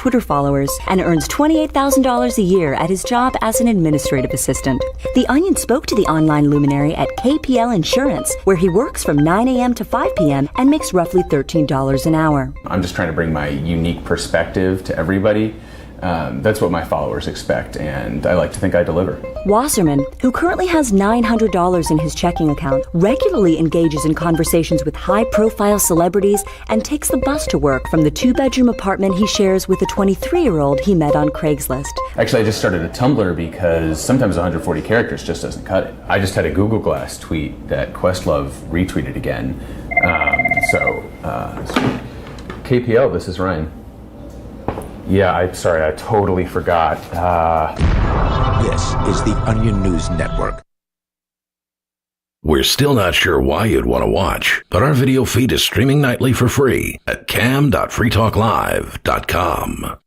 Twitter followers and earns $28,000 a year at his job as an administrative assistant. The Onion spoke to the online luminary at KPL Insurance, where he works from 9 a.m. to 5 p.m. and makes roughly $13 an hour. I'm just trying to bring my unique perspective to everybody. That's what my followers expect, and I like to think I deliver. Wasserman, who currently has $900 in his checking account, regularly engages in conversations with high-profile celebrities and takes the bus to work from the two-bedroom apartment he shares with a 23-year-old he met on Craigslist. Actually, I just started a Tumblr because sometimes 140 characters just doesn't cut it. I just had a Google Glass tweet that Questlove retweeted again. KPL, this is Ryan. Yeah, I'm sorry, I totally forgot. This is the Onion News Network. We're still not sure why you'd want to watch, but our video feed is streaming nightly for free at cam.freetalklive.com.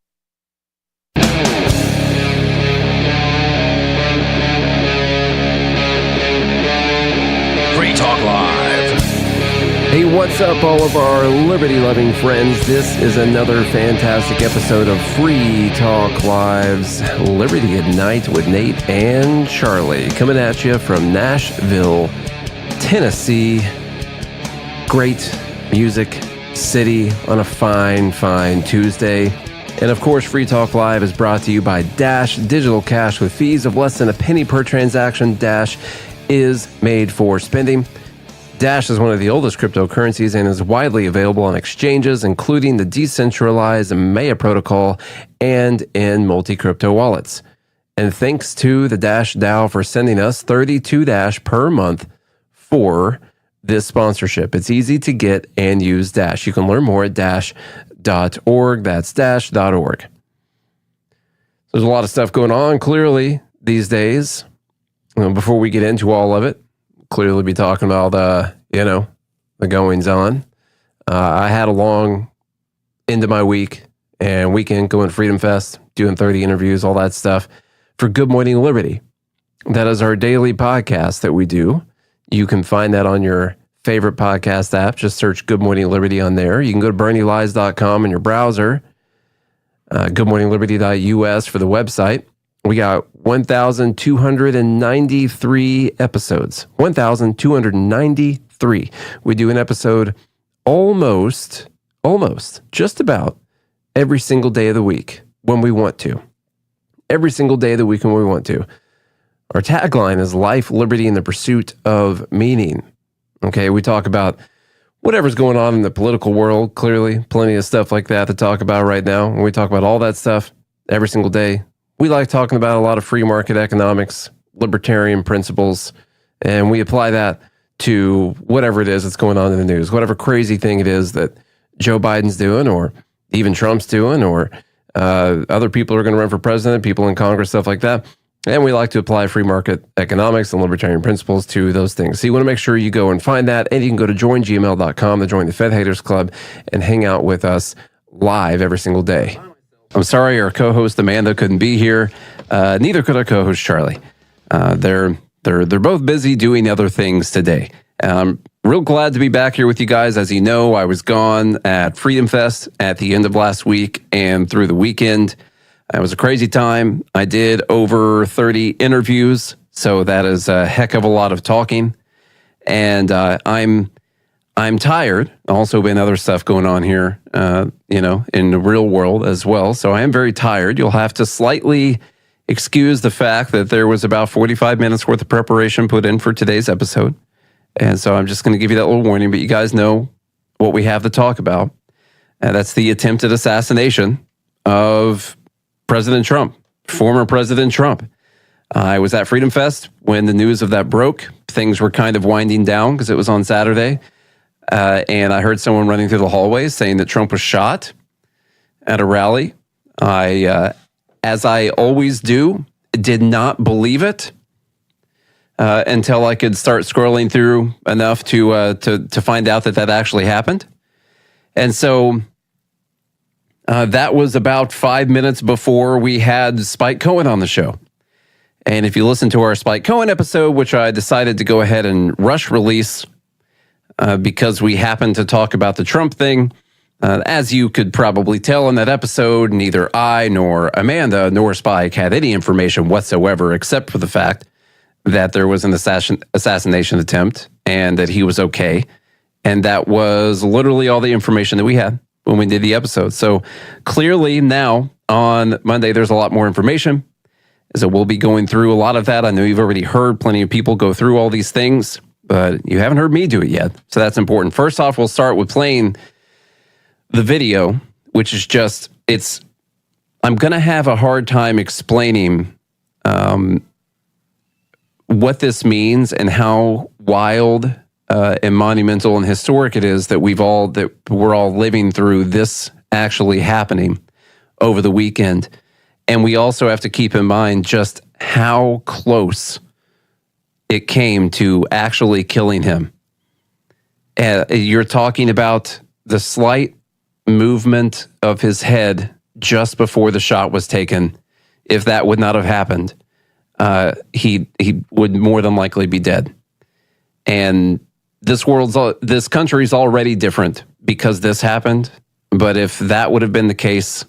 Free Talk Live. Hey, what's up, all of our liberty-loving friends? This is another fantastic episode of Free Talk Live's Liberty at Night with Nate and Charlie, coming at you from Nashville, Tennessee. Great music city on a fine Tuesday. And of course, Free Talk Live is brought to you by Dash Digital Cash with fees of less than a penny per transaction. Dash is made for spending. Dash is one of the oldest cryptocurrencies and is widely available on exchanges, including the decentralized Maya protocol and in multi-crypto wallets. And thanks to the Dash DAO for sending us 32 Dash per month for this sponsorship. It's easy to get and use Dash. You can learn more at dash.org. That's dash.org. There's a lot of stuff going on, clearly, these days. Before we get into all of it, clearly be talking about, the goings on. I had a long end of my week and weekend going to Freedom Fest, doing 30 interviews, all that stuff for Good Morning Liberty. That is our daily podcast that we do. You can find that on your favorite podcast app. Just search Good Morning Liberty on there. You can go to bernielies.com in your browser, goodmorningliberty.us for the website. We got 1,293 episodes. 1,293. We do an episode almost, just about every single day of the week when we want to. Every single day of the week when we want to. Our tagline is life, liberty, and the pursuit of meaning. Okay, we talk about whatever's going on in the political world, clearly. Plenty of stuff like that to talk about right now. And we talk about all that stuff every single day. We like talking about a lot of free market economics, libertarian principles, and we apply that to whatever it is that's going on in the news, whatever crazy thing it is that Joe Biden's doing or even Trump's doing or other people are going to run for president, people in Congress, stuff like that. And we like to apply free market economics and libertarian principles to those things. So you want to make sure you go and find that, and you can go to joingml.com to join the Fed Haters Club and hang out with us live every single day. I'm sorry, our co-host Amanda couldn't be here. Neither could our co-host Charlie. They're both busy doing other things today. I'm real glad to be back here with you guys. As you know, I was gone at Freedom Fest at the end of last week and through the weekend. It was a crazy time. I did over 30 interviews, so that is a heck of a lot of talking. And I'm tired. Also been other stuff going on here, in the real world as well. So I am very tired. You'll have to slightly excuse the fact that there was about 45 minutes worth of preparation put in for today's episode. And so I'm just going to give you that little warning, but you guys know what we have to talk about. That's the attempted assassination of President Trump, former President Trump. I was at Freedom Fest when the news of that broke. Things were kind of winding down because it was on Saturday. And I heard someone running through the hallways saying that Trump was shot at a rally. I, as I always do, did not believe it until I could start scrolling through enough to find out that actually happened. And so that was about 5 minutes before we had Spike Cohen on the show. And if you listen to our Spike Cohen episode, which I decided to go ahead and rush release because we happened to talk about the Trump thing, As you could probably tell in that episode, neither I nor Amanda nor Spike had any information whatsoever except for the fact that there was an assassination attempt and that he was okay. And that was literally all the information that we had when we did the episode. So clearly now on Monday, there's a lot more information. So we'll be going through a lot of that. I know you've already heard plenty of people go through all these things, but you haven't heard me do it yet. So that's important. First off, we'll start with playing the video, which is just, I'm going to have a hard time explaining what this means and how wild and monumental and historic it is that we're all living through this actually happening over the weekend. And we also have to keep in mind just how close it came to actually killing him. You're talking about the slight movement of his head just before the shot was taken. If that would not have happened, he would more than likely be dead. And this country's already different because this happened. But if that would have been the case,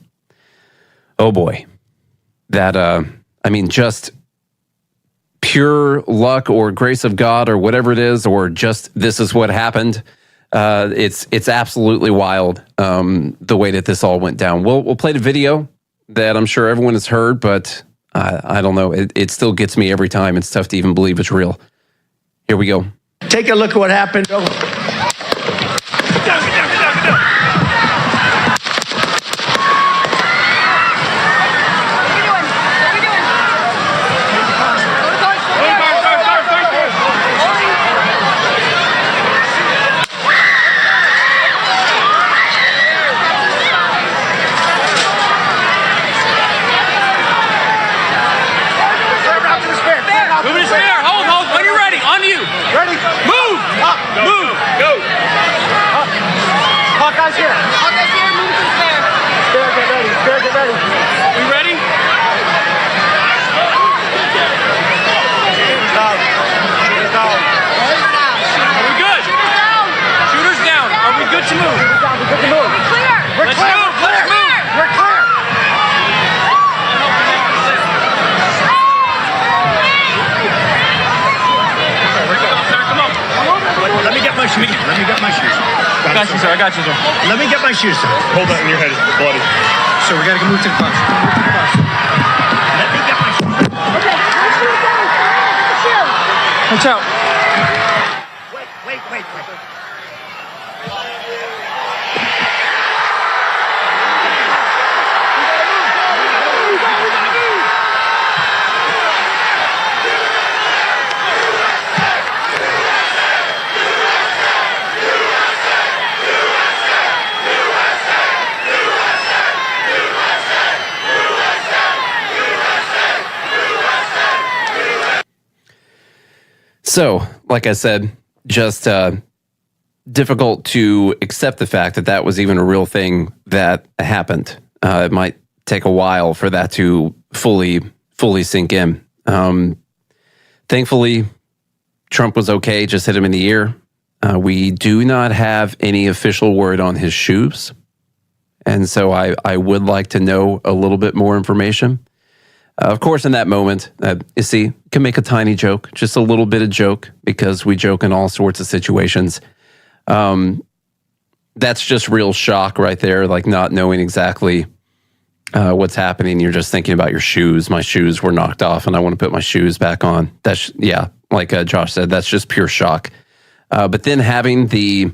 oh boy, just pure luck or grace of God or whatever it is, or just this is what happened. It's absolutely wild the way that this all went down. We'll play the video that I'm sure everyone has heard, but I don't know. It still gets me every time. It's tough to even believe it's real. Here we go. Take a look at what happened. I got you, sir. Let me get my shoes, sir. Hold that in your head. It's bloody. So we gotta move to the bus. Let me get my shoes. Okay. Watch out. Wait. So, like I said, just difficult to accept the fact that that was even a real thing that happened. It might take a while for that to fully sink in. Thankfully, Trump was okay, just hit him in the ear. We do not have any official word on his shoes. And so I would like to know a little bit more information. Of course, in that moment, you see, can make a tiny joke, just a little bit of joke, because we joke in all sorts of situations. That's just real shock right there, like not knowing exactly what's happening. You're just thinking about your shoes. My shoes were knocked off, and I want to put my shoes back on. That's, yeah, like Josh said, that's just pure shock. But then having the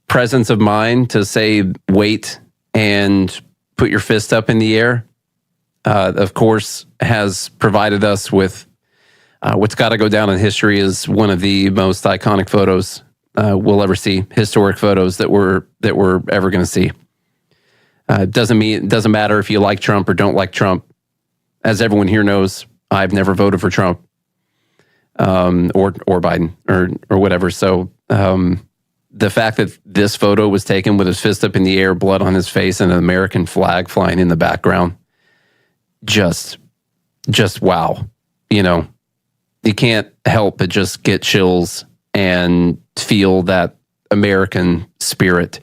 presence of mind to say, wait, and put your fist up in the air, of course, has provided us with what's got to go down in history as one of the most iconic photos we'll ever see, historic photos that we're ever going to see. It doesn't matter if you like Trump or don't like Trump. As everyone here knows, I've never voted for Trump or Biden or whatever. So the fact that this photo was taken with his fist up in the air, blood on his face, and an American flag flying in the background, just wow. You know, you can't help but just get chills and feel that American spirit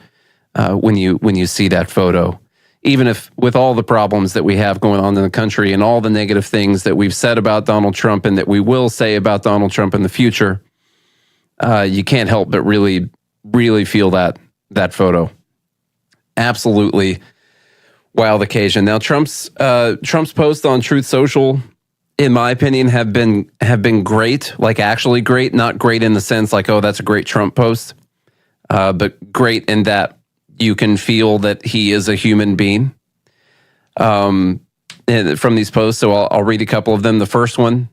when you see that photo. Even if with all the problems that we have going on in the country and all the negative things that we've said about Donald Trump and that we will say about Donald Trump in the future, you can't help but really, really feel that photo. Absolutely wild occasion. Now, Trump's posts on Truth Social, in my opinion, have been great, like actually great, not great in the sense like, oh, that's a great Trump post, but great in that you can feel that he is a human being from these posts. So I'll read a couple of them. The first one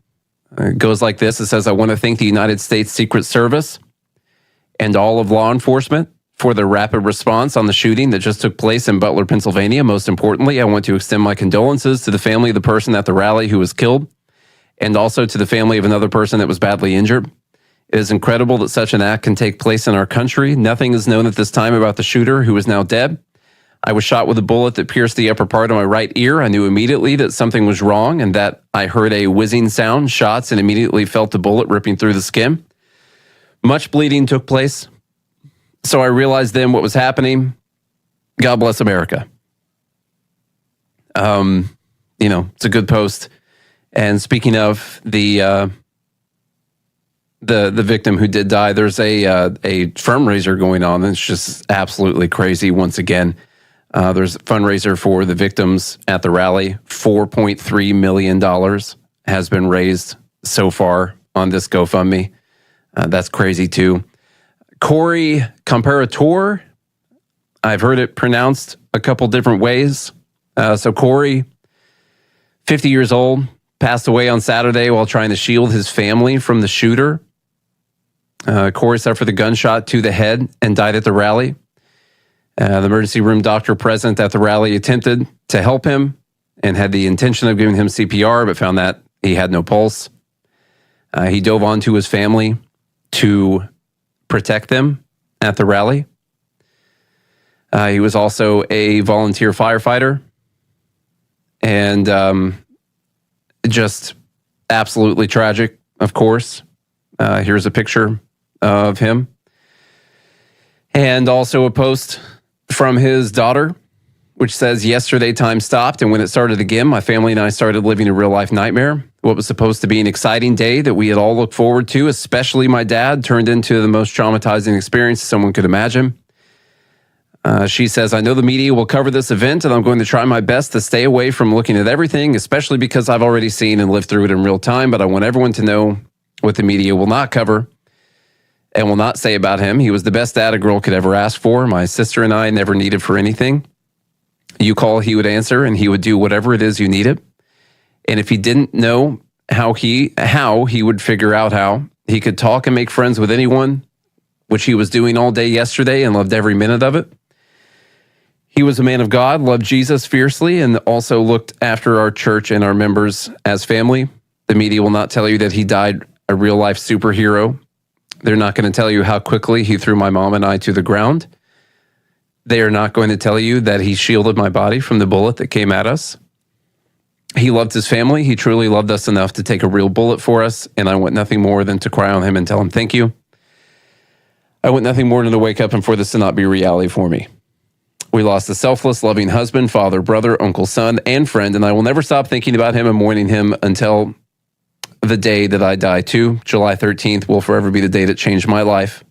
goes like this. It says, I want to thank the United States Secret Service and all of law enforcement for their rapid response on the shooting that just took place in Butler, Pennsylvania. Most importantly, I want to extend my condolences to the family of the person at the rally who was killed and also to the family of another person that was badly injured. It is incredible that such an act can take place in our country. Nothing is known at this time about the shooter, who is now dead. I was shot with a bullet that pierced the upper part of my right ear. I knew immediately that something was wrong and that I heard a whizzing sound, shots, and immediately felt the bullet ripping through the skin. Much bleeding took place. So I realized then what was happening. God bless America. It's a good post. And speaking of the victim who did die, there's a fundraiser going on. It's just absolutely crazy. Once again, there's a fundraiser for the victims at the rally. $4.3 million has been raised so far on this GoFundMe. That's crazy too. Corey Comparator, I've heard it pronounced a couple different ways. So Corey, 50 years old, passed away on Saturday while trying to shield his family from the shooter. Corey suffered a gunshot to the head and died at the rally. The emergency room doctor present at the rally attempted to help him and had the intention of giving him CPR, but found that he had no pulse. He dove onto his family to protect them at the rally. He was also a volunteer firefighter and just absolutely tragic, of course. Here's a picture of him. And also a post from his daughter, which says, yesterday time stopped, and when it started again, my family and I started living a real-life nightmare. What was supposed to be an exciting day that we had all looked forward to, especially my dad, turned into the most traumatizing experience someone could imagine. She says, I know the media will cover this event, and I'm going to try my best to stay away from looking at everything, especially because I've already seen and lived through it in real time, but I want everyone to know what the media will not cover and will not say about him. He was the best dad a girl could ever ask for. My sister and I never needed for anything. You call, he would answer, and he would do whatever it is you needed. And if he didn't know how he would figure out how. He could talk and make friends with anyone, which he was doing all day yesterday and loved every minute of it. He was a man of God, loved Jesus fiercely, and also looked after our church and our members as family. The media will not tell you that he died a real-life superhero. They're not going to tell you how quickly he threw my mom and I to the ground. They are not going to tell you that he shielded my body from the bullet that came at us. He loved his family. He truly loved us enough to take a real bullet for us, and I want nothing more than to cry on him and tell him thank you. I want nothing more than to wake up and for this to not be reality for me. We lost a selfless, loving husband, father, brother, uncle, son, and friend, and I will never stop thinking about him and mourning him until the day that I die too. July 13th will forever be the day that changed my life.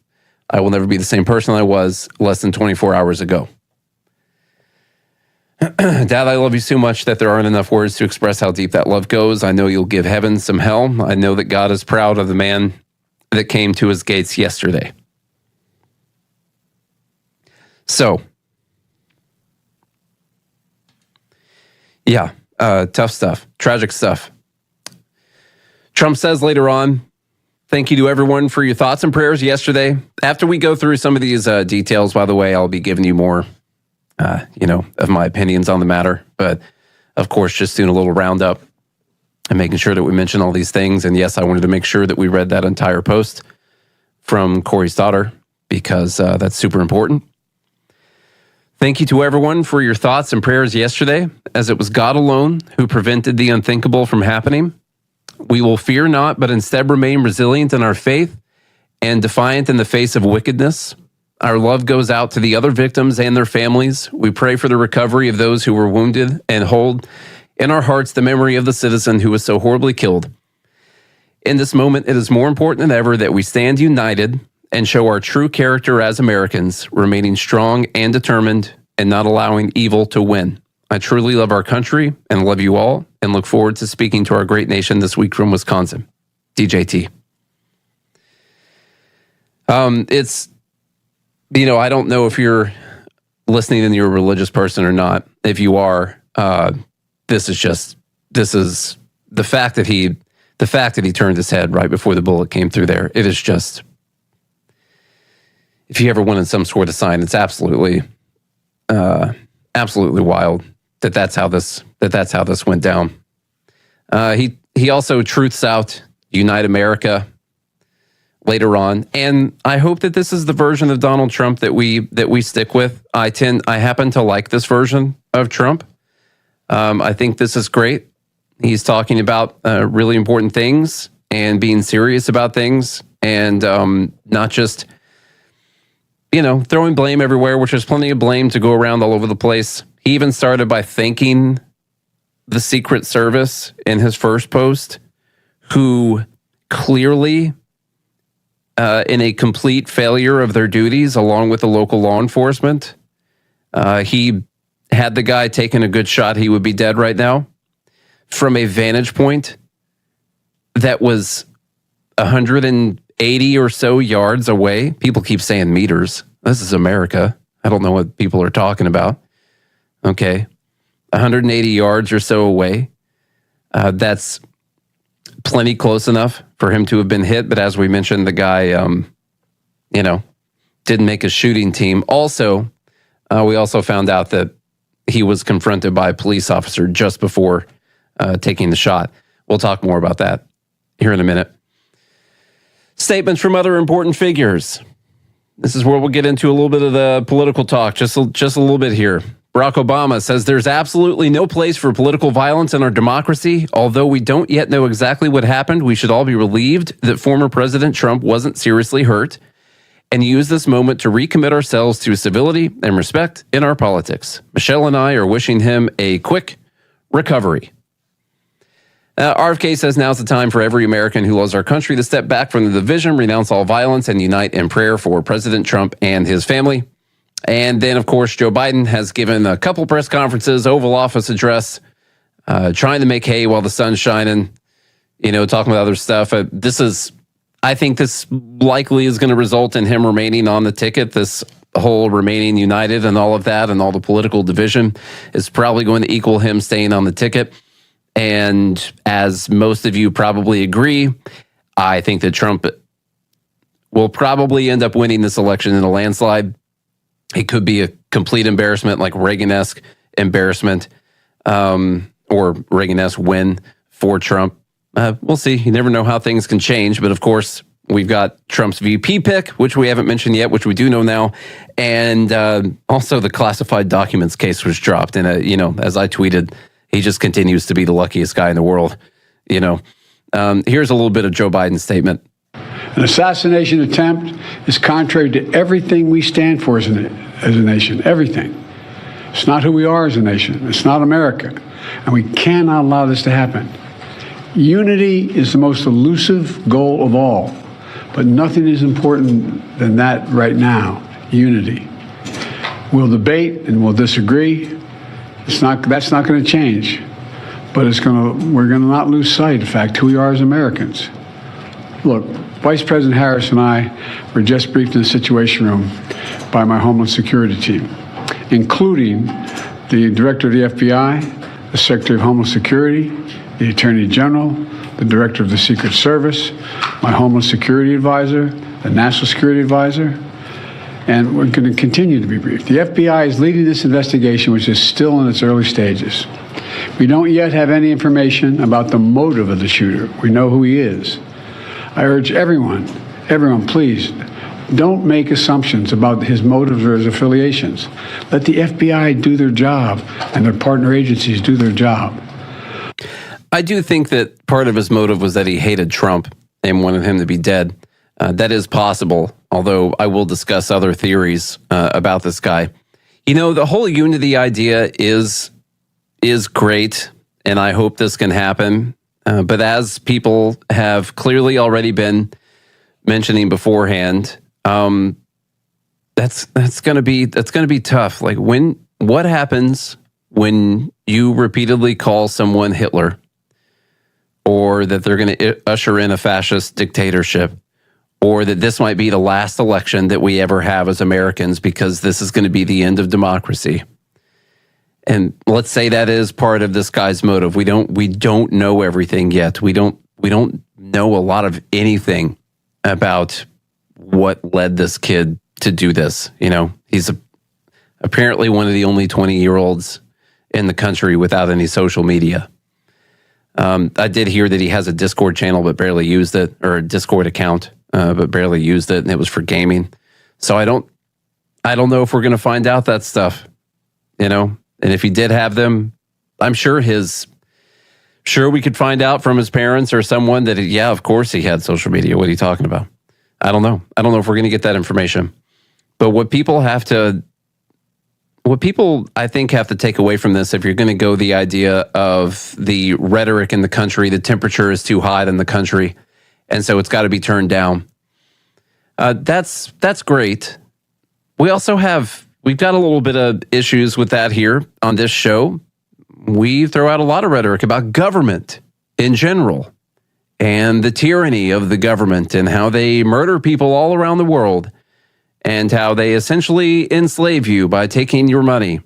I will never be the same person I was less than 24 hours ago. Dad, I love you so much that there aren't enough words to express how deep that love goes. I know you'll give heaven some hell. I know that God is proud of the man that came to his gates yesterday. So, yeah, tough stuff, tragic stuff. Trump says later on, thank you to everyone for your thoughts and prayers yesterday. After we go through some of these details, by the way, I'll be giving you more, of my opinions on the matter. But of course, just doing a little roundup and making sure that we mention all these things. And yes, I wanted to make sure that we read that entire post from Corey's daughter because that's super important. Thank you to everyone for your thoughts and prayers yesterday, as it was God alone who prevented the unthinkable from happening. We will fear not, but instead remain resilient in our faith and defiant in the face of wickedness. Our love goes out to the other victims and their families. We pray for the recovery of those who were wounded and hold in our hearts the memory of the citizen who was so horribly killed. In this moment, it is more important than ever that we stand united and show our true character as Americans, remaining strong and determined and not allowing evil to win. I truly love our country and love you all and look forward to speaking to our great nation this week from Wisconsin. DJT. It's, I don't know if you're listening and you're a religious person or not. If you are, this is the fact that he turned his head right before the bullet came through there. It is just, if you ever wanted some sort of sign, it's absolutely wild that's how this went down. He also truths out Unite America later on, and I hope that this is the version of Donald Trump that we stick with. I happen to like this version of Trump. I think this is great. He's talking about really important things and being serious about things, and not just throwing blame everywhere, which there's plenty of blame to go around all over the place. He even started by thanking the Secret Service in his first post, who clearly, in a complete failure of their duties, along with the local law enforcement, he had the guy taking a good shot. He would be dead right now from a vantage point that was 180 or so yards away. People keep saying meters. This is America. I don't know what people are talking about. Okay. 180 yards or so away. That's plenty close enough for him to have been hit. But as we mentioned, the guy, didn't make a shooting team. Also, we also found out that he was confronted by a police officer just before taking the shot. We'll talk more about that here in a minute. Statements from other important figures. This is where we'll get into a little bit of the political talk, just a little bit here. Barack Obama says there's absolutely no place for political violence in our democracy. Although we don't yet know exactly what happened, we should all be relieved that former President Trump wasn't seriously hurt, and use this moment to recommit ourselves to civility and respect in our politics. Michelle and I are wishing him a quick recovery. RFK says now's the time for every American who loves our country to step back from the division, renounce all violence, and unite in prayer for President Trump and his family. And then, of course, Joe Biden has given a couple press conferences, Oval Office address, trying to make hay while the sun's shining, talking about other stuff. I think this likely is going to result in him remaining on the ticket. This whole remaining united and all of that and all the political division is probably going to equal him staying on the ticket. And as most of you probably agree, I think that Trump will probably end up winning this election in a landslide. It could be a complete embarrassment, like Reagan-esque embarrassment, or Reagan-esque win for Trump. We'll see. You never know how things can change. But of course, we've got Trump's VP pick, which we haven't mentioned yet, which we do know now. And also the classified documents case was dropped. And, as I tweeted, he just continues to be the luckiest guy in the world. Here's a little bit of Joe Biden's statement. An assassination attempt is contrary to everything we stand for as a nation, everything. It's not who we are as a nation. It's not America. And we cannot allow this to happen. Unity is the most elusive goal of all, but nothing is important than that right now, unity. We'll debate and we'll disagree. That's not going to change, but we're going to not lose sight of fact who we are as Americans. Look, Vice President Harris and I were just briefed in the Situation Room by my Homeland Security team, including the Director of the FBI, the Secretary of Homeland Security, the Attorney General, the Director of the Secret Service, my Homeland Security Advisor, the National Security Advisor, and we're going to continue to be briefed. The FBI is leading this investigation, which is still in its early stages. We don't yet have any information about the motive of the shooter. We know who he is. I urge everyone, please, don't make assumptions about his motives or his affiliations. Let the FBI do their job and their partner agencies do their job. I do think that part of his motive was that he hated Trump and wanted him to be dead. That is possible. although I will discuss other theories about this guy. You know, the whole unity idea is great, and I hope this can happen. But as people have clearly already been mentioning beforehand, that's going to be tough. Like, what happens when you repeatedly call someone Hitler, or that they're going to usher in a fascist dictatorship, or that this might be the last election that we ever have as Americans because this is going to be the end of democracy? And let's say that is part of this guy's motive. We don't know everything yet. We don't know a lot of anything about what led this kid to do this. You know, he's apparently one of the only 20-year-olds in the country without any social media. I did hear that he has a Discord channel but barely used it, or a Discord account but barely used it, and it was for gaming. So I don't know if we're going to find out that stuff, you know. And if he did have them, I'm sure we could find out from his parents or someone that, yeah, of course he had social media. What are you talking about? I don't know. I don't know if we're going to get that information. But what people, I think, have to take away from this, if you're going to go the idea of the rhetoric in the country, the temperature is too hot in the country, and so it's got to be turned down. That's great. We've got a little bit of issues with that here on this show. We throw out a lot of rhetoric about government in general and the tyranny of the government and how they murder people all around the world and how they essentially enslave you by taking your money.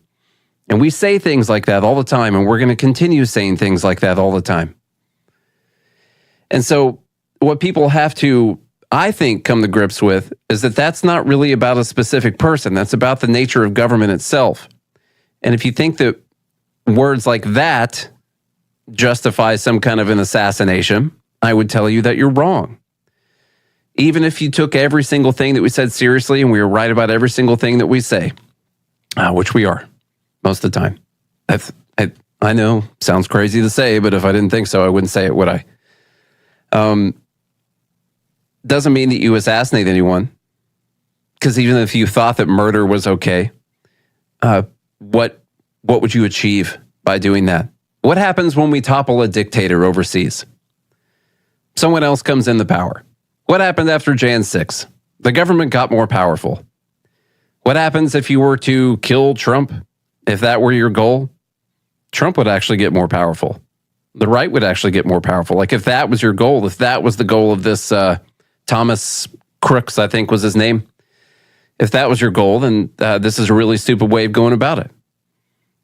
And we say things like that all the time, and we're going to continue saying things like that all the time. And so what people have to, I think, come to grips with is that that's not really about a specific person. That's about the nature of government itself. And if you think that words like that justify some kind of an assassination, I would tell you that you're wrong. Even if you took every single thing that we said seriously and we were right about every single thing that we say, which we are most of the time. I know, sounds crazy to say, but if I didn't think so, I wouldn't say it, would I? Doesn't mean that you assassinate anyone, because even if you thought that murder was okay, what would you achieve by doing that? What happens when we topple a dictator overseas? Someone else comes in the power. What happened after Jan 6? The government got more powerful. What happens if you were to kill Trump? If that were your goal, Trump would actually get more powerful. The right would actually get more powerful. Like, if that was your goal, if that was the goal of this Thomas Crooks, I think was his name. If that was your goal, then this is a really stupid way of going about it.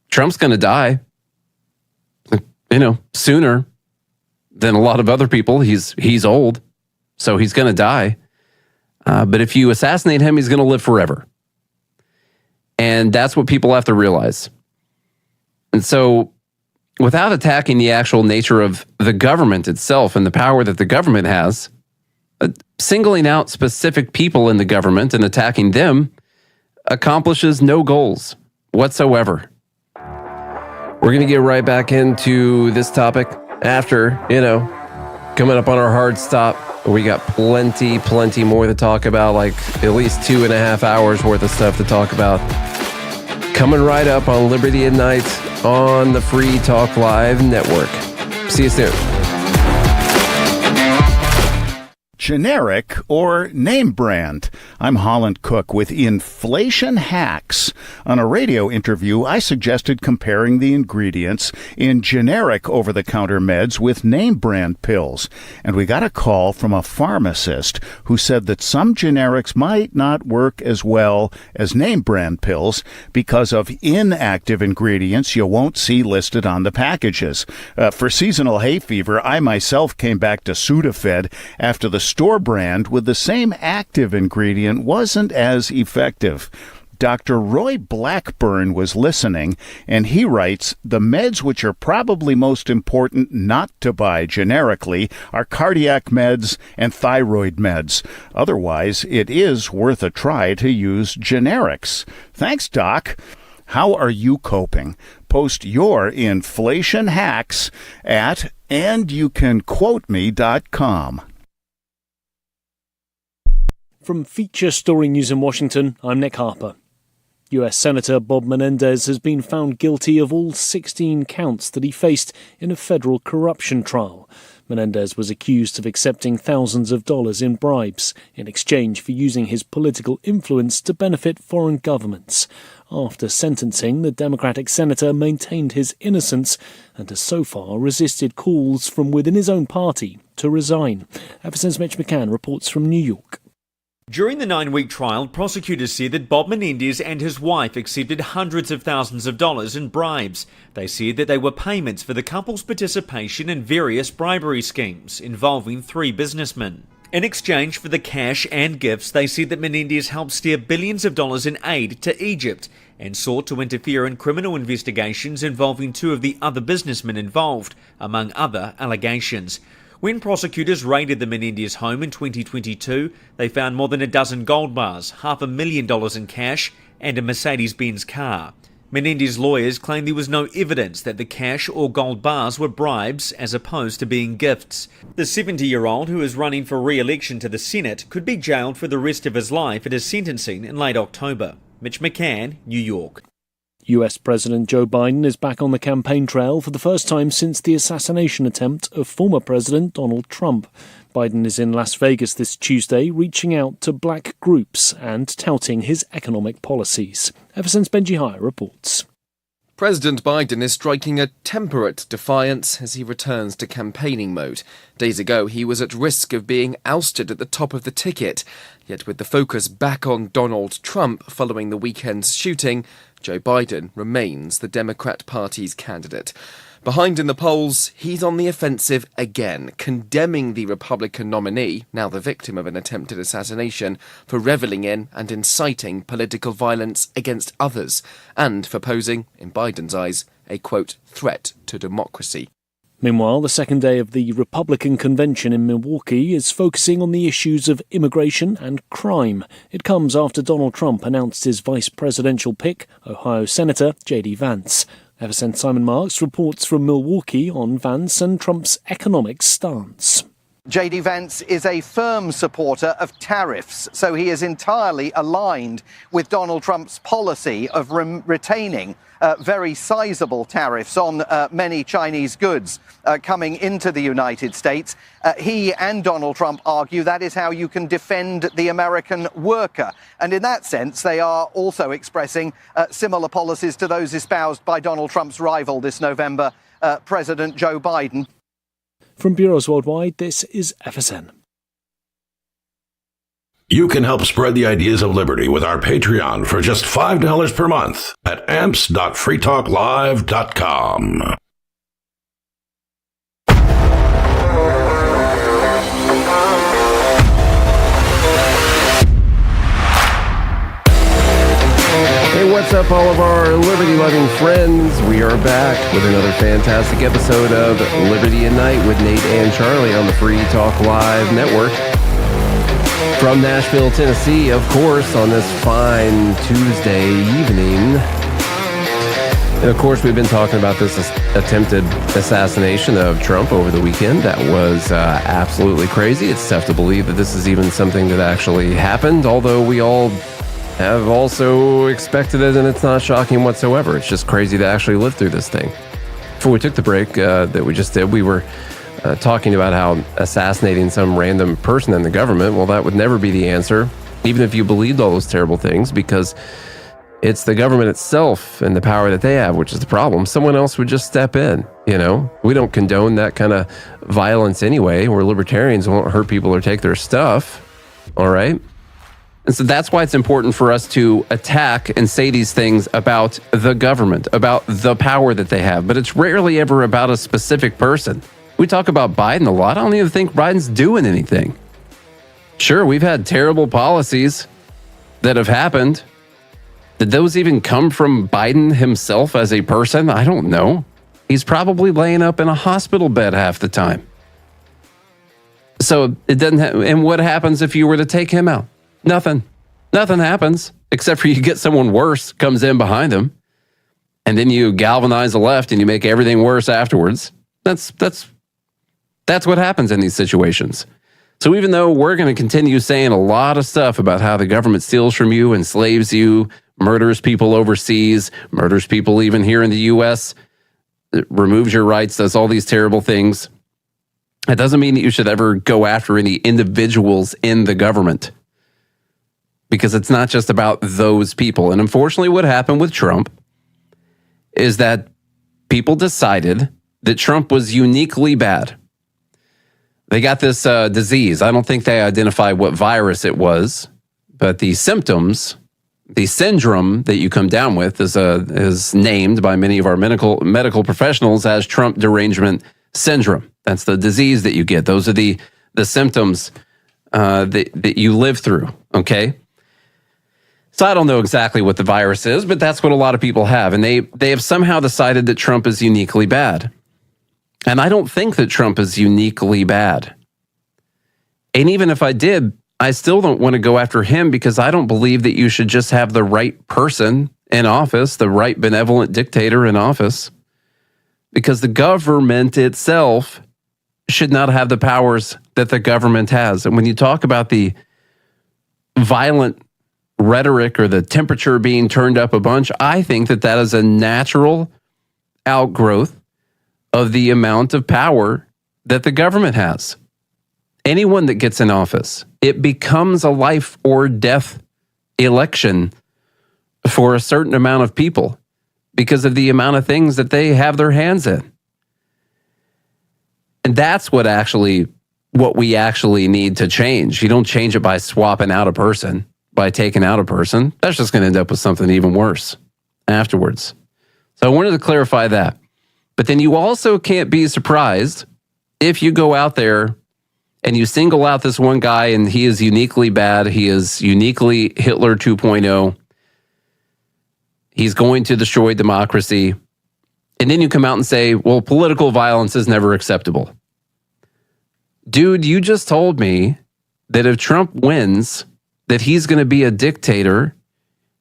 Trump's going to die, you know, sooner than a lot of other people. He's old, so he's going to die. But if you assassinate him, he's going to live forever. And that's what people have to realize. And so, without attacking the actual nature of the government itself and the power that the government has, singling out specific people in the government and attacking them accomplishes no goals whatsoever. We're going to get right back into this topic after, coming up on our hard stop. We got plenty more to talk about, like at least 2.5 hours worth of stuff to talk about. Coming right up on Liberty at Night on the Free Talk Live Network. See you soon. Generic or name brand? I'm Holland Cook with Inflation Hacks. On a radio interview, I suggested comparing the ingredients in generic over-the-counter meds with name brand pills. And we got a call from a pharmacist who said that some generics might not work as well as name brand pills because of inactive ingredients you won't see listed on the packages. For seasonal hay fever, I myself came back to Sudafed after the store brand with the same active ingredient wasn't as effective. Dr. Roy Blackburn was listening, and he writes, the meds which are probably most important not to buy generically are cardiac meds and thyroid meds. Otherwise, it is worth a try to use generics. Thanks, Doc. How are you coping? Post your inflation hacks at andyoucanquoteme.com. From Feature Story News in Washington, I'm Nick Harper. US Senator Bob Menendez has been found guilty of all 16 counts that he faced in a federal corruption trial. Menendez was accused of accepting thousands of dollars in bribes in exchange for using his political influence to benefit foreign governments. After sentencing, the Democratic senator maintained his innocence and has so far resisted calls from within his own party to resign. FSN's Mitch McCann reports from New York. During the 9-week trial, prosecutors said that Bob Menendez and his wife accepted hundreds of thousands of dollars in bribes. They said that they were payments for the couple's participation in various bribery schemes involving 3 businessmen. In exchange for the cash and gifts, they said that Menendez helped steer billions of dollars in aid to Egypt and sought to interfere in criminal investigations involving 2 of the other businessmen involved, among other allegations. When prosecutors raided the Menendez home in 2022, they found more than a dozen gold bars, $500,000 in cash, and a Mercedes-Benz car. Menendez lawyers claim there was no evidence that the cash or gold bars were bribes as opposed to being gifts. The 70-year-old, who is running for re-election to the Senate, could be jailed for the rest of his life at his sentencing in late October. Mitch McCann, New York. US President Joe Biden is back on the campaign trail for the first time since the assassination attempt of former President Donald Trump. Biden is in Las Vegas this Tuesday, reaching out to black groups and touting his economic policies. FSN's Benji Hire reports. President Biden is striking a temperate defiance as he returns to campaigning mode. Days ago, he was at risk of being ousted at the top of the ticket. Yet with the focus back on Donald Trump following the weekend's shooting, Joe Biden remains the Democrat Party's candidate. Behind in the polls, he's on the offensive again, condemning the Republican nominee, now the victim of an attempted assassination, for reveling in and inciting political violence against others, and for posing, in Biden's eyes, a, quote, threat to democracy. Meanwhile, the second day of the Republican convention in Milwaukee is focusing on the issues of immigration and crime. It comes after Donald Trump announced his vice presidential pick, Ohio Senator J.D. Vance. FSN Simon Marks reports from Milwaukee on Vance and Trump's economic stance. J.D. Vance is a firm supporter of tariffs, so he is entirely aligned with Donald Trump's policy of retaining very sizable tariffs on many Chinese goods coming into the United States. He and Donald Trump argue that is how you can defend the American worker. And in that sense, they are also expressing similar policies to those espoused by Donald Trump's rival this November, President Joe Biden. From Bureaus Worldwide, this is FSN. You can help spread the ideas of liberty with our Patreon for just $5 per month at amps.freetalklive.com. Hey, what's up, all of our liberty-loving friends? We are back with another fantastic episode of Liberty at Night with Nate and Charlie on the Free Talk Live Network. From Nashville, Tennessee, of course, on this fine Tuesday evening. And of course, we've been talking about this attempted assassination of Trump over the weekend. That was absolutely crazy. It's tough to believe that this is even something that actually happened, although we all have also expected it, and it's not shocking whatsoever. It's just crazy to actually live through this thing. Before we took the break that we just did, we were talking about how assassinating some random person in the government, well, that would never be the answer, even if you believed all those terrible things, because it's the government itself and the power that they have, which is the problem. Someone else would just step in, you know? We don't condone that kind of violence anyway. We're libertarians, won't hurt people or take their stuff, all right? And so that's why it's important for us to attack and say these things about the government, about the power that they have. But it's rarely ever about a specific person. We talk about Biden a lot. I don't even think Biden's doing anything. Sure, we've had terrible policies that have happened. Did those even come from Biden himself as a person? I don't know. He's probably laying up in a hospital bed half the time. So it doesn't and what happens if you were to take him out? Nothing. Nothing happens, except for you get someone worse comes in behind him, and then you galvanize the left and you make everything worse afterwards. That's what happens in these situations. So even though we're going to continue saying a lot of stuff about how the government steals from you, enslaves you, murders people overseas, murders people even here in the U.S., removes your rights, does all these terrible things, it doesn't mean that you should ever go after any individuals in the government, because it's not just about those people. And unfortunately, what happened with Trump is that people decided that Trump was uniquely bad. They got this disease. I don't think they identified what virus it was, but the symptoms, the syndrome that you come down with is named by many of our medical professionals as Trump derangement syndrome. That's the disease that you get. Those are the symptoms that you live through, okay? So I don't know exactly what the virus is, but that's what a lot of people have. And they have somehow decided that Trump is uniquely bad. And I don't think that Trump is uniquely bad. And even if I did, I still don't want to go after him, because I don't believe that you should just have the right person in office, the right benevolent dictator in office, because the government itself should not have the powers that the government has. And when you talk about the violent rhetoric or the temperature being turned up a bunch, I think that that is a natural outgrowth of the amount of power that the government has. Anyone that gets in office, it becomes a life or death election for a certain amount of people because of the amount of things that they have their hands in. And that's what we actually need to change. You don't change it by swapping out a person, by taking out a person. That's just going to end up with something even worse afterwards. So I wanted to clarify that. But then you also can't be surprised if you go out there and you single out this one guy and he is uniquely bad. He is uniquely Hitler 2.0. He's going to destroy democracy. And then you come out and say, well, political violence is never acceptable. Dude, you just told me that if Trump wins, that he's going to be a dictator,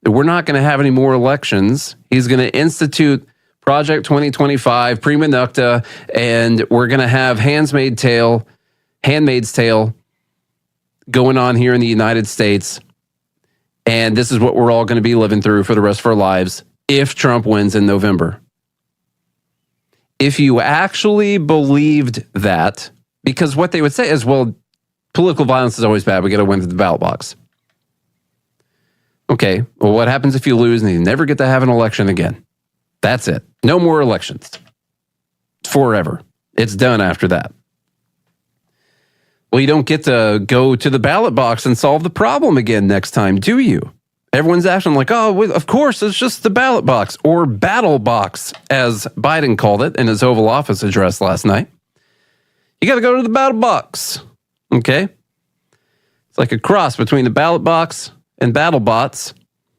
that we're not going to have any more elections. He's going to institute Project 2025, Prima Nocta, and we're going to have Handmaid's Tale going on here in the United States. And this is what we're all going to be living through for the rest of our lives if Trump wins in November. If you actually believed that, because what they would say is, well, political violence is always bad. We got to win the ballot box. Okay, well, what happens if you lose and you never get to have an election again? That's it. No more elections. Forever. It's done after that. Well, you don't get to go to the ballot box and solve the problem again next time, do you? Everyone's acting like, oh, of course, it's just the ballot box, or battle box, as Biden called it in his Oval Office address last night. You got to go to the battle box, okay? It's like a cross between the ballot box and BattleBots,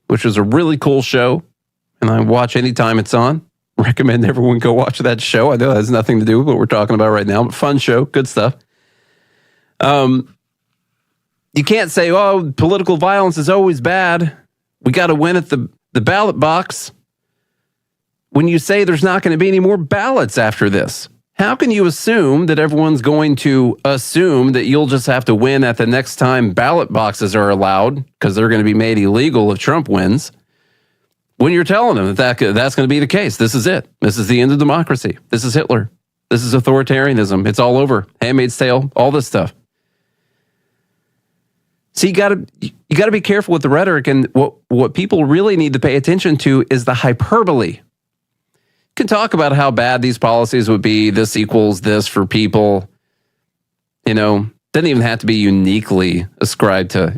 which is a really cool show, and I watch anytime it's on. Recommend everyone go watch that show. I know that has nothing to do with what we're talking about right now, but fun show, good stuff. You can't say, oh, political violence is always bad. We got to win at the ballot box. When you say there's not going to be any more ballots after this, how can you assume that everyone's going to assume that you'll just have to win at the next time ballot boxes are allowed, because they're going to be made illegal if Trump wins, when you're telling them that's going to be the case? This is it. This is the end of democracy. This is Hitler. This is authoritarianism. It's all over. Handmaid's Tale, all this stuff. So you got to be careful with the rhetoric, and what people really need to pay attention to is the hyperbole. You can talk about how bad these policies would be. This equals this for people. Doesn't even have to be uniquely ascribed to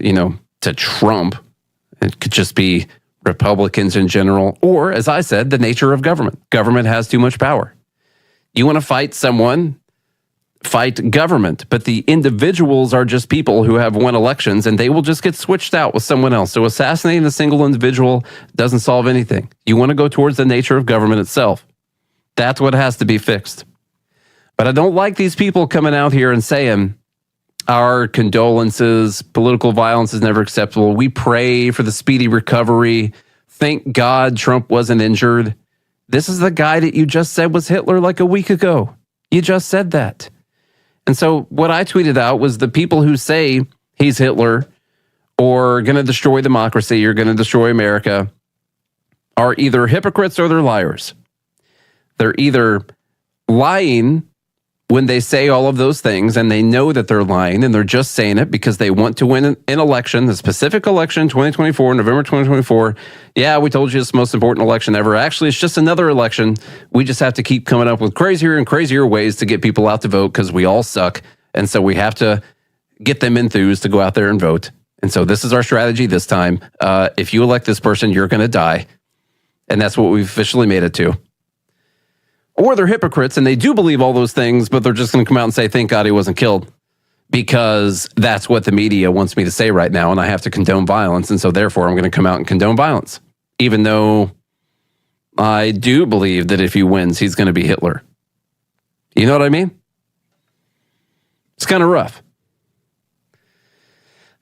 Trump. It could just be Republicans in general, or, as I said, the nature of government. Government has too much power. You want to fight someone, fight government, but the individuals are just people who have won elections, and they will just get switched out with someone else. So assassinating a single individual doesn't solve anything. You want to go towards the nature of government itself. That's what has to be fixed. But I don't like these people coming out here and saying, our condolences, political violence is never acceptable. We pray for the speedy recovery. Thank God Trump wasn't injured. This is the guy that you just said was Hitler like a week ago. You just said that. And so what I tweeted out was the people who say he's Hitler or going to destroy democracy or going to destroy America are either hypocrites or they're liars. They're either lying when they say all of those things and they know that they're lying and they're just saying it because they want to win an election, the specific election, 2024, November 2024. Yeah, we told you it's the most important election ever. Actually, it's just another election. We just have to keep coming up with crazier and crazier ways to get people out to vote because we all suck. And so we have to get them enthused to go out there and vote. And so this is our strategy this time. If you elect this person, you're going to die. And that's what we've officially made it to. Or they're hypocrites and they do believe all those things, but they're just going to come out and say, thank God he wasn't killed. Because that's what the media wants me to say right now. And I have to condone violence. And so therefore, I'm going to come out and condone violence. Even though I do believe that if he wins, he's going to be Hitler. You know what I mean? It's kind of rough.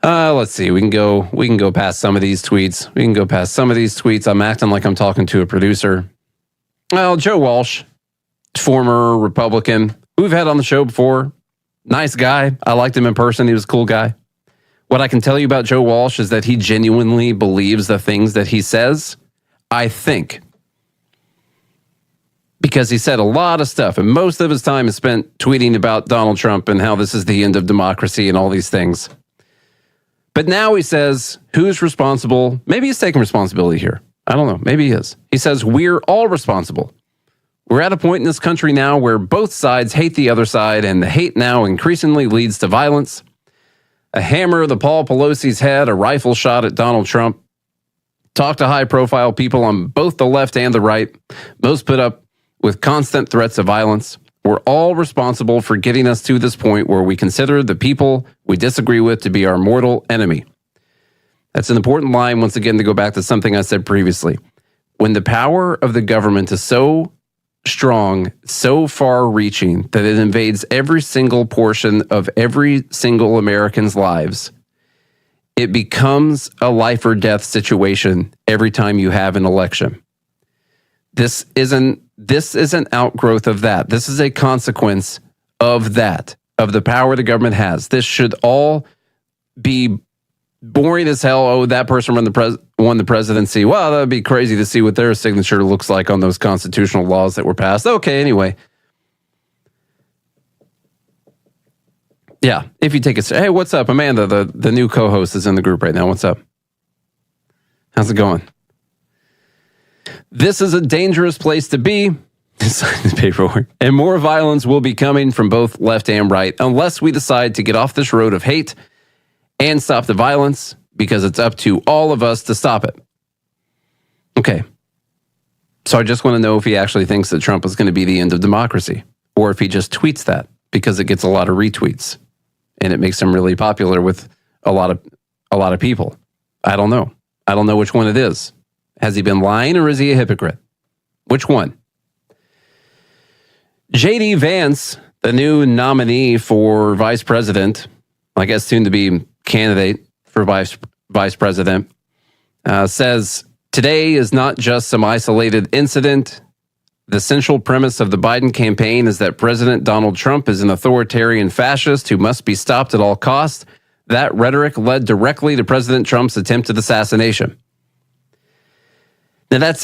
Let's see. We can go past some of these tweets. I'm acting like I'm talking to a producer. Well, Joe Walsh, former Republican, who we've had on the show before. Nice guy. I liked him in person. He was a cool guy. What I can tell you about Joe Walsh is that he genuinely believes the things that he says, I think. Because he said a lot of stuff, and most of his time is spent tweeting about Donald Trump and how this is the end of democracy and all these things. But now he says, who's responsible? Maybe he's taking responsibility here. I don't know. Maybe he is. He says, we're all responsible. We're at a point in this country now where both sides hate the other side, and the hate now increasingly leads to violence. A hammer to Paul Pelosi's head, a rifle shot at Donald Trump. Talk to high-profile people on both the left and the right. Most put up with constant threats of violence. We're all responsible for getting us to this point where we consider the people we disagree with to be our mortal enemy. That's an important line, once again, to go back to something I said previously. When the power of the government is so strong, so far-reaching, that it invades every single portion of every single American's lives, it becomes a life or death situation every time you have an election. This is an outgrowth of that. This is a consequence of that, of the power the government has. This should all be boring as hell. Oh, that person won the presidency. Well, that'd be crazy to see what their signature looks like on those constitutional laws that were passed. Okay, anyway. Yeah, if you take it. Hey, what's up, Amanda? The new co-host is in the group right now. What's up? How's it going? This is a dangerous place to be. Sign the paperwork. And more violence will be coming from both left and right unless we decide to get off this road of hate and stop the violence, because it's up to all of us to stop it. Okay. So I just want to know if he actually thinks that Trump is going to be the end of democracy, or if he just tweets that because it gets a lot of retweets and it makes him really popular with a lot of people. I don't know. I don't know which one it is. Has he been lying, or is he a hypocrite? Which one? J.D. Vance, the new nominee for vice president, I guess soon to be candidate for vice president, says today is not just some isolated incident. The central premise of the Biden campaign is that President Donald Trump is an authoritarian fascist who must be stopped at all costs. That rhetoric led directly to President Trump's attempted assassination. Now, it's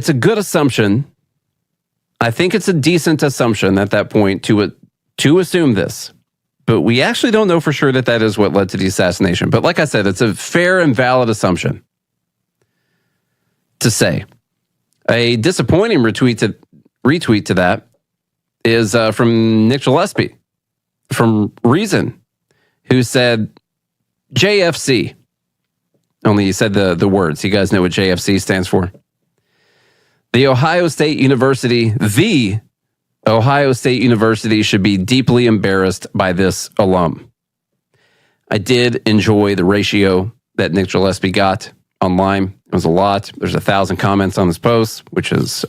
a good assumption. I think it's a decent assumption at that point to assume this. But we actually don't know for sure that is what led to the assassination. But like I said, it's a fair and valid assumption to say. A disappointing retweet to that is from Nick Gillespie from Reason, who said JFC. Only he said the words. You guys know what JFC stands for. The Ohio State University should be deeply embarrassed by this alum. I did enjoy the ratio that Nick Gillespie got online. It was a lot. There's 1,000 comments on this post, which is,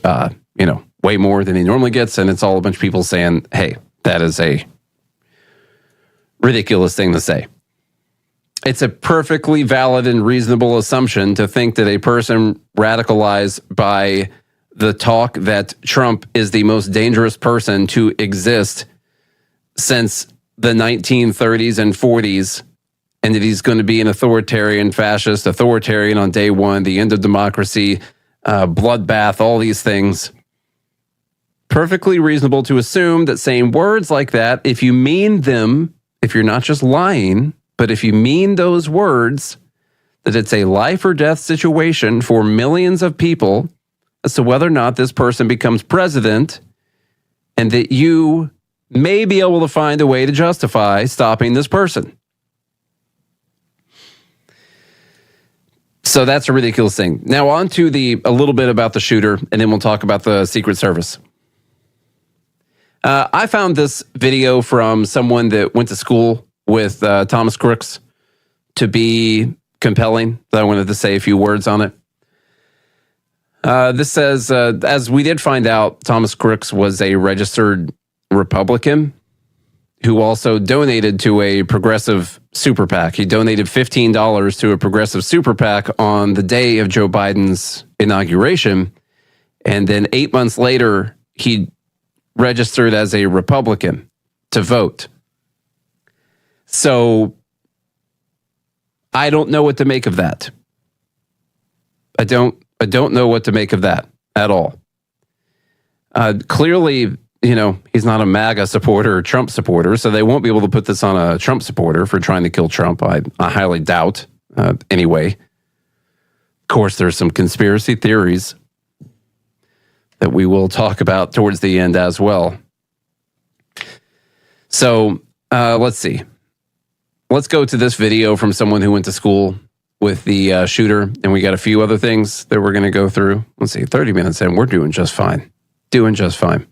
way more than he normally gets. And it's all a bunch of people saying, hey, that is a ridiculous thing to say. It's a perfectly valid and reasonable assumption to think that a person radicalized by the talk that Trump is the most dangerous person to exist since the 1930s and 40s, and that he's going to be an authoritarian fascist, authoritarian on day one, the end of democracy, bloodbath, all these things. Perfectly reasonable to assume that saying words like that, if you mean them, if you're not just lying, but if you mean those words, that it's a life or death situation for millions of people as to whether or not this person becomes president, and that you may be able to find a way to justify stopping this person. So that's a ridiculous thing. Now on to a little bit about the shooter, and then we'll talk about the Secret Service. I found this video from someone that went to school with Thomas Crooks to be compelling. I wanted to say a few words on it. This says, as we did find out, Thomas Crooks was a registered Republican who also donated to a progressive super PAC. He donated $15 to a progressive super PAC on the day of Joe Biden's inauguration. And then 8 months later, he registered as a Republican to vote. So I don't know what to make of that. I don't know what to make of that at all. Clearly, he's not a MAGA supporter or Trump supporter, so they won't be able to put this on a Trump supporter for trying to kill Trump. I highly doubt. Anyway, of course, there's some conspiracy theories that we will talk about towards the end as well. So let's see. Let's go to this video from someone who went to school with the shooter, and we got a few other things that we're going to go through. Let's see, 30 minutes in, we're doing just fine. Doing just fine.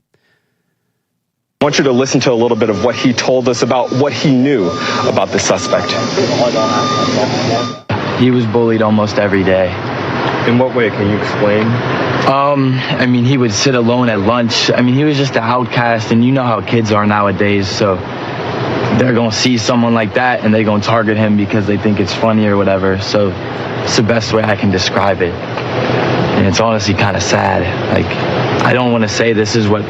I want you to listen to a little bit of what he told us about what he knew about the suspect. He was bullied almost every day. In what way? Can you explain? He would sit alone at lunch. He was just an outcast, and you know how kids are nowadays, so they're going to see someone like that, and they're going to target him because they think it's funny or whatever. So it's the best way I can describe it. And it's honestly kind of sad. I don't want to say this is what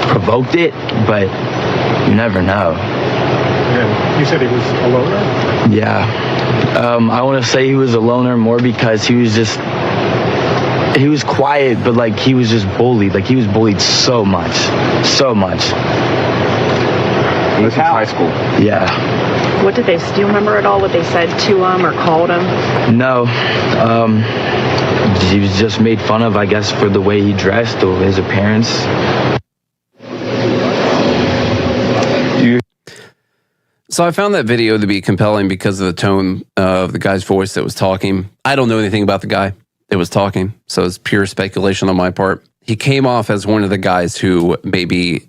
provoked it, but you never know. Yeah. You said he was a loner? Yeah. I want to say he was a loner more because he was quiet, but he was just bullied. He was bullied so much. This is high school? Yeah. What did do you remember at all what they said to him or called him? No. He was just made fun of, I guess, for the way he dressed or his appearance. So I found that video to be compelling because of the tone of the guy's voice that was talking. I don't know anything about the guy that was talking, so it's pure speculation on my part. He came off as one of the guys who maybe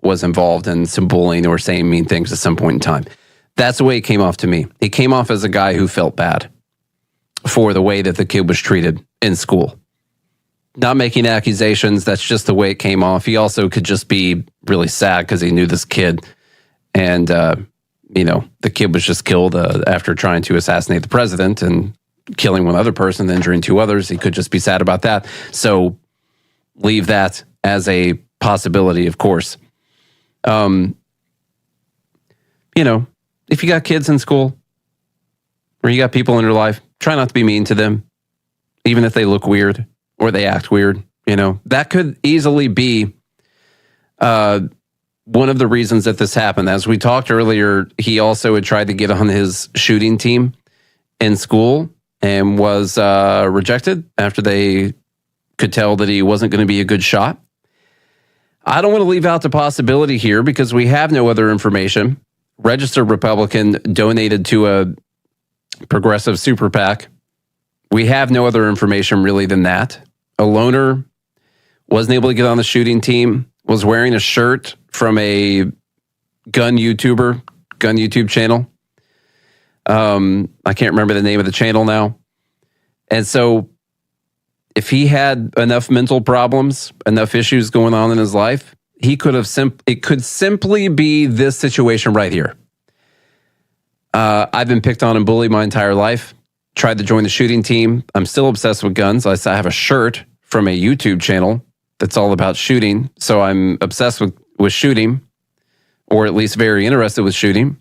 was involved in some bullying or saying mean things at some point in time. That's the way he came off to me. He came off as a guy who felt bad for the way that the kid was treated in school. Not making accusations, that's just the way it came off. He also could just be really sad because he knew this kid. And, the kid was just killed after trying to assassinate the president and killing one other person, injuring two others. He could just be sad about that. So leave that as a possibility, of course. If you got kids in school or you got people in your life, try not to be mean to them, even if they look weird or they act weird. That could easily be one of the reasons that this happened. As we talked earlier, he also had tried to get on his shooting team in school and was rejected after they could tell that he wasn't going to be a good shot. I don't want to leave out the possibility here because we have no other information. Registered Republican donated to a progressive super PAC. We have no other information really than that. A loner wasn't able to get on the shooting team, was wearing a shirt from a gun YouTube channel. I can't remember the name of the channel now. And so if he had enough mental problems, enough issues going on in his life, he could have it could simply be this situation right here. I've been picked on and bullied my entire life. Tried to join the shooting team. I'm still obsessed with guns. I have a shirt from a YouTube channel that's all about shooting. So I'm obsessed with shooting. or at least very interested with shooting.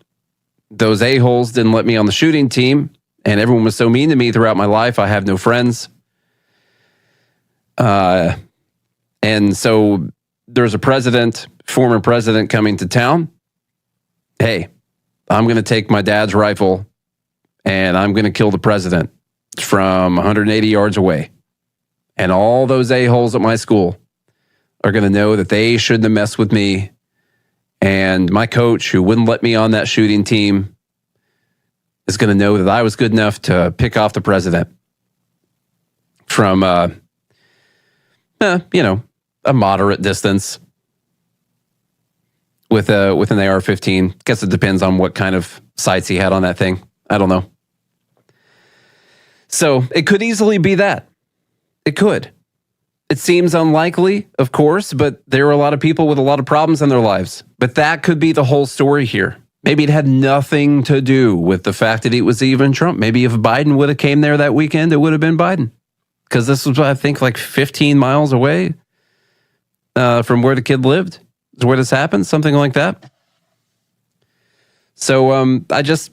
Those a-holes didn't let me on the shooting team, and everyone was so mean to me throughout my life. I have no friends. And so there's a former president coming to town. Hey, I'm going to take my dad's rifle and I'm going to kill the president from 180 yards away. And all those a-holes at my school are going to know that they shouldn't have messed with me. And my coach, who wouldn't let me on that shooting team, is going to know that I was good enough to pick off the president from, a moderate distance with an AR-15. Guess it depends on what kind of sights he had on that thing. I don't know. So it could easily be that. It could. It seems unlikely, of course, but there are a lot of people with a lot of problems in their lives. But that could be the whole story here. Maybe it had nothing to do with the fact that it was even Trump. Maybe if Biden would have came there that weekend, it would have been Biden. Because this was, I think, like 15 miles away from where the kid lived. Is where this happened, something like that. So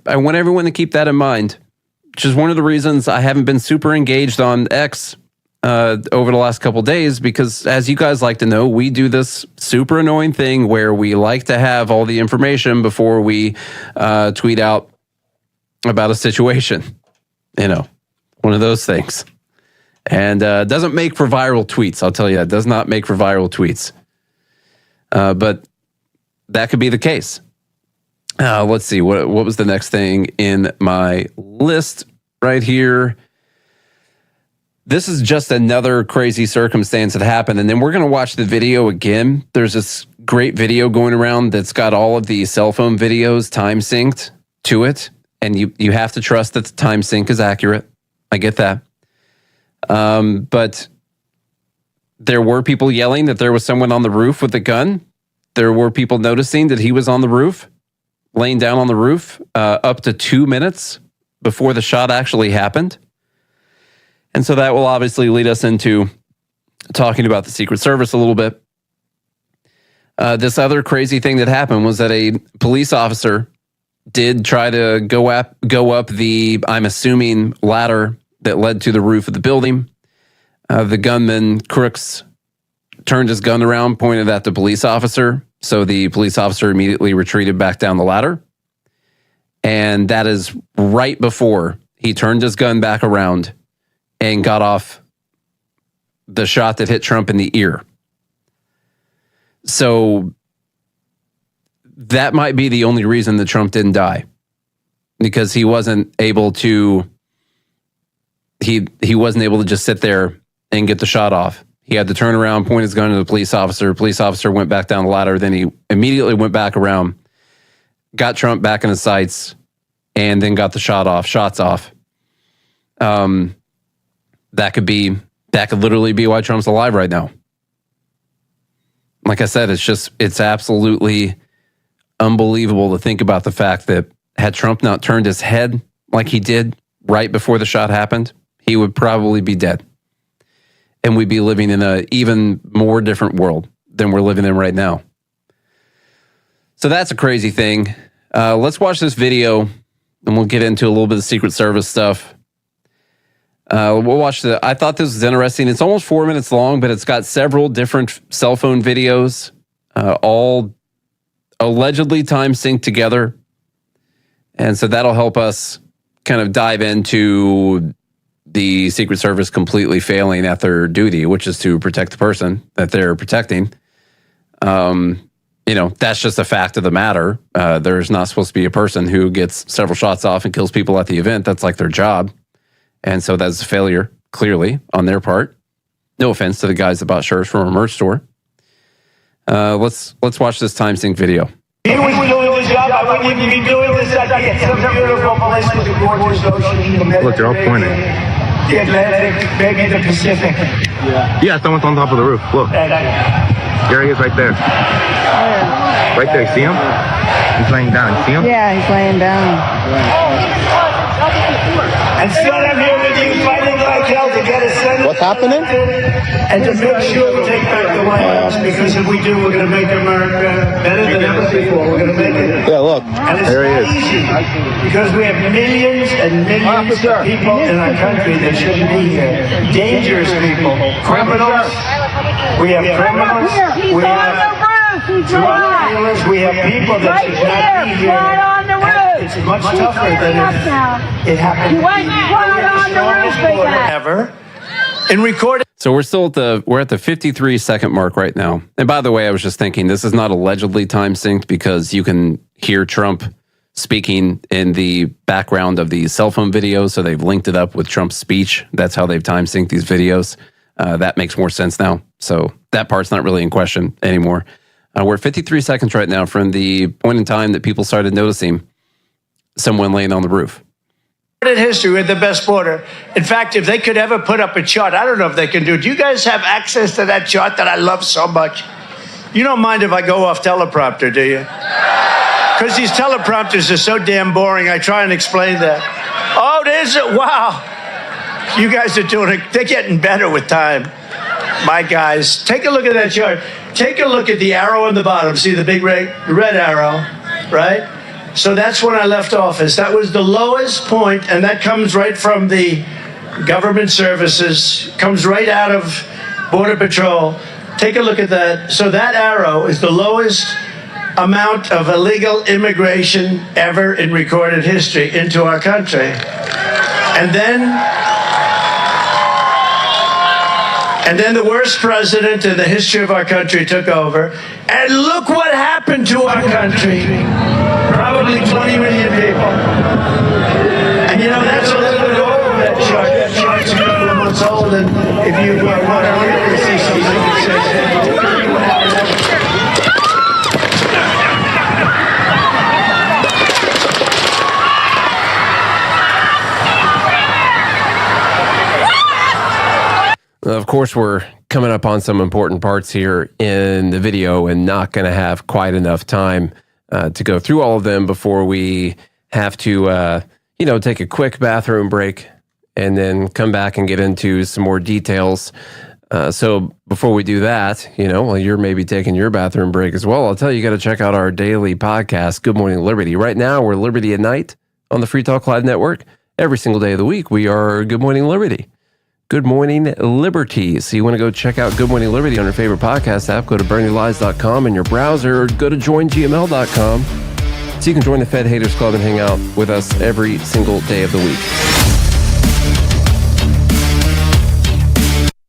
I want everyone to keep that in mind, which is one of the reasons I haven't been super engaged on X over the last couple days, because as you guys like to know, we do this super annoying thing where we like to have all the information before we tweet out about a situation. One of those things. And doesn't make for viral tweets, I'll tell you that. Does not make for viral tweets. But that could be the case. Let's see, what was the next thing in my list right here? This is just another crazy circumstance that happened. And then we're going to watch the video again. There's this great video going around that's got all of the cell phone videos time synced to it. And you have to trust that the time sync is accurate. I get that. But there were people yelling that there was someone on the roof with a gun. There were people noticing that he was on the roof, laying down on the roof, up to 2 minutes before the shot actually happened. And so that will obviously lead us into talking about the Secret Service a little bit. This other crazy thing that happened was that a police officer did try to go up the, I'm assuming, ladder that led to the roof of the building. The gunman, Crooks, turned his gun around, pointed at the police officer. So the police officer immediately retreated back down the ladder. And that is right before he turned his gun back around and got off the shot that hit Trump in the ear. So that might be the only reason that Trump didn't die, because he wasn't able to he wasn't able to just sit there and get the shot off. He had to turn around, point his gun to the police officer. Police officer went back down the ladder. Then he immediately went back around, got Trump back in his sights, and then got the shots off. That could literally be why Trump's alive right now. Like I said, it's absolutely unbelievable to think about the fact that had Trump not turned his head like he did right before the shot happened, he would probably be dead. And we'd be living in an even more different world than we're living in right now. So that's a crazy thing. Let's watch this video, and we'll get into a little bit of Secret Service stuff. We'll watch I thought this was interesting. It's almost 4 minutes long, but it's got several different cell phone videos, all allegedly time synced together. And so that'll help us kind of dive into the Secret Service completely failing at their duty, which is to protect the person that they're protecting. That's just a fact of the matter. There's not supposed to be a person who gets several shots off and kills people at the event. That's like their job. And so that's a failure, clearly, on their part. No offense to the guys that bought shirts from a merch store. Let's watch this time sync video. He was doing his job. I wouldn't even be doing this. It's a beautiful place with the gorgeous ocean. Look, they're all pointing. The Atlantic, maybe the Pacific. Yeah, someone's on top of the roof. Look. There he is right there. Right there, see him? He's laying down. See him? Yeah, he's laying down. And still I'm here with you fighting like hell to get us sentenced. What's happening? And to make sure we take back the White House, because if we do, we're going to make America better than ever before. We're going to make it. Yeah, look. And it's There he is. easy because we have millions and millions of people in our country that shouldn't be here. Dangerous people, criminals. We have criminals. We have drug dealers. We have people that should not be here. And it's much tougher than it happened. Ever. In recording. So we're still at the 53-second mark right now. And by the way, I was just thinking this is not allegedly time synced because you can hear Trump speaking in the background of the cell phone videos. So they've linked it up with Trump's speech. That's how they've time synced these videos. That makes more sense now. So that part's not really in question anymore. We're at 53 seconds right now from the point in time that people started noticing someone laying on the roof. In history, we're the best border. In fact, if they could ever put up a chart, I don't know if they can do it. Do you guys have access to that chart that I love so much? You don't mind if I go off teleprompter, do you? Because these teleprompters are so damn boring, I try and explain that. Oh, there's it. Wow. You guys are doing it. They're getting better with time. My guys, take a look at that chart. Take a look at the arrow on the bottom. See the big red arrow, right? So that's when I left office. That was the lowest point, and that comes right from the government services, comes right out of Border Patrol. Take a look at that. So that arrow is the lowest amount of illegal immigration ever in recorded history into our country. And then the worst president in the history of our country took over. And look what happened to our country. Probably 20 million people. And you know, that's a little bit over that chart. That chart's a couple of months old. And if you want to really see something that says, Of course, we're coming up on some important parts here in the video and not going to have quite enough time to go through all of them before we have to, take a quick bathroom break and then come back and get into some more details. So before we do that, while you're maybe taking your bathroom break as well, I'll tell you, got to check out our daily podcast, Good Morning Liberty. Right now, we're Liberty at Night on the Free Talk Live Network. Every single day of the week, we are Good Morning Liberty. Good Morning Liberty. So you want to go check out Good Morning Liberty on your favorite podcast app, go to BernieLies.com in your browser, or go to joingml.com so you can join the Fed Haters Club and hang out with us every single day of the week.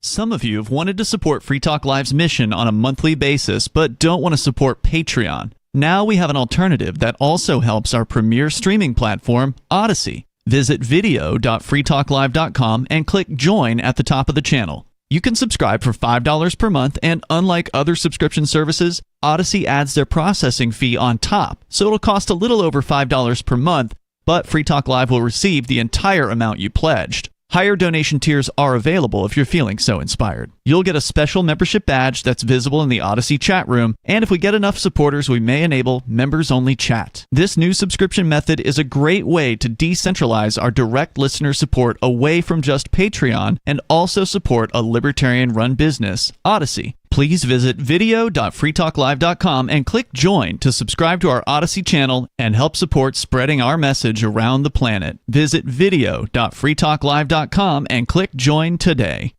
Some of you have wanted to support Free Talk Live's mission on a monthly basis, but don't want to support Patreon. Now we have an alternative that also helps our premier streaming platform, Odyssey. Visit video.freetalklive.com and click join at the top of the channel. You can subscribe for $5 per month, and unlike other subscription services, Odyssey adds their processing fee on top, so it'll cost a little over $5 per month, but Free Talk Live will receive the entire amount you pledged. Higher donation tiers are available if you're feeling so inspired. You'll get a special membership badge that's visible in the Odyssey chat room, and if we get enough supporters, we may enable members-only chat. This new subscription method is a great way to decentralize our direct listener support away from just Patreon and also support a libertarian-run business, Odyssey. Please visit video.freetalklive.com and click join to subscribe to our Odyssey channel and help support spreading our message around the planet. Visit video.freetalklive.com and click join today.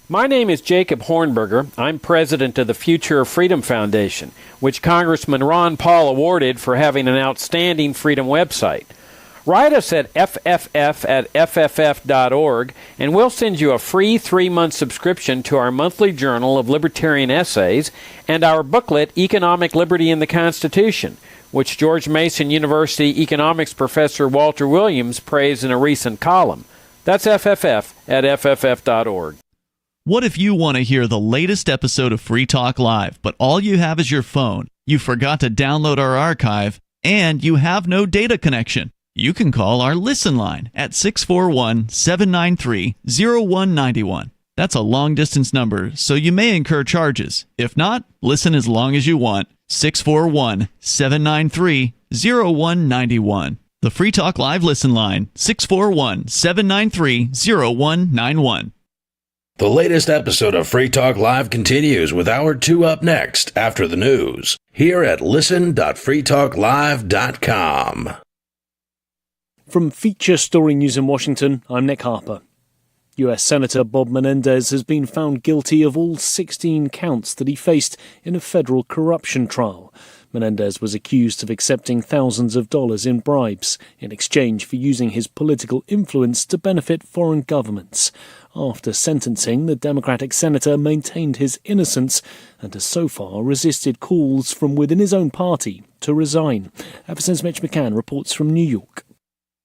My name is Jacob Hornberger. I'm president of the Future of Freedom Foundation, which Congressman Ron Paul awarded for having an outstanding freedom website. Write us at fff@fff.org, and we'll send you a free 3-month subscription to our monthly journal of libertarian essays and our booklet, Economic Liberty in the Constitution, which George Mason University economics professor Walter Williams praised in a recent column. That's fff@fff.org. What if you want to hear the latest episode of Free Talk Live, but all you have is your phone, you forgot to download our archive, and you have no data connection? You can call our Listen line at 641-793-0191. That's a long-distance number, so you may incur charges. If not, listen as long as you want. 641-793-0191. The Free Talk Live Listen line, 641-793-0191. The latest episode of Free Talk Live continues with Hour 2 up next after the news here at listen.freetalklive.com. From Feature Story News in Washington, I'm Nick Harper. U.S. Senator Bob Menendez has been found guilty of all 16 counts that he faced in a federal corruption trial. Menendez was accused of accepting thousands of dollars in bribes in exchange for using his political influence to benefit foreign governments. After sentencing, the Democratic senator maintained his innocence and has so far resisted calls from within his own party to resign. FSN's Mitch McCann reports from New York.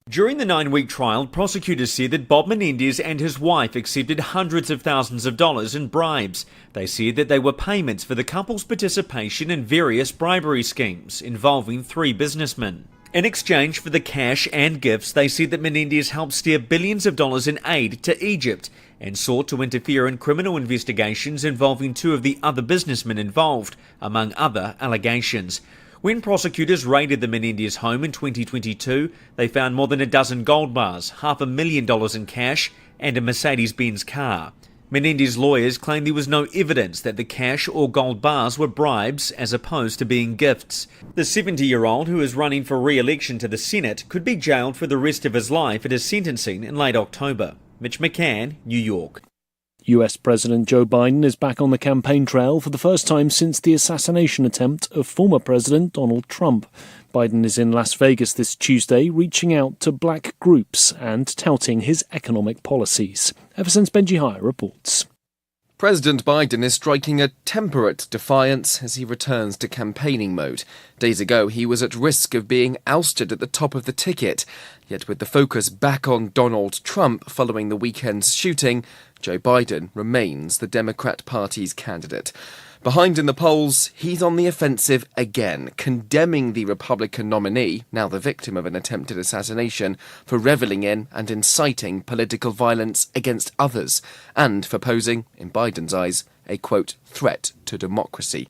During the 9-week trial, prosecutors said that Bob Menendez and his wife accepted hundreds of thousands of dollars in bribes. They said that they were payments for the couple's participation in various bribery schemes involving 3 businessmen. In exchange for the cash and gifts, they said that Menendez helped steer billions of dollars in aid to Egypt and sought to interfere in criminal investigations involving 2 of the other businessmen involved, among other allegations. When prosecutors raided the Menendez home in 2022, they found more than a dozen gold bars, $500,000 in cash, and a Mercedes-Benz car. Menendez lawyers claimed there was no evidence that the cash or gold bars were bribes as opposed to being gifts. The 70-year-old, who is running for re-election to the Senate, could be jailed for the rest of his life at his sentencing in late October. Mitch McCann, New York. US President Joe Biden is back on the campaign trail for the first time since the assassination attempt of former President Donald Trump. Biden is in Las Vegas this Tuesday, reaching out to black groups and touting his economic policies. FSN's Benji Hire reports. President Biden is striking a temperate defiance as he returns to campaigning mode. Days ago, he was at risk of being ousted at the top of the ticket. Yet with the focus back on Donald Trump following the weekend's shooting, Joe Biden remains the Democrat Party's candidate. Behind in the polls, he's on the offensive again, condemning the Republican nominee, now the victim of an attempted assassination, for reveling in and inciting political violence against others, and for posing, in Biden's eyes, a, quote, threat to democracy.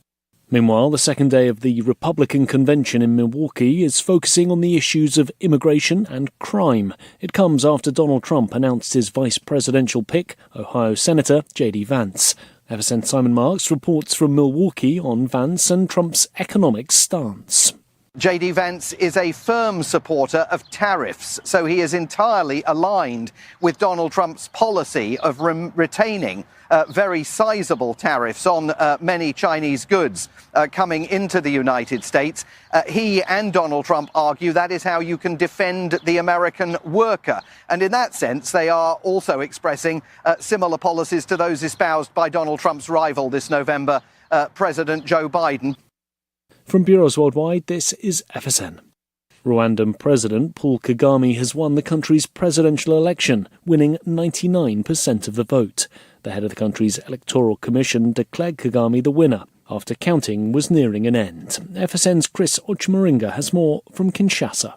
Meanwhile, the second day of the Republican convention in Milwaukee is focusing on the issues of immigration and crime. It comes after Donald Trump announced his vice presidential pick, Ohio Senator J.D. Vance. FSN Simon Marks reports from Milwaukee on Vance and Trump's economic stance. J.D. Vance is a firm supporter of tariffs, so he is entirely aligned with Donald Trump's policy of retaining very sizable tariffs on many Chinese goods coming into the United States. He and Donald Trump argue that is how you can defend the American worker. And in that sense, they are also expressing similar policies to those espoused by Donald Trump's rival this November, President Joe Biden. From bureaus worldwide, this is FSN. Rwandan President Paul Kagame has won the country's presidential election, winning 99% of the vote. The head of the country's electoral commission declared Kagame the winner after counting was nearing an end. FSN's Chris Ochmaringa has more from Kinshasa.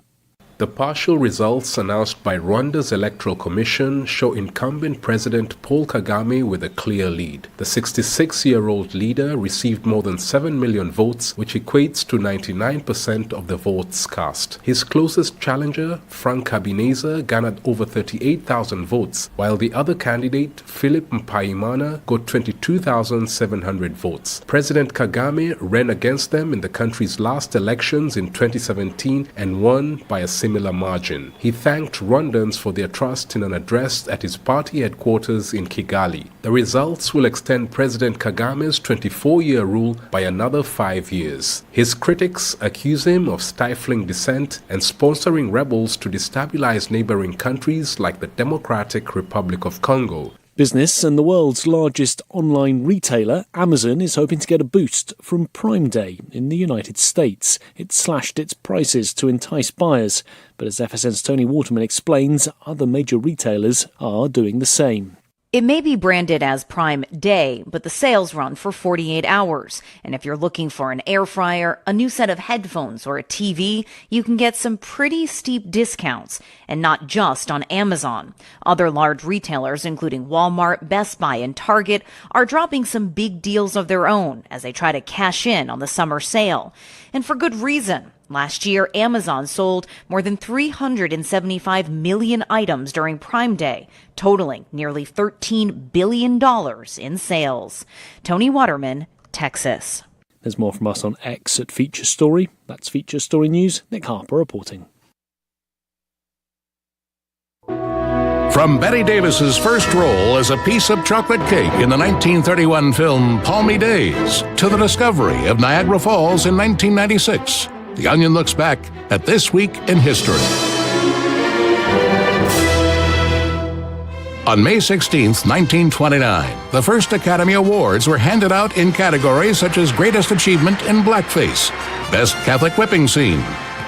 The partial results announced by Rwanda's Electoral Commission show incumbent President Paul Kagame with a clear lead. The 66-year-old leader received more than 7 million votes, which equates to 99% of the votes cast. His closest challenger, Frank Habineza, garnered over 38,000 votes, while the other candidate, Philip Mpayimana, got 22,700 votes. President Kagame ran against them in the country's last elections in 2017 and won by a similar margin. He thanked Rwandans for their trust in an address at his party headquarters in Kigali. The results will extend President Kagame's 24-year rule by another 5 years. His critics accuse him of stifling dissent and sponsoring rebels to destabilize neighboring countries like the Democratic Republic of Congo. Business and the world's largest online retailer, Amazon, is hoping to get a boost from Prime Day in the United States. It slashed its prices to entice buyers, but as FSN's Tony Waterman explains, other major retailers are doing the same. It may be branded as Prime Day, but the sales run for 48 hours. And if you're looking for an air fryer, a new set of headphones, or a TV, you can get some pretty steep discounts. And not just on Amazon. Other large retailers, including Walmart, Best Buy, and Target, are dropping some big deals of their own as they try to cash in on the summer sale. And for good reason. Last year, Amazon sold more than 375 million items during Prime Day, totaling nearly $13 billion in sales. Tony Waterman, Texas. There's more from us on X at Feature Story. That's Feature Story News. Nick Harper reporting. From Betty Davis's first role as a piece of chocolate cake in the 1931 film Palmy Days to the discovery of Niagara Falls in 1996, The Onion looks back at this week in history. On May 16, 1929, the first Academy Awards were handed out in categories such as Greatest Achievement in Blackface, Best Catholic Whipping Scene,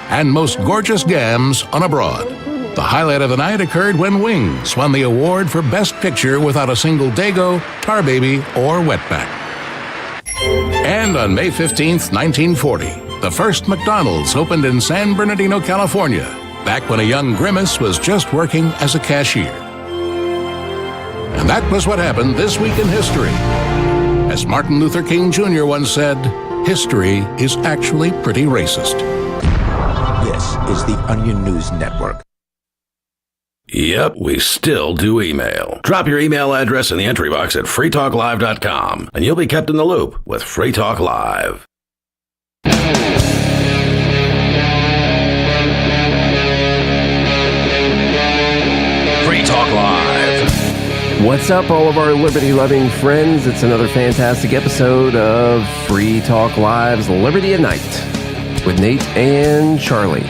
and Most Gorgeous Gams on a Broad. The highlight of the night occurred when Wings won the award for Best Picture without a single Dago, Tar Baby, or Wetback. And on May 15, 1940, the first McDonald's opened in San Bernardino, California, back when a young Grimace was just working as a cashier. And that was what happened this week in history. As Martin Luther King Jr. once said, history is actually pretty racist. This is the Onion News Network. Yep, we still do email. Drop your email address in the entry box at freetalklive.com, and you'll be kept in the loop with Free Talk Live. Free Talk Live. What's up, all of our liberty-loving friends? It's another fantastic episode of Free Talk Live's Liberty at Night with Nate and Charlie.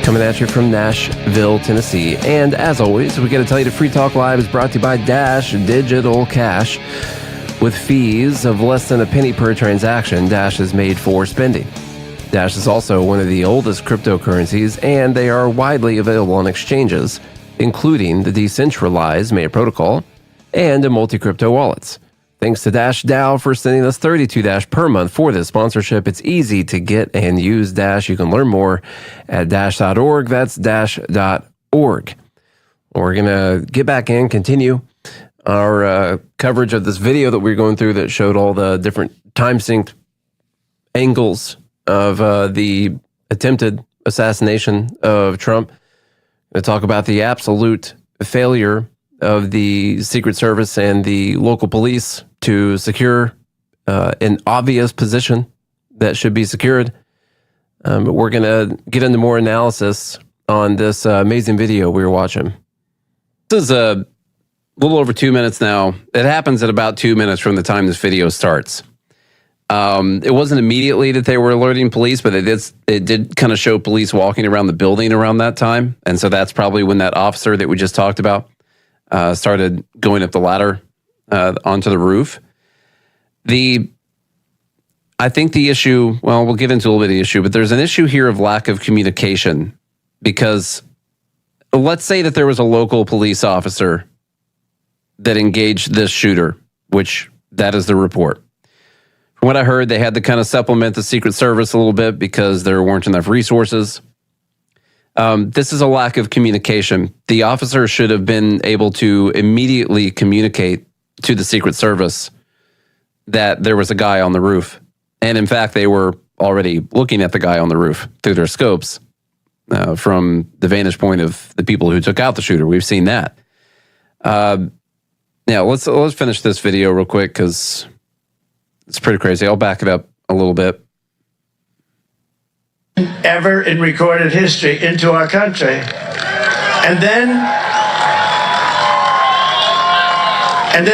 Coming at you from Nashville, Tennessee. And as always, we got to tell you that Free Talk Live is brought to you by Dash Digital Cash. With fees of less than a penny per transaction, Dash is made for spending. Dash is also one of the oldest cryptocurrencies, and they are widely available on exchanges, including the decentralized Maya protocol and in multi-crypto wallets. Thanks to Dash DAO for sending us 32 Dash per month for this sponsorship. It's easy to get and use Dash. You can learn more at dash.org. That's dash.org. We're going to get back in, continue our coverage of this video that we were going through that showed all the different time-synced angles of the attempted assassination of Trump. To talk about the absolute failure of the Secret Service and the local police to secure an obvious position that should be secured. But we're going to get into more analysis on this amazing video we were watching. This is a little over 2 minutes now. It happens at about 2 minutes from the time this video starts. It wasn't immediately that they were alerting police, but it did kind of show police walking around the building around that time. And so that's probably when that officer that we just talked about started going up the ladder onto the roof. I think the issue, well, we'll get into a little bit of the issue, but there's an issue here of lack of communication, because let's say that there was a local police officer that engaged this shooter, which that is the report. From what I heard, they had to kind of supplement the Secret Service a little bit because there weren't enough resources. This is a lack of communication. The officer should have been able to immediately communicate to the Secret Service that there was a guy on the roof. And in fact, they were already looking at the guy on the roof through their scopes from the vantage point of the people who took out the shooter. We've seen that. Now, let's finish this video real quick because it's pretty crazy. I'll back it up a little bit. Ever in recorded history into our country. And then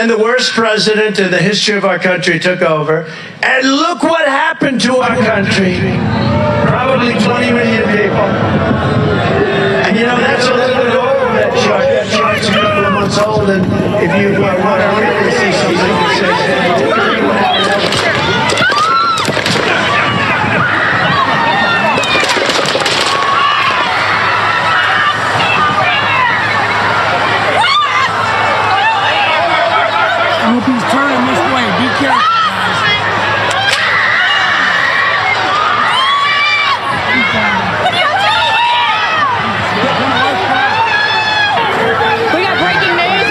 the worst president in the history of our country took over. And look what happened to our country. Probably 20 million people. And you know, that's a little bit over that chart. That chart's a couple of months old. And if you want to really see something, you say, I hope he's turning this way. Be careful, guys. What are you doing? We got breaking news.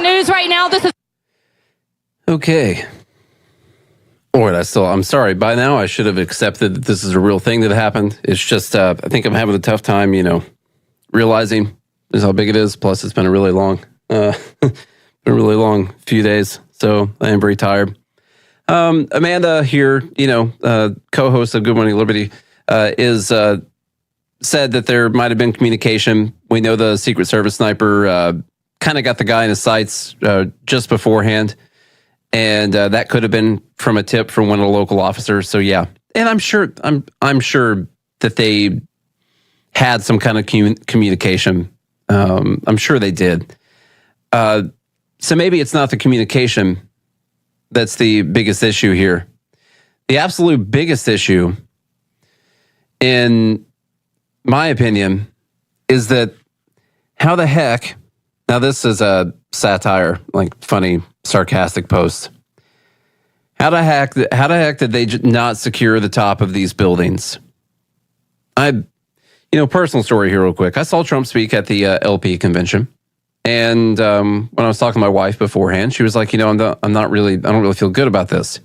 news right now. This is Okay. Lord, I'm sorry. By now, I should have accepted that this is a real thing that happened. It's just, I think I'm having a tough time, realizing just how big it is. Plus, it's been a really long, few days. So I am very tired. Amanda here, co-host of Good Morning Liberty, said that there might have been communication. We know the Secret Service sniper kind of got the guy in his sights just beforehand. And that could have been from a tip from one of the local officers. So yeah, and I'm sure that they had some kind of communication. I'm sure they did. So maybe it's not the communication that's the biggest issue here. The absolute biggest issue, in my opinion, is that how the heck? Now this is a satire, like funny, sarcastic post. How the heck did they not secure the top of these buildings? Personal story here real quick. I saw Trump speak at the LP convention. And when I was talking to my wife beforehand, she was like, I don't really feel good about this.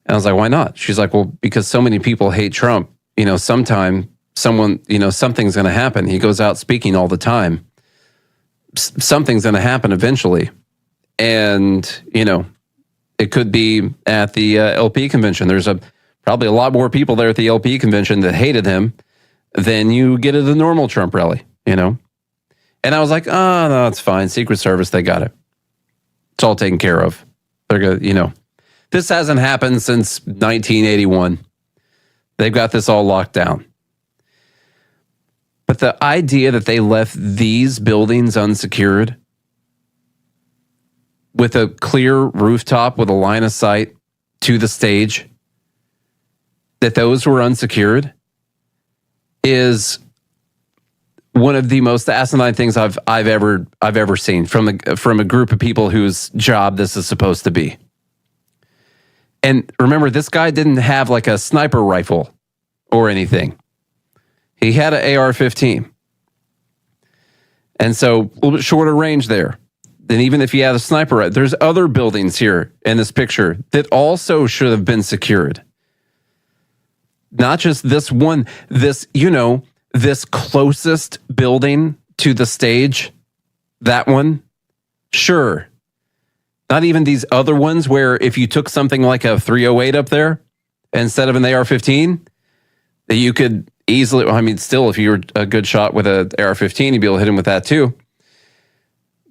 And I was like, why not? She's like, well, because so many people hate Trump. Sometimes something's going to happen. He goes out speaking all the time. Something's going to happen eventually. And, it could be at the LP convention. There's probably a lot more people there at the LP convention that hated him than you get at the normal Trump rally, And I was like, oh, no, it's fine. Secret Service, they got it. It's all taken care of. They're good, This hasn't happened since 1981. They've got this all locked down. But the idea that they left these buildings unsecured with a clear rooftop with a line of sight to the stage, that those were unsecured, is one of the most asinine things I've ever seen from a group of people whose job this is supposed to be. And remember, this guy didn't have like a sniper rifle or anything. He had an AR-15. And so a little bit shorter range there. Then even if he had a sniper, there's other buildings here in this picture that also should have been secured. Not just this one, this closest building to the stage, that one, sure. Not even these other ones where if you took something like a 308 up there instead of an AR-15, that you could easily, still, if you were a good shot with an AR-15, you'd be able to hit him with that too.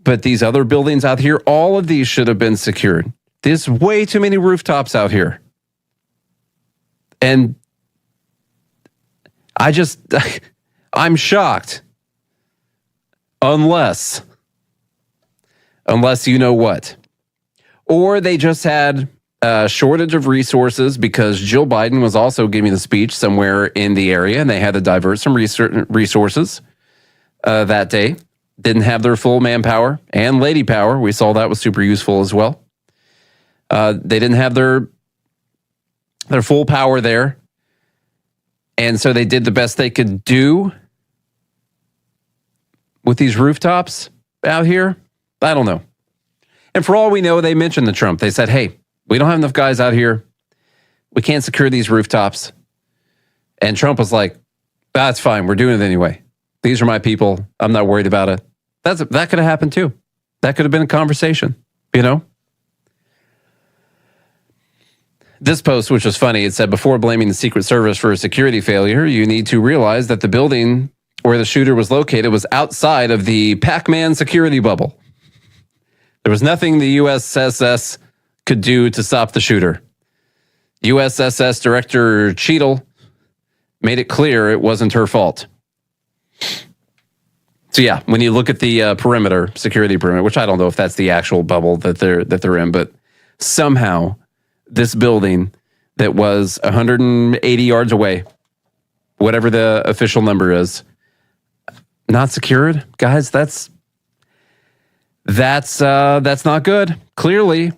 But these other buildings out here, all of these should have been secured. There's way too many rooftops out here. And I'm shocked. Unless you know what. Or they just had a shortage of resources because Jill Biden was also giving a speech somewhere in the area and they had to divert some resources that day. Didn't have their full manpower and lady power. We saw that was super useful as well. They didn't have their full power there. And so they did the best they could do with these rooftops out here. I don't know. And for all we know, they mentioned to Trump. They said, hey, we don't have enough guys out here. We can't secure these rooftops. And Trump was like, that's fine. We're doing it anyway. These are my people. I'm not worried about it. That could have happened too. That could have been a conversation, This post, which was funny, it said, before blaming the Secret Service for a security failure, you need to realize that the building where the shooter was located was outside of the Pac-Man security bubble. There was nothing the USSS could do to stop the shooter. USSS Director Cheadle made it clear it wasn't her fault. So yeah, when you look at the security perimeter, which I don't know if that's the actual bubble that they're in, but somehow this building that was 180 yards away, whatever the official number is, not secured, guys. That's not good. Clearly,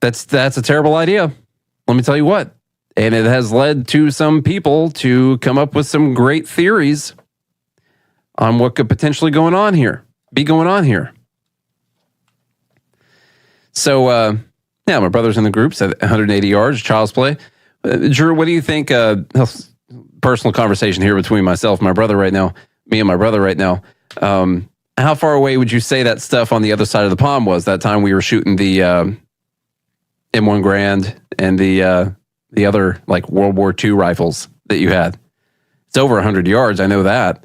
that's a terrible idea. Let me tell you what. And it has led to some people to come up with some great theories on what could potentially be going on here. So, yeah, my brother's in the group, said 180 yards, child's play. Drew, what do you think? Personal conversation here between myself and my brother right now, me and my brother right now. How far away would you say that stuff on the other side of the pond was that time we were shooting the M1 Garand and the other like World War II rifles that you had? It's over 100 yards. I know that.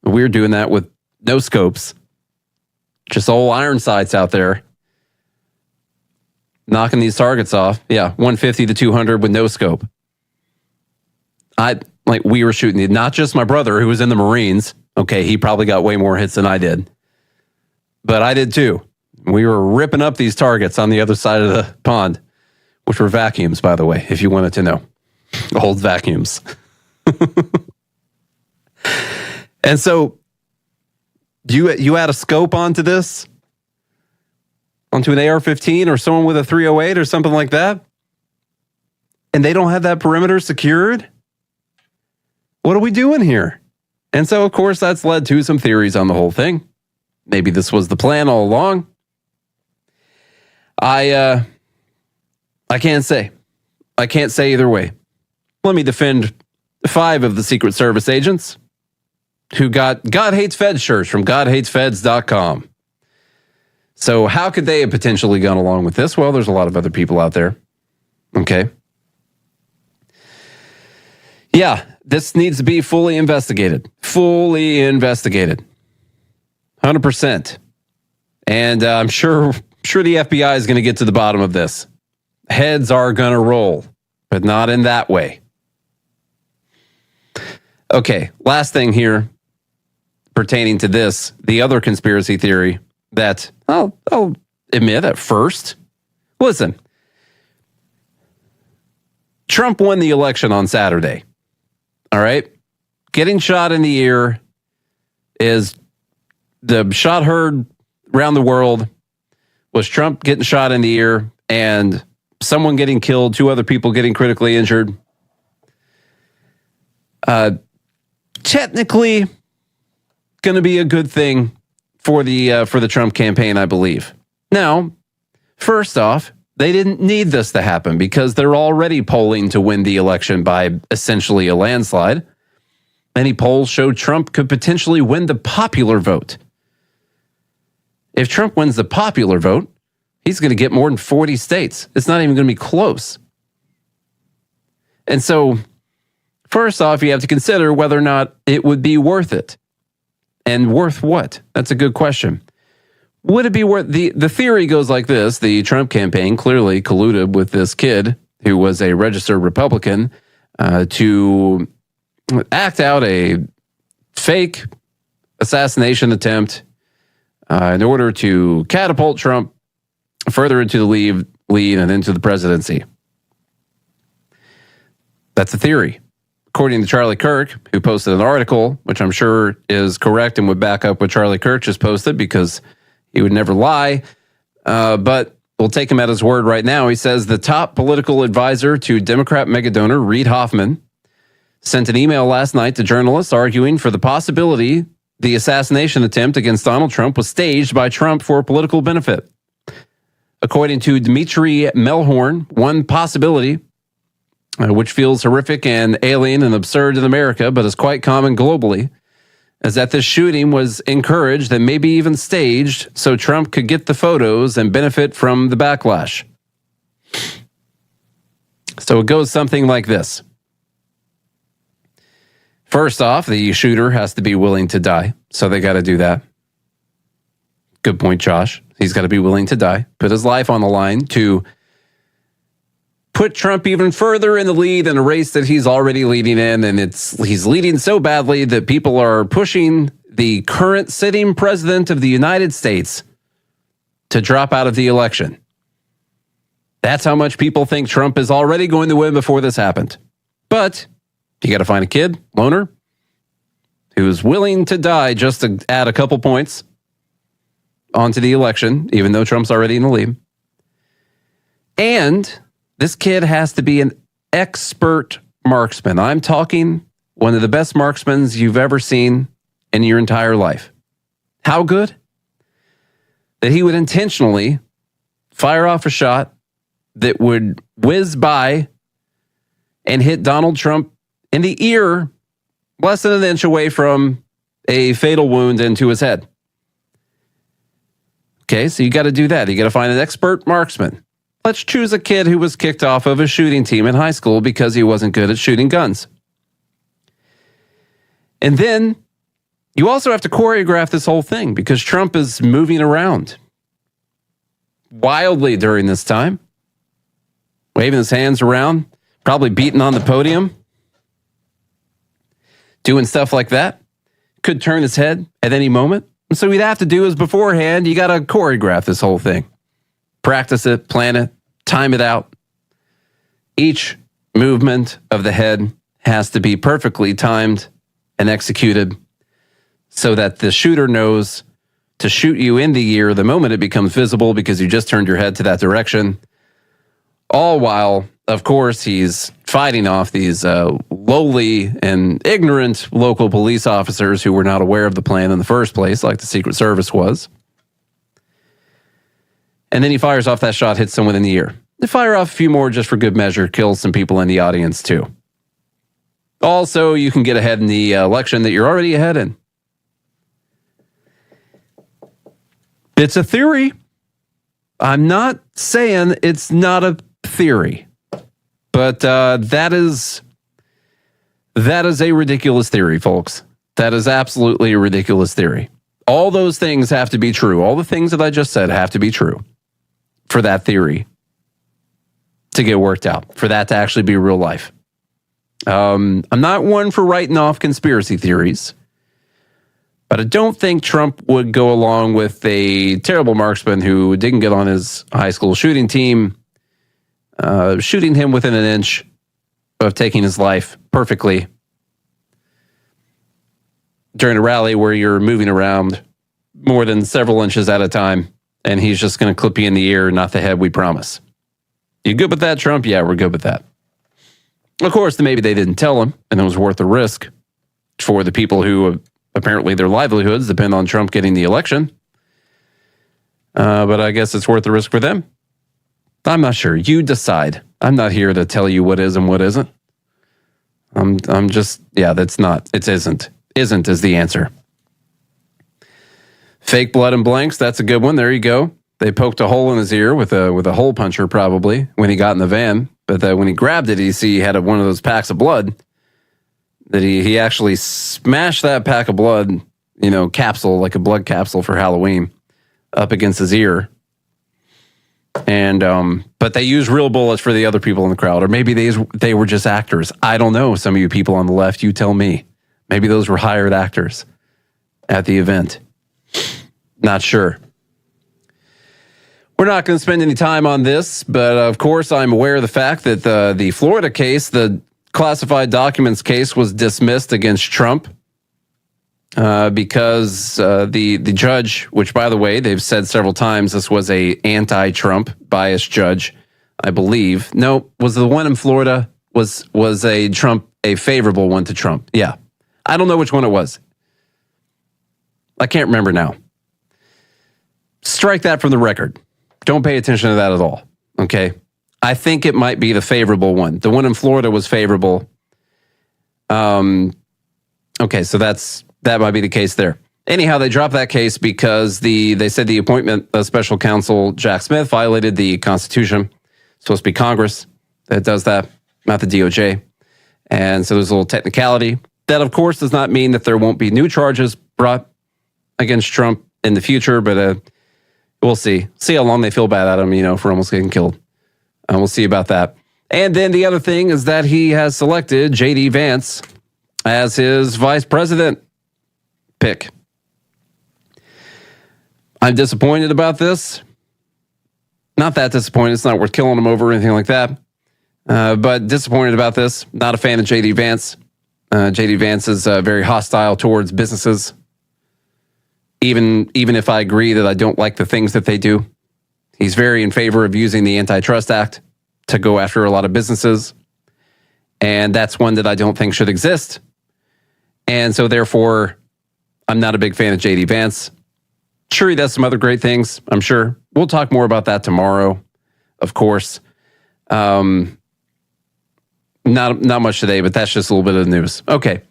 We were doing that with no scopes, just old iron sights out there, knocking these targets off. Yeah, 150 to 200 with no scope. We were shooting, not just my brother who was in the Marines. Okay, he probably got way more hits than I did, but I did too. We were ripping up these targets on the other side of the pond, which were vacuums, by the way, if you wanted to know. Old vacuums. And so you add a scope onto this, onto an AR-15 or someone with a 308 or something like that, and they don't have that perimeter secured? What are we doing here? And so, of course, that's led to some theories on the whole thing. Maybe this was the plan all along. I can't say. I can't say either way. Let me defend 5 of the Secret Service agents who got God Hates Feds shirts from GodHatesFeds.com. So how could they have potentially gone along with this? Well, there's a lot of other people out there. Okay. Yeah, this needs to be fully investigated. Fully investigated. 100%. And I'm sure the FBI is going to get to the bottom of this. Heads are going to roll, but not in that way. Okay, last thing here pertaining to this, the other conspiracy theory that I'll admit at first. Listen, Trump won the election on Saturday. All right? Getting shot in the ear is the shot heard around the world was Trump getting shot in the ear and someone getting killed, 2 other people getting critically injured. Technically going to be a good thing for the Trump campaign, I believe. Now, first off, they didn't need this to happen because they're already polling to win the election by essentially a landslide. Many polls showed Trump could potentially win the popular vote. If Trump wins the popular vote, he's going to get more than 40 states. It's not even going to be close. And so, first off, you have to consider whether or not it would be worth it. And worth what? That's a good question. Would it be worth... The theory goes like this. The Trump campaign clearly colluded with this kid who was a registered Republican to act out a fake assassination attempt in order to catapult Trump further into the lead and into the presidency. That's a theory. According to Charlie Kirk, who posted an article, which I'm sure is correct and would back up what Charlie Kirk just posted because he would never lie, but we'll take him at his word right now. He says the top political advisor to Democrat megadonor Reid Hoffman sent an email last night to journalists arguing for the possibility the assassination attempt against Donald Trump was staged by Trump for political benefit. According to Dmitry Melhorn, one possibility, which feels horrific and alien and absurd in America, but is quite common globally, is that this shooting was encouraged and maybe even staged so Trump could get the photos and benefit from the backlash. So it goes something like this. First off, the shooter has to be willing to die, so they got to do that. Good point, Josh. He's got to be willing to die, put his life on the line to put Trump even further in the lead in a race that he's already leading in, and he's leading so badly that people are pushing the current sitting president of the United States to drop out of the election. That's how much people think Trump is already going to win before this happened. But you got to find a kid, loner, who's willing to die just to add a couple points onto the election, even though Trump's already in the lead. And this kid has to be an expert marksman. I'm talking one of the best marksmen you've ever seen in your entire life. How good? That he would intentionally fire off a shot that would whiz by and hit Donald Trump in the ear, less than an inch away from a fatal wound into his head. Okay, so you got to do that. You got to find an expert marksman. Let's choose a kid who was kicked off of a shooting team in high school because he wasn't good at shooting guns. And then you also have to choreograph this whole thing because Trump is moving around wildly during this time, waving his hands around, probably beating on the podium, doing stuff like that. Could turn his head at any moment. And so what you'd have to do is beforehand, you got to choreograph this whole thing. Practice it, plan it, time it out. Each movement of the head has to be perfectly timed and executed so that the shooter knows to shoot you in the ear the moment it becomes visible because you just turned your head to that direction. All while, of course, he's fighting off these lowly and ignorant local police officers who were not aware of the plan in the first place, like the Secret Service was. And then he fires off that shot, hits someone in the ear. They fire off a few more just for good measure, kills some people in the audience too. Also, you can get ahead in the election that you're already ahead in. It's a theory. I'm not saying it's not a theory, but that is a ridiculous theory, folks. That is absolutely a ridiculous theory. All those things have to be true. All the things that I just said have to be true for that theory to get worked out, for that to actually be real life. I'm not one for writing off conspiracy theories, but I don't think Trump would go along with a terrible marksman who didn't get on his high school shooting team, shooting him within an inch of taking his life perfectly during a rally where you're moving around more than several inches at a time, and he's just going to clip you in the ear, not the head, we promise. You good with that, Trump? Yeah, we're good with that. Of course, maybe they didn't tell him, and it was worth the risk for the people who apparently their livelihoods depend on Trump getting the election. But I guess it's worth the risk for them. I'm not sure. You decide. I'm not here to tell you what is and what isn't. I'm just, that's not. It isn't. Isn't is the answer. Fake blood and blanks. That's a good one. There you go. They poked a hole in his ear with a hole puncher probably when he got in the van. But when he grabbed it, he had one of those packs of blood that he actually smashed that pack of blood, capsule, like a blood capsule for Halloween, up against his ear. And but they used real bullets for the other people in the crowd, or maybe they were just actors. I don't know. Some of you people on the left, you tell me. Maybe those were hired actors at the event. Not sure. We're not going to spend any time on this, but of course I'm aware of the fact that the Florida case, the classified documents case, was dismissed against Trump because the judge, which by the way they've said several times this was a anti-Trump biased judge, I believe. No, was the one in Florida was a favorable one to Trump? Yeah, I don't know which one it was. I can't remember now. Strike that from the record. Don't pay attention to that at all. Okay. I think it might be the favorable one. The one in Florida was favorable. Okay, so that might be the case there. Anyhow, they dropped that case because they said the appointment of special counsel Jack Smith violated the Constitution. It's supposed to be Congress that does that, not the DOJ. And so there's a little technicality. That, of course, does not mean that there won't be new charges brought against Trump in the future, but we'll see. See how long they feel bad at him, for almost getting killed. We'll see about that. And then the other thing is that he has selected J.D. Vance as his vice president pick. I'm disappointed about this. Not that disappointed. It's not worth killing him over or anything like that. But disappointed about this. Not a fan of J.D. Vance. J.D. Vance is very hostile towards businesses. Even if I agree that I don't like the things that they do. He's very in favor of using the Antitrust Act to go after a lot of businesses. And that's one that I don't think should exist. And so therefore, I'm not a big fan of J.D. Vance. Sure, he does some other great things, I'm sure. We'll talk more about that tomorrow, of course. Not much today, but that's just a little bit of the news. Okay.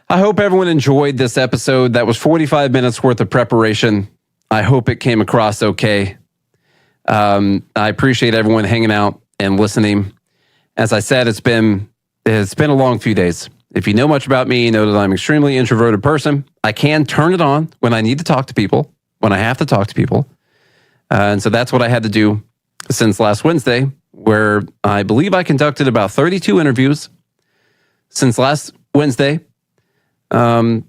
I hope everyone enjoyed this episode. That was 45 minutes worth of preparation. I hope it came across okay. I appreciate everyone hanging out and listening. As I said, it's been a long few days. If you know much about me, you know that I'm an extremely introverted person. I can turn it on when I need to talk to people, when I have to talk to people. And so that's what I had to do since last Wednesday, where I believe I conducted about 32 interviews since last Wednesday. Hung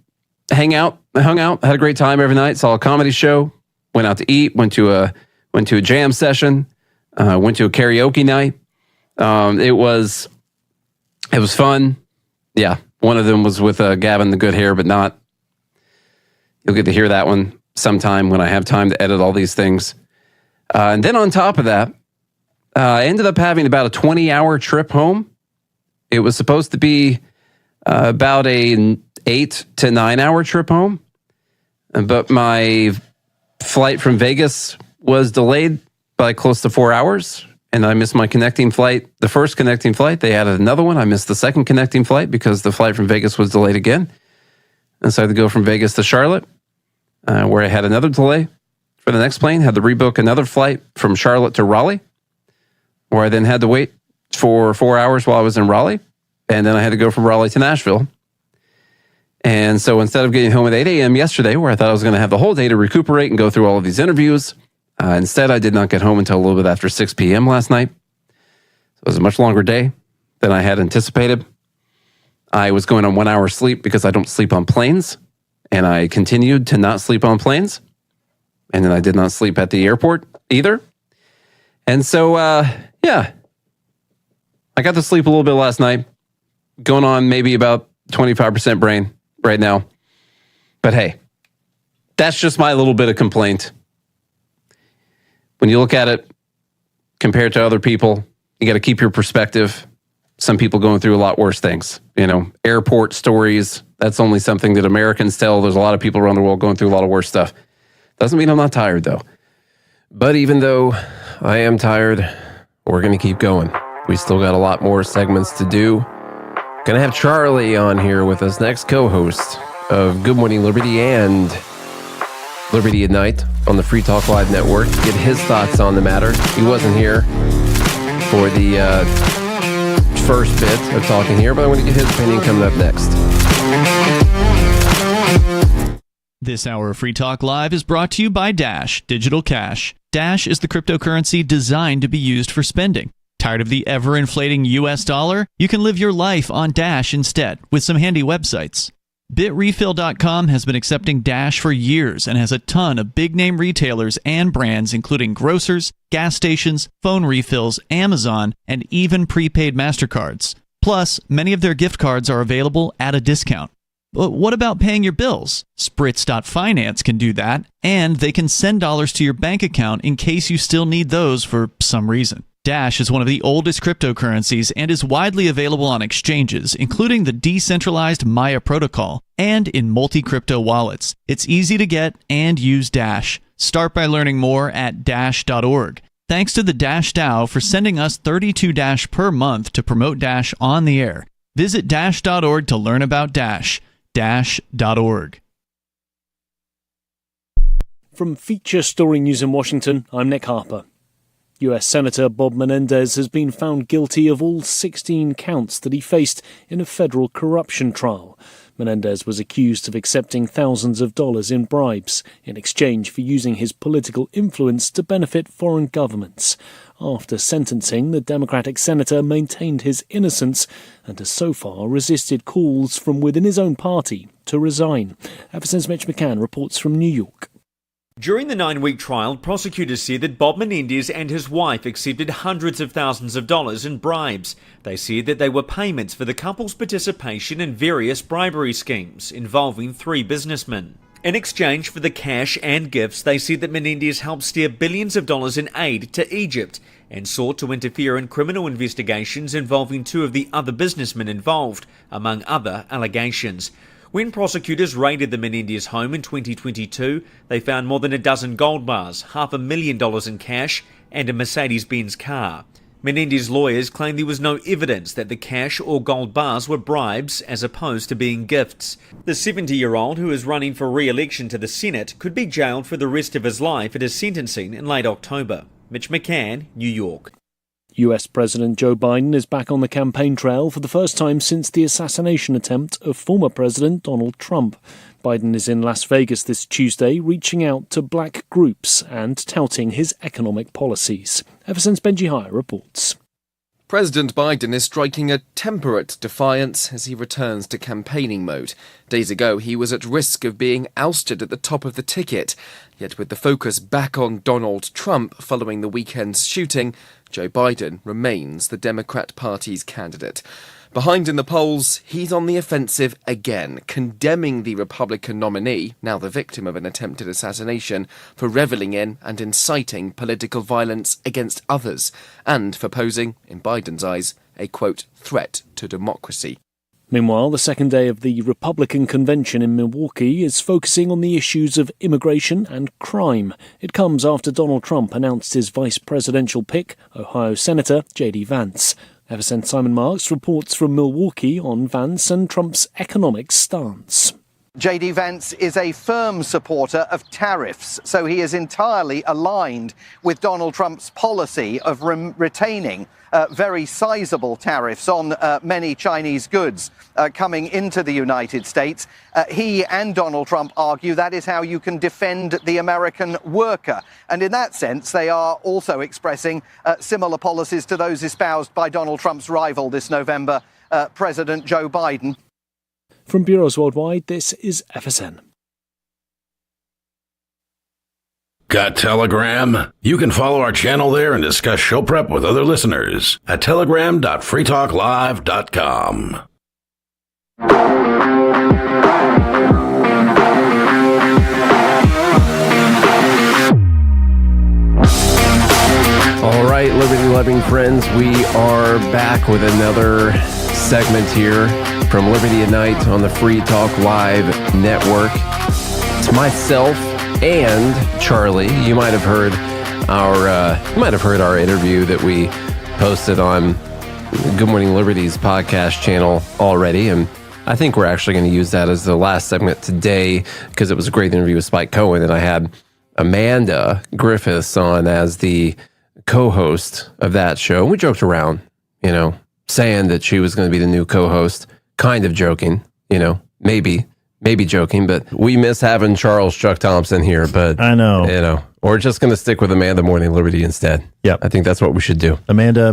out, had a great time every night, saw a comedy show, went out to eat, went to a jam session, went to a karaoke night. It was fun. Yeah, one of them was with Gavin the Good Hair, but not. You'll get to hear that one sometime when I have time to edit all these things. And then on top of that, I ended up having about a 20-hour trip home. It was supposed to be about an 8 to 9 hour trip home, but my flight from Vegas was delayed by close to 4 hours, and I missed my connecting flight. The first connecting flight, they added another one. I missed the second connecting flight because the flight from Vegas was delayed again. And so I had to go from Vegas to Charlotte, where I had another delay for the next plane, had to rebook another flight from Charlotte to Raleigh, where I then had to wait for 4 hours while I was in Raleigh. And then I had to go from Raleigh to Nashville. And so instead of getting home at 8 a.m. yesterday, where I thought I was going to have the whole day to recuperate and go through all of these interviews, instead I did not get home until a little bit after 6 p.m. last night. So it was a much longer day than I had anticipated. I was going on 1 hour sleep because I don't sleep on planes. And I continued to not sleep on planes. And then I did not sleep at the airport either. And so, yeah, I got to sleep a little bit last night. Going on maybe about 25% brain right now. But hey, that's just my little bit of complaint. When you look at it compared to other people, you got to keep your perspective. Some people going through a lot worse things. You know, airport stories, that's only something that Americans tell. There's a lot of people around the world going through a lot of worse stuff. Doesn't mean I'm not tired, though. But even though I am tired, we're going to keep going. We still got a lot more segments to do. Going to have Charlie on here with us, next co-host of Good Morning Liberty and Liberty at Night on the Free Talk Live Network. Get his thoughts on the matter. He wasn't here for the first bit of talking here, but I want to get his opinion coming up next. This hour of Free Talk Live is brought to you by Dash Digital Cash. Dash is the cryptocurrency designed to be used for spending. Tired of the ever-inflating US dollar? You can live your life on Dash instead with some handy websites. BitRefill.com has been accepting Dash for years and has a ton of big-name retailers and brands including grocers, gas stations, phone refills, Amazon, and even prepaid MasterCards. Plus, many of their gift cards are available at a discount. But what about paying your bills? Spritz.finance can do that, and they can send dollars to your bank account in case you still need those for some reason. Dash is one of the oldest cryptocurrencies and is widely available on exchanges, including the decentralized Maya protocol, and in multi-crypto wallets. It's easy to get and use Dash. Start by learning more at Dash.org. Thanks to the Dash DAO for sending us 32 Dash per month to promote Dash on the air. Visit Dash.org to learn about Dash. Dash.org. From Feature Story News in Washington, I'm Nick Harper. U.S. Senator Bob Menendez has been found guilty of all 16 counts that he faced in a federal corruption trial. Menendez was accused of accepting thousands of dollars in bribes in exchange for using his political influence to benefit foreign governments. After sentencing, the Democratic senator maintained his innocence and has so far resisted calls from within his own party to resign. FSN's Mitch McCann reports from New York. During the 9-week trial, prosecutors said that Bob Menendez and his wife accepted hundreds of thousands of dollars in bribes. They said that they were payments for the couple's participation in various bribery schemes involving 3 businessmen. In exchange for the cash and gifts, they said that Menendez helped steer billions of dollars in aid to Egypt and sought to interfere in criminal investigations involving 2 of the other businessmen involved, among other allegations. When prosecutors raided the Menendez home in 2022, they found more than a dozen gold bars, $500,000 in cash, and a Mercedes-Benz car. Menendez lawyers claim there was no evidence that the cash or gold bars were bribes as opposed to being gifts. The 70-year-old, who is running for re-election to the Senate, could be jailed for the rest of his life at his sentencing in late October. Mitch McCann, New York. US President Joe Biden is back on the campaign trail for the first time since the assassination attempt of former President Donald Trump. Biden is in Las Vegas this Tuesday, reaching out to black groups and touting his economic policies. FSN's Benji Hire reports. President Biden is striking a temperate defiance as he returns to campaigning mode. Days ago, he was at risk of being ousted at the top of the ticket. Yet with the focus back on Donald Trump following the weekend's shooting, Joe Biden remains the Democrat Party's candidate. Behind in the polls, he's on the offensive again, condemning the Republican nominee, now the victim of an attempted assassination, for reveling in and inciting political violence against others, and for posing, in Biden's eyes, a, quote, threat to democracy. Meanwhile, the second day of the Republican convention in Milwaukee is focusing on the issues of immigration and crime. It comes after Donald Trump announced his vice presidential pick, Ohio Senator J.D. Vance. FSN Simon Marks reports from Milwaukee on Vance and Trump's economic stance. J.D. Vance is a firm supporter of tariffs, so he is entirely aligned with Donald Trump's policy of retaining very sizable tariffs on many Chinese goods coming into the United States. He and Donald Trump argue that is how you can defend the American worker. And in that sense, they are also expressing similar policies to those espoused by Donald Trump's rival this November, President Joe Biden. From Bureaus Worldwide, this is FSN. Got Telegram? You can follow our channel there and discuss show prep with other listeners at telegram.freetalklive.com. All right, liberty-loving friends, we are back with another segment here from Liberty at Night on the Free Talk Live network. It's myself and Charlie. You might have heard our interview that we posted on Good Morning Liberty's podcast channel already, and I think we're actually going to use that as the last segment today because it was a great interview with Spike Cohen, and I had Amanda Griffiths on as the co-host of that show. We joked around, saying that she was going to be the new co-host. Kind of joking, maybe joking, but we miss having Charles Chuck Thompson here. But I know, we're just going to stick with Amanda Morning Liberty instead. Yep. I think that's what we should do. Amanda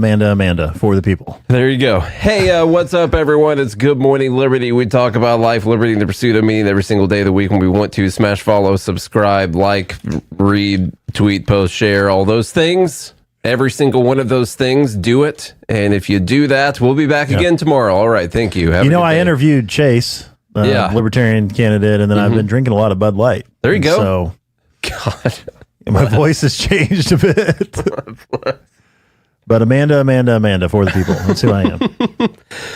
for the people. There you go. Hey, what's up, everyone? It's Good Morning Liberty. We talk about life, liberty, and the pursuit of meaning every single day of the week when we want to. Smash follow, subscribe, like, read, tweet, post, share, all those things. Every single one of those things, do it. And if you do that, we'll be back again tomorrow. All right. Thank you. I interviewed Chase, Libertarian candidate, and then I've been drinking a lot of Bud Light. There you go. So, God, my voice has changed a bit. But Amanda for the people. That's who I am.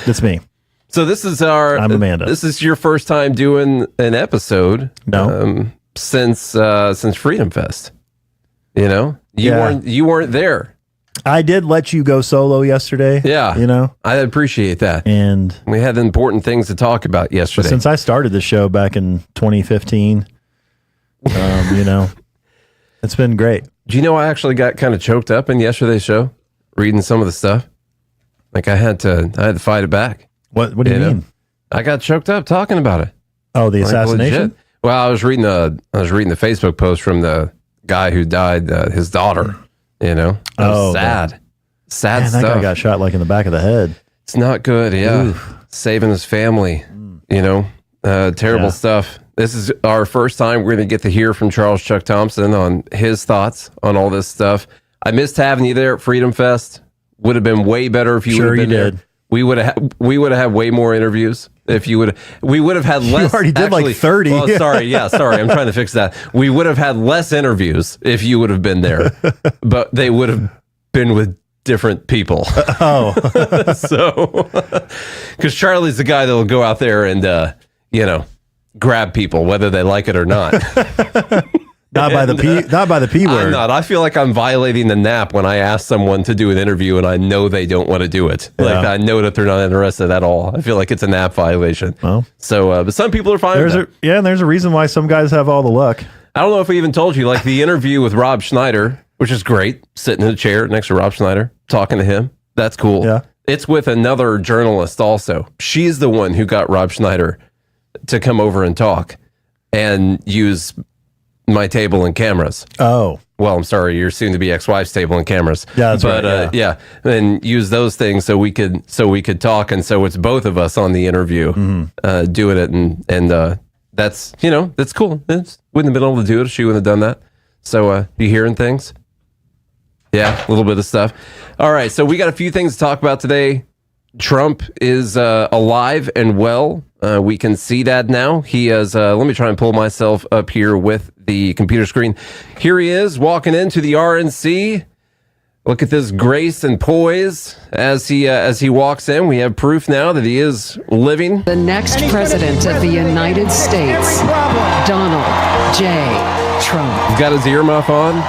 That's me. So this is I'm Amanda. This is your first time doing an episode. No. Since Freedom Fest. You weren't there. I did let you go solo yesterday. Yeah. I appreciate that. And we had important things to talk about yesterday. Since I started the show back in 2015, it's been great. Do you know I actually got kind of choked up in yesterday's show reading some of the stuff? Like I had to fight it back. What do you mean? I got choked up talking about it. Oh, the assassination? Legit. Well, I was reading the Facebook post from the guy who died, his daughter, That was sad. Sad man, stuff. That guy got shot like in the back of the head. It's not good, yeah. Oof. Saving his family, terrible stuff. This is our first time we're going to get to hear from Charles Chuck Thompson on his thoughts on all this stuff. I missed having you there at Freedom Fest. Would have been way better if you would have been there. We would have had way more interviews if you would. We would have had less. You already did like 30. Well, sorry. I'm trying to fix that. We would have had less interviews if you would have been there, but they would have been with different people. So, because Charlie's the guy that will go out there and grab people, whether they like it or not. Not by the P word. I'm not. I feel like I'm violating the NAP when I ask someone to do an interview and I know they don't want to do it. Like I know that they're not interested at all. I feel like it's a NAP violation. Well, so but some people are fine with that. And there's a reason why some guys have all the luck. I don't know if we even told you, like the interview with Rob Schneider, which is great, sitting in a chair next to Rob Schneider, talking to him. That's cool. Yeah. It's with another journalist also. She's the one who got Rob Schneider to come over and talk and use my table and cameras. Oh. Well, I'm sorry, your soon-to-be ex-wife's table and cameras. Yeah, that's right. Yeah, and use those things so we could talk, and so it's both of us on the interview doing it, and that's that's cool. Wouldn't have been able to do it if she wouldn't have done that. So you hearing things? Yeah, a little bit of stuff. All right, so we got a few things to talk about today. Trump is alive and well. We can see that now. He is, let me try and pull myself up here with the computer screen. Here he is walking into the RNC. Look at this grace and poise as he walks in. We have proof now that he is living. The next president of the United States, Donald J. Trump. He's got his earmuff on.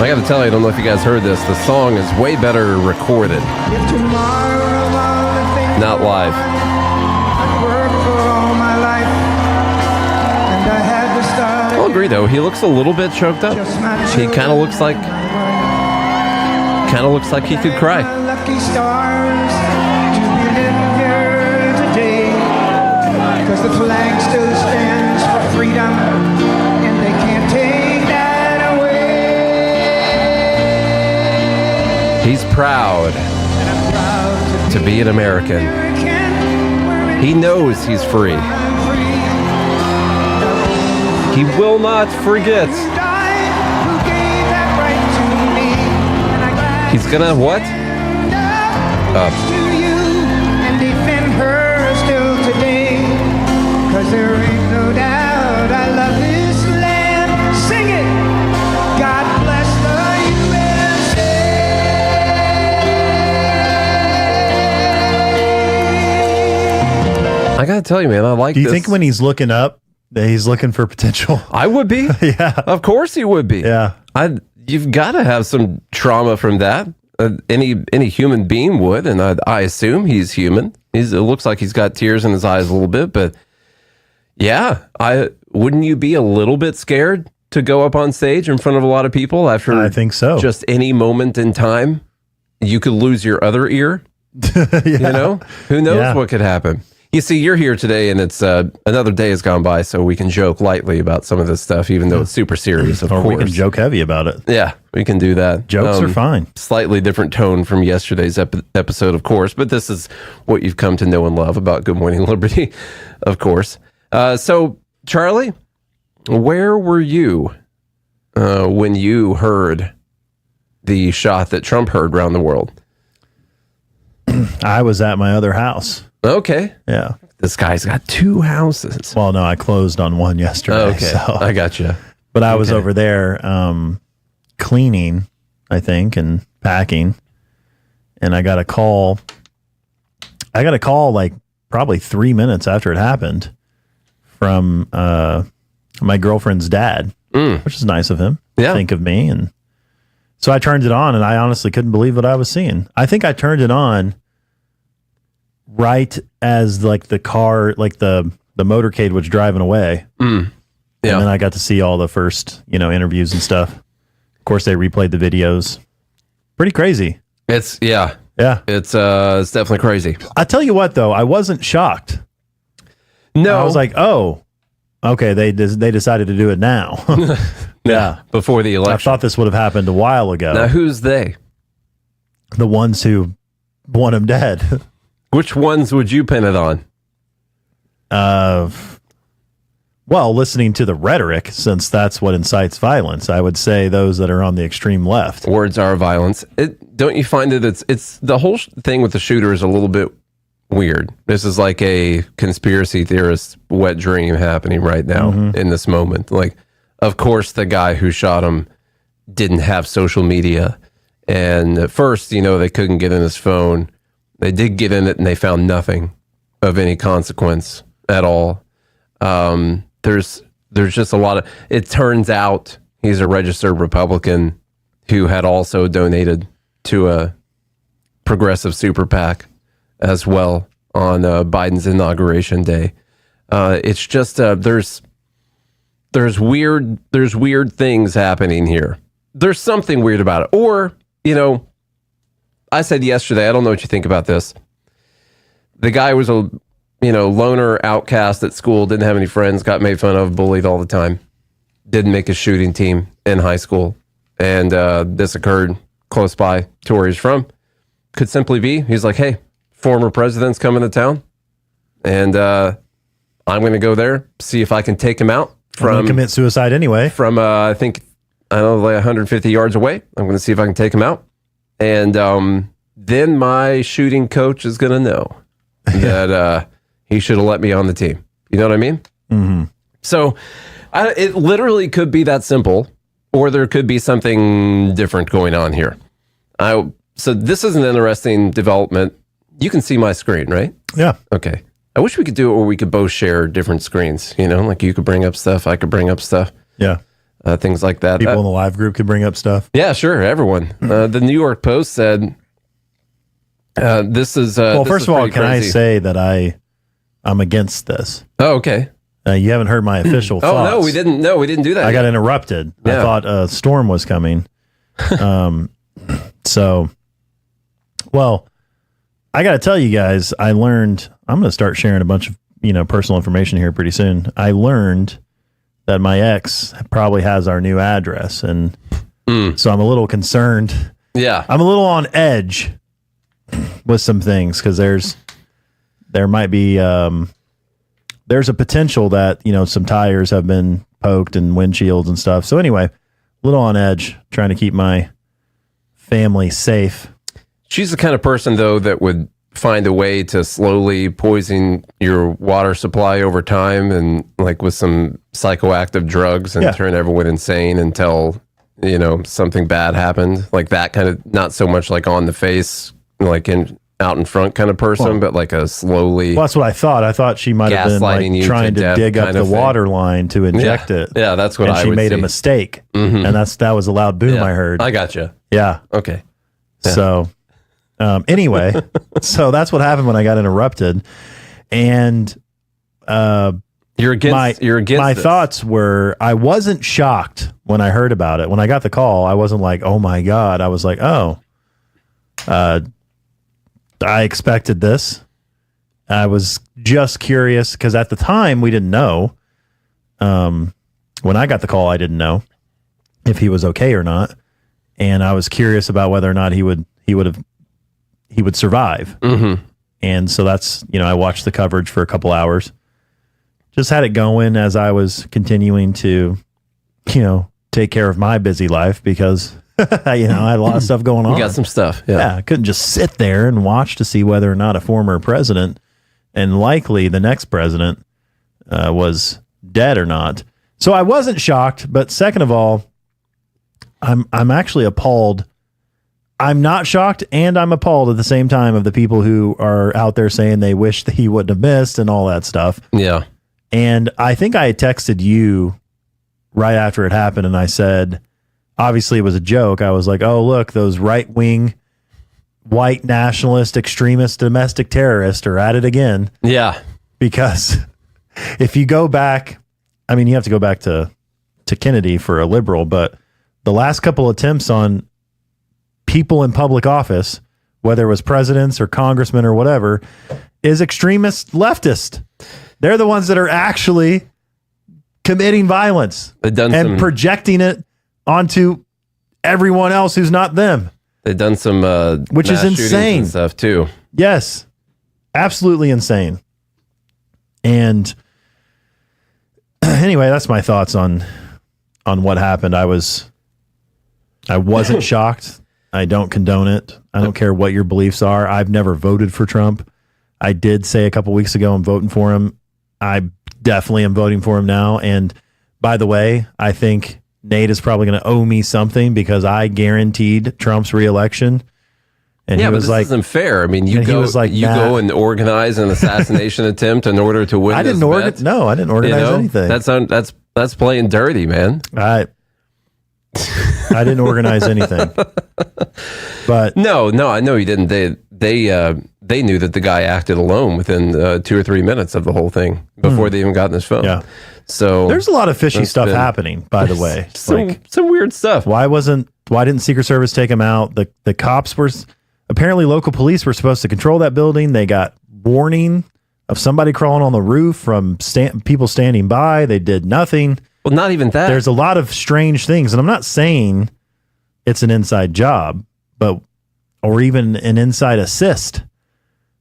I got to tell you, I don't know if you guys heard this. The song is way better recorded, not live. I'll agree, though. He looks a little bit choked up. He kind of looks like he could cry. Lucky stars to be living here today, because the flag still stands for freedom, and they can't take that away. He's proud to be an American. He knows he's free. He will not forget. He's gonna what? And defend her still today, 'cause there ain't no doubt I love this land. Sing it. God bless the USA. I gotta tell you, man, I like this. Do you think when he's looking up that he's looking for potential? I would be. Yeah. Of course he would be. Yeah. You've got to have some trauma from that. Any human being would, and I assume he's human. It looks like he's got tears in his eyes a little bit, but yeah, wouldn't you be a little bit scared to go up on stage in front of a lot of people after? I think so. Just any moment in time, you could lose your other ear. Yeah. You know, who knows what could happen. You see, you're here today, and it's another day has gone by, so we can joke lightly about some of this stuff, even though it's super serious, of course. We can joke heavy about it. Yeah, we can do that. Jokes are fine. Slightly different tone from yesterday's episode, of course, but this is what you've come to know and love about Good Morning Liberty, of course. So, Charlie, where were you when you heard the shot that Trump heard around the world? I was at my other house. Okay. Yeah. This guy's got two houses. Well, no, I closed on one yesterday. Okay. So. I got you. But I was over there cleaning, I think, and packing. And I got a call. Like probably 3 minutes after it happened from my girlfriend's dad, which is nice of him to think of me. And so I turned it on, and I honestly couldn't believe what I was seeing. I think I turned it on right as like the car, like the motorcade was driving away. Yeah. And then I got to see all the first, interviews and stuff. Of course, they replayed the videos. Pretty crazy. It's Yeah. It's definitely crazy. I tell you what, though, I wasn't shocked. No. I was like, oh, okay, they decided to do it now. Yeah. Before the election. I thought this would have happened a while ago. Now, who's they? The ones who want him dead. Which ones would you pin it on? Well, listening to the rhetoric, since that's what incites violence, I would say those that are on the extreme left. Words are violence. Don't you find that it's the whole thing with the shooter is a little bit weird. This is like a conspiracy theorist wet dream happening right now in this moment. Like, of course, the guy who shot him didn't have social media. And at first, they couldn't get in his phone. They did get in it and they found nothing of any consequence at all. There's just a lot of, it turns out he's a registered Republican who had also donated to a progressive super PAC as well on Biden's inauguration day. It's just there's weird things happening here. There's something weird about it. Or, I said yesterday, I don't know what you think about this. The guy was a loner outcast at school, didn't have any friends, got made fun of, bullied all the time, didn't make a shooting team in high school. And this occurred close by to where he's from. Could simply be, he's like, hey, former president's coming to town. And I'm going to go there, see if I can take him out. From commit suicide anyway. From, like 150 yards away. I'm going to see if I can take him out. And then my shooting coach is going to know that he should have let me on the team. You know what I mean? Mm-hmm. So it literally could be that simple, or there could be something different going on here. So this is an interesting development. You can see my screen, right? Yeah. Okay. I wish we could do it where we could both share different screens, like you could bring up stuff, I could bring up stuff. Yeah. Things like that. People in the live group could bring up stuff. Yeah, sure. Everyone. The New York Post said this is... well, this first is of all, pretty can crazy. I say that I'm against this? Oh, okay. You haven't heard my official thoughts. Oh, no, we didn't do that. I got interrupted. Yeah. I thought a storm was coming. Well, I got to tell you guys, I'm going to start sharing a bunch of, personal information here pretty soon. I learned that my ex probably has our new address. And so I'm a little concerned. Yeah. I'm a little on edge with some things because there might be, there's a potential that, some tires have been poked and windshields and stuff. So anyway, a little on edge, trying to keep my family safe. She's the kind of person, though, that would find a way to slowly poison your water supply over time and with some psychoactive drugs and turn everyone insane until, something bad happened. Like that kind of, not so much on the face, out in front kind of person, but a slowly... Well, that's what I thought. I thought she might have been trying to dig up the water line to inject it. Yeah, that's what and I she would made see. a mistake. Mhm. And that was a loud boom I heard. I gotcha. Yeah. Okay. Yeah. So, anyway, so that's what happened when I got interrupted. And you're against my this. thoughts were, I wasn't shocked when I heard about it. When I got the call, I wasn't like, oh my God. I was like, I expected this. I was just curious because at the time we didn't know. When I got the call, I didn't know if he was okay or not, and I was curious about whether or not he would survive. Mm-hmm. And so that's I watched the coverage for a couple hours, just had it going as I was continuing to take care of my busy life because. I had a lot of stuff going on. You got some stuff. Yeah. I couldn't just sit there and watch to see whether or not a former president and likely the next president was dead or not. So I wasn't shocked, but second of all, I'm actually appalled. I'm not shocked and I'm appalled at the same time of the people who are out there saying they wish that he wouldn't have missed and all that stuff. Yeah. And I think I had texted you right after it happened and I said, obviously it was a joke. I was like, oh, look, those right-wing, white nationalist, extremist, domestic terrorists are at it again. Yeah. Because if you go back, you have to go back to Kennedy for a liberal, but the last couple attempts on people in public office, whether it was presidents or congressmen or whatever, is extremist leftist. They're the ones that are actually committing violence and projecting it onto everyone else who's not them. They've done some which is mass shootings insane and stuff too. Yes. Absolutely insane. And anyway, that's my thoughts on what happened. I wasn't shocked. I don't condone it. I don't care what your beliefs are. I've never voted for Trump. I did say a couple weeks ago I'm voting for him. I definitely am voting for him now. And by the way, I think Nate is probably going to owe me something because I guaranteed Trump's reelection. And yeah, he but was this like, isn't fair. I mean, you and he go, was like, you nah. go and organize an assassination attempt in order to win. I didn't this bet. No, I didn't organize anything. That's playing dirty, man. I didn't organize anything. But no, I know you didn't. They knew that the guy acted alone within 2 or 3 minutes of the whole thing before they even got in his phone. Yeah. So there's a lot of fishy stuff happening, by the way. Some weird stuff. Why didn't Secret Service take him out? The cops were apparently local police were supposed to control that building. They got warning of somebody crawling on the roof from people standing by. They did nothing. Well, not even that. There's a lot of strange things, and I'm not saying it's an inside job, or even an inside assist.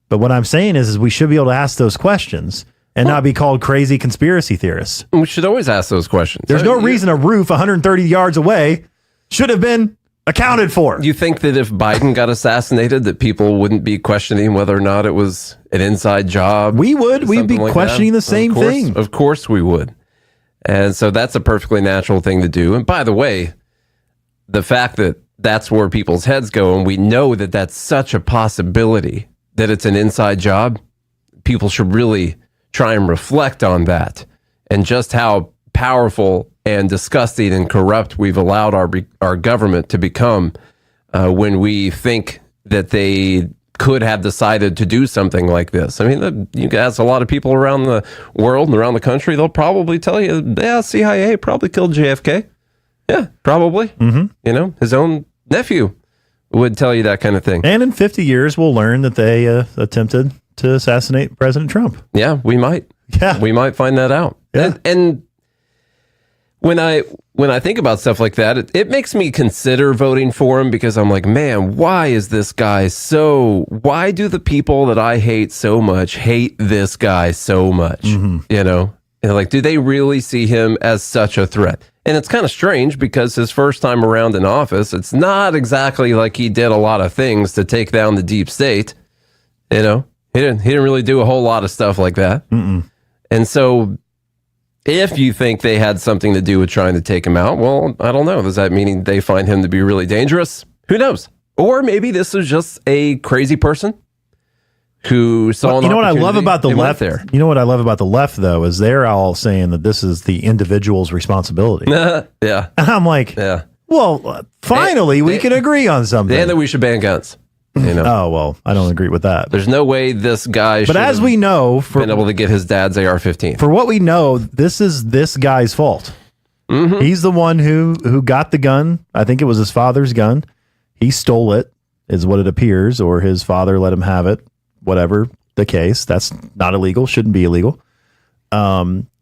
But what I'm saying is we should be able to ask those questions and not be called crazy conspiracy theorists. We should always ask those questions. There's no reason a roof 130 yards away should have been accounted for. You think that if Biden got assassinated, that people wouldn't be questioning whether or not it was an inside job? We would. We'd be questioning the same thing. Of course we would. And so that's a perfectly natural thing to do. And by the way, the fact that that's where people's heads go, and we know that that's such a possibility that it's an inside job, people should really try and reflect on that and just how powerful and disgusting and corrupt we've allowed our government to become when we think that they could have decided to do something like this. I mean, you ask a lot of people around the world and around the country, they'll probably tell you, yeah, CIA probably killed JFK. Yeah, probably. Mm-hmm. You know, his own nephew would tell you that kind of thing. And in 50 years, we'll learn that they attempted to assassinate President Trump. Yeah, we might. Yeah. We might find that out. Yeah. And when I think about stuff like that, it makes me consider voting for him because I'm like, man, why is this guy why do the people that I hate so much hate this guy so much? Mm-hmm. You know? And like, do they really see him as such a threat? And it's kind of strange because his first time around in office, it's not exactly like he did a lot of things to take down the deep state. You know, he didn't really do a whole lot of stuff like that. Mm-mm. And so if you think they had something to do with trying to take him out, well, I don't know. Does that mean they find him to be really dangerous? Who knows? Or maybe this is just a crazy person who saw an you know what I love opportunity about the and went left there. You know what I love about the left, though, is they're all saying that this is the individual's responsibility. Yeah. And I'm like, yeah. Well, finally, we can agree on something. And that we should ban guns. You know? Oh, well, I don't agree with that. There's no way this guy should as we know, been able to get his dad's AR-15. For what we know, this is this guy's fault. Mm-hmm. He's the one who got the gun. I think it was his father's gun. He stole it, is what it appears, or his father let him have it. Whatever the case, that's not illegal. Shouldn't be illegal.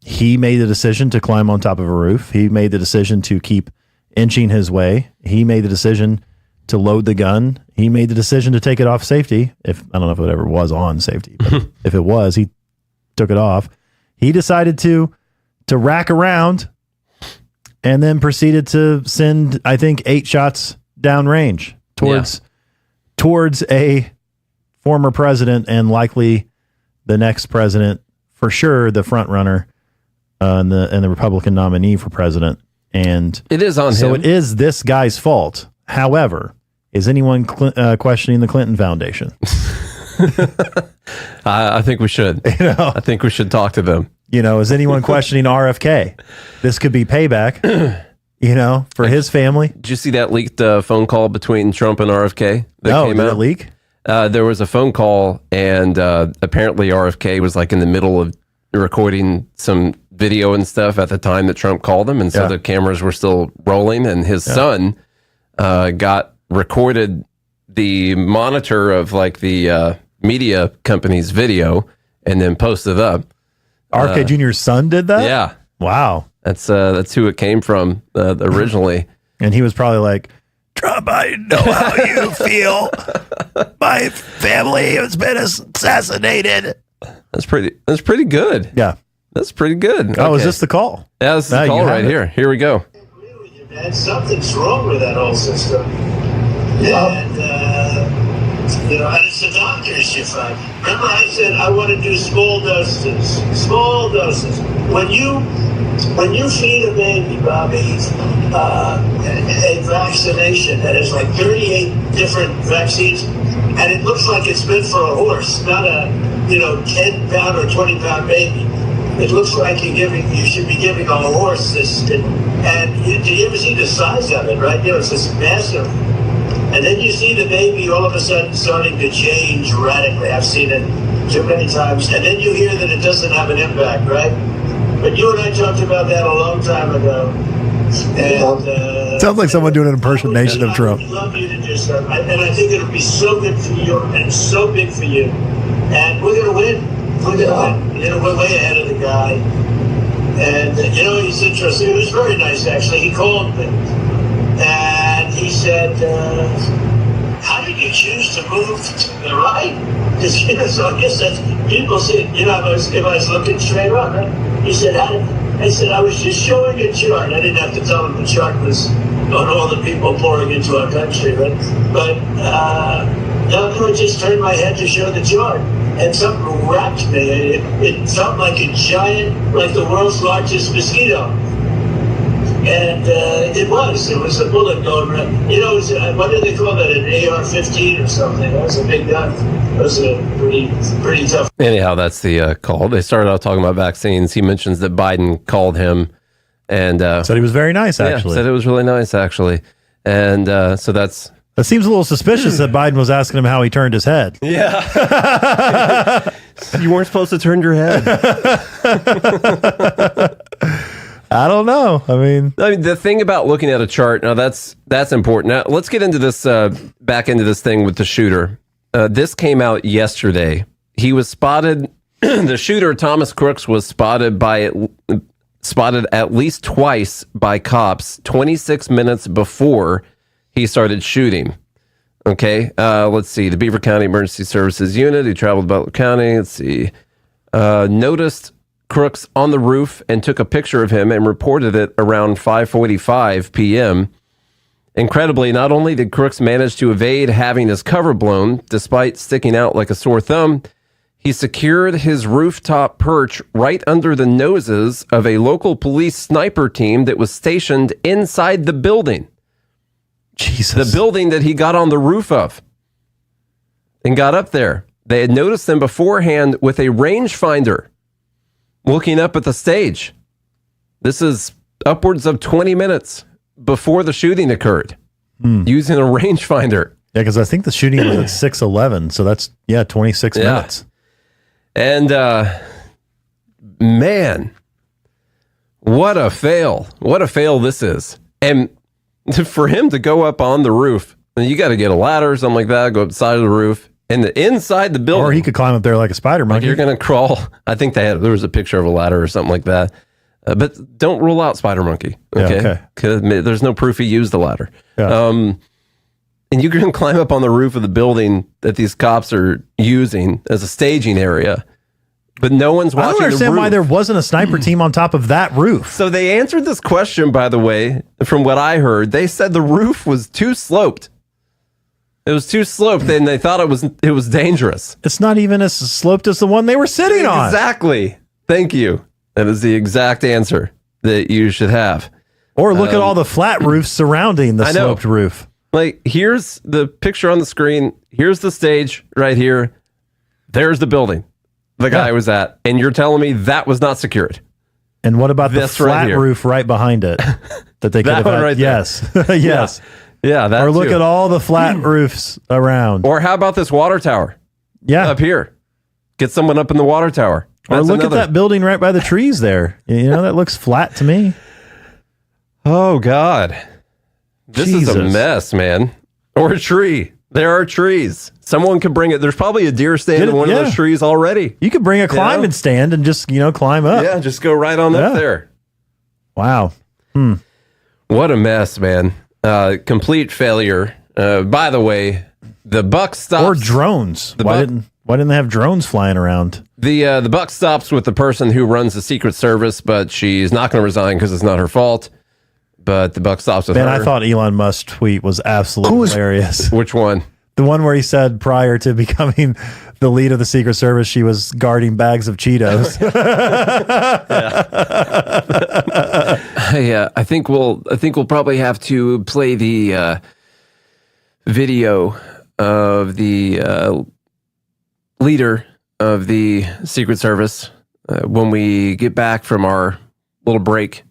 He made the decision to climb on top of a roof. He made the decision to keep inching his way. He made the decision to load the gun. He made the decision to take it off safety. I don't know if it ever was on safety, but if it was, he took it off. He decided to rack around and then proceeded to send, I think, 8 shots downrange towards a former president and likely the next president, for sure, the front runner and the Republican nominee for president. And it is on him. So it is this guy's fault. However, is anyone questioning the Clinton Foundation? I think we should. I think we should talk to them. Is anyone questioning RFK? This could be payback, for his family. Did you see that leaked phone call between Trump and RFK? Did it leak? There was a phone call, and apparently RFK was like in the middle of recording some video and stuff at the time that Trump called him, and so the cameras were still rolling, and his son got recorded the monitor of like the media company's video and then posted up. RFK Jr.'s son did that? Yeah. Wow. That's who it came from originally. And he was probably like, Trump, I know how you feel. My family has been assassinated. That's pretty good. Yeah. That's pretty good. Oh, is this the call? Yeah, this is the call right here. Here we go. Man, something's wrong with that whole system. And You know, and it's the doctors you find. Remember I said I want to do small doses. Small doses. When you feed a baby, Bobby, a vaccination that has like 38 different vaccines, and it looks like it's meant for a horse, not a 10-pound or 20-pound baby. It looks like you should be giving a horse this. And do you ever see the size of it, right? It's this massive. And then you see the baby all of a sudden starting to change radically. I've seen it too many times. And then you hear that it doesn't have an impact, right? But you and I talked about that a long time ago. And sounds like someone doing an impersonation of Trump. I would love you to do something. And I think it'll be so good for you and so big for you. And we're going to win. We're going to win. We're way ahead of the guy. And, he's interesting. It was very nice, actually. He called me. And he said, how did you choose to move to the right? Because, so I guess that's, people say, if I was looking straight on, right? He said, I said, I was just showing a chart. I didn't have to tell him the chart was on all the people pouring into our country, right? But I just turned my head to show the chart. And something wrapped me. It felt like a giant, like the world's largest mosquito. And it was a bullet going right. What do they call that? An AR-15 or something? That was a big gun. That was a pretty tough. Anyhow, that's the call. They started out talking about vaccines. He mentions that Biden called him and said he was very nice. Actually, said it was really nice. Actually, and so that's. That seems a little suspicious that Biden was asking him how he turned his head. Yeah. You weren't supposed to turn your head. I don't know. I mean, the thing about looking at a chart, now that's important. Now, let's get into this, back into this thing with the shooter. This came out yesterday. He was spotted, the shooter, Thomas Crooks, was spotted at least twice by cops 26 minutes before he started shooting. Okay, let's see. The Beaver County Emergency Services Unit, who traveled to Butler County, let's see, noticed Crooks on the roof and took a picture of him and reported it around 5:45 p.m. Incredibly, not only did Crooks manage to evade having his cover blown, despite sticking out like a sore thumb, he secured his rooftop perch right under the noses of a local police sniper team that was stationed inside the building. Jesus. The building that he got on the roof of and got up there. They had noticed him beforehand with a rangefinder looking up at the stage. This is upwards of 20 minutes before the shooting occurred, using a rangefinder. Yeah, because I think the shooting was at 6:11, so that's 26 minutes. And man, what a fail! What a fail this is! And for him to go up on the roof, you got to get a ladder or something like that, go up the side of the roof, and inside the building. Or he could climb up there like a spider monkey. Like you're going to crawl. I think there was a picture of a ladder or something like that. But don't rule out spider monkey. Okay. Because there's no proof he used the ladder. Yeah. And you can climb up on the roof of the building that these cops are using as a staging area. But no one's watching. I don't understand why there wasn't a sniper team on top of that roof. So they answered this question, by the way, from what I heard. They said the roof was too sloped. It was too sloped, and they thought it was dangerous. It's not even as sloped as the one they were sitting on. Exactly. Thank you. That is the exact answer that you should have. Or look at all the flat roofs surrounding the sloped roof. Like, here's the picture on the screen. Here's the stage right here. There's the building the guy was at. And you're telling me that was not secured. And what about the flat roof right behind it? That they could have had? Right yes. Yes. Yeah, that or look too. at all the flat roofs around. Or how about this water tower? Yeah. Up here. Get someone up in the water tower. Or look at that building right by the trees there. That looks flat to me. Oh, God. This is a mess, man. Or a tree. There are trees. Someone could bring it. There's probably a deer stand in one of those trees already. You could bring a climbing stand and just, climb up. Yeah, just go right on up there. Wow. What a mess, man. Complete failure. By the way, the buck stops. Or drones. Why didn't they have drones flying around? The buck stops with the person who runs the Secret Service, but she's not going to resign because it's not her fault. But the buck stops with her. Man, I thought Elon Musk's tweet was absolutely hilarious. Which one? The one where he said prior to becoming the lead of the Secret Service, she was guarding bags of Cheetos. Yeah, I think we'll probably have to play the video of the leader of the Secret Service when we get back from our little break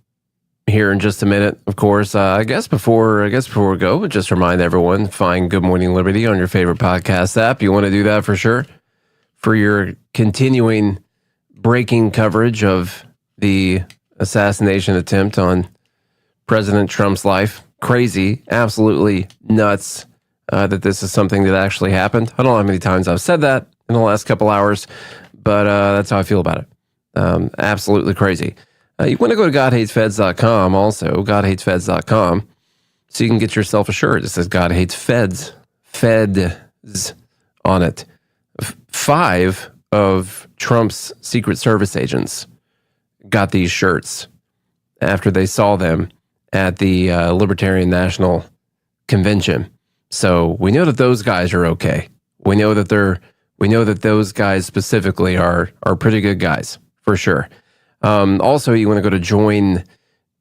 here in just a minute. Of course, I guess before we go, just remind everyone, find Good Morning Liberty on your favorite podcast app. You want to do that for sure for your continuing breaking coverage of the assassination attempt on President Trump's life. Crazy, absolutely nuts that this is something that actually happened. I don't know how many times I've said that in the last couple hours, but that's how I feel about it. Absolutely crazy. You want to go to GodHatesFeds.com also, GodHatesFeds.com, so you can get yourself a shirt. It says God Hates Feds, Feds on it. 5 of Trump's Secret Service agents got these shirts after they saw them at the Libertarian National Convention. So we know that those guys are okay. We know that those guys specifically are pretty good guys for sure. Also, you want to go to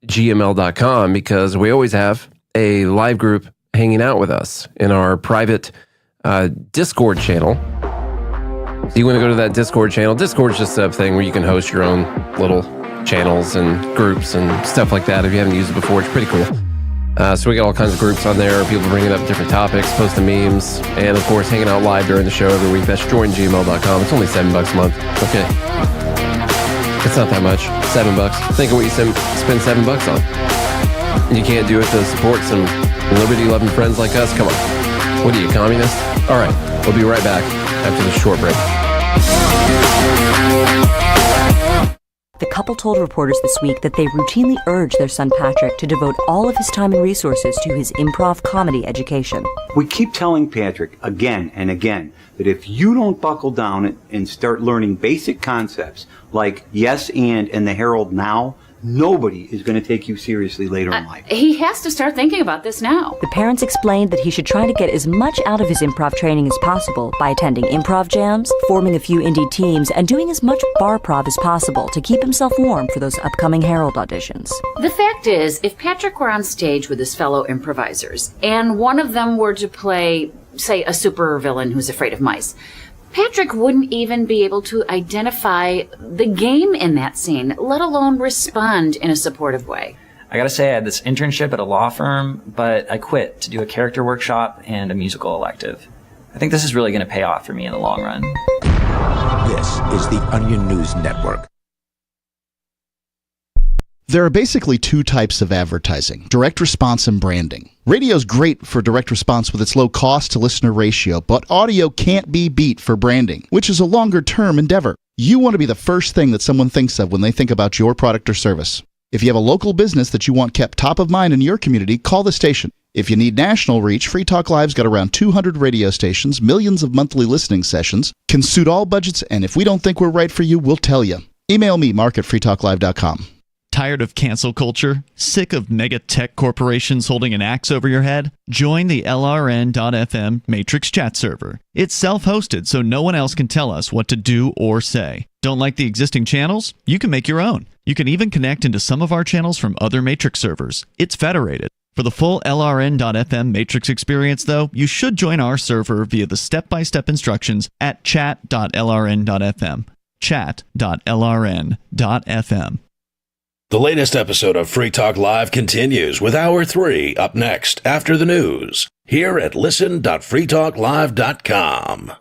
joingml.com because we always have a live group hanging out with us in our private Discord channel. So you want to go to that Discord channel. Discord's just a thing where you can host your own little channels and groups and stuff like that. If you haven't used it before, it's pretty cool. So we got all kinds of groups on there, people bringing up different topics, posting memes, and of course hanging out live during the show every week. That's joingml.com. It's only $7 a month. Okay. It's not that much. $7. Think of what you spend $7 on. And you can't do it to support some liberty-loving friends like us? Come on. What are you, communist? All right. We'll be right back after this short break. The couple told reporters this week that they routinely urge their son Patrick to devote all of his time and resources to his improv comedy education. We keep telling Patrick again and again that if you don't buckle down and start learning basic concepts like yes and the Herald now, nobody is going to take you seriously later in life. He has to start thinking about this now. The parents explained that he should try to get as much out of his improv training as possible by attending improv jams, forming a few indie teams, and doing as much bar prov as possible to keep himself warm for those upcoming Herald auditions. The fact is, if Patrick were on stage with his fellow improvisers, and one of them were to play, say, a supervillain who's afraid of mice, Patrick wouldn't even be able to identify the game in that scene, let alone respond in a supportive way. I gotta say, I had this internship at a law firm, but I quit to do a character workshop and a musical elective. I think this is really gonna pay off for me in the long run. This is the Onion News Network. There are basically 2 types of advertising, direct response and branding. Radio's great for direct response with its low cost to listener ratio, but audio can't be beat for branding, which is a longer term endeavor. You want to be the first thing that someone thinks of when they think about your product or service. If you have a local business that you want kept top of mind in your community, call the station. If you need national reach, Free Talk Live's got around 200 radio stations, millions of monthly listening sessions, can suit all budgets, and if we don't think we're right for you, we'll tell you. Email me, mark@freetalklive.com. Tired of cancel culture? Sick of mega tech corporations holding an axe over your head? Join the LRN.FM Matrix chat server. It's self-hosted, so no one else can tell us what to do or say. Don't like the existing channels? You can make your own. You can even connect into some of our channels from other Matrix servers. It's federated. For the full LRN.FM Matrix experience, though, you should join our server via the step-by-step instructions at chat.lrn.fm. Chat.lrn.fm. The latest episode of Free Talk Live continues with Hour 3 up next after the news here at listen.freetalklive.com.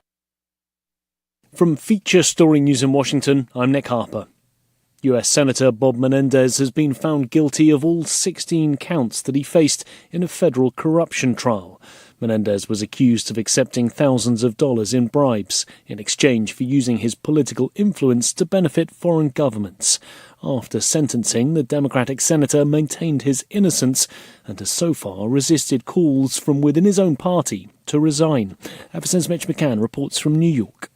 From Feature Story News in Washington, I'm Nick Harper. U.S. Senator Bob Menendez has been found guilty of all 16 counts that he faced in a federal corruption trial. Menendez was accused of accepting thousands of dollars in bribes in exchange for using his political influence to benefit foreign governments. After sentencing, the Democratic senator maintained his innocence and has so far resisted calls from within his own party to resign. FSN's Mitch McCann reports from New York.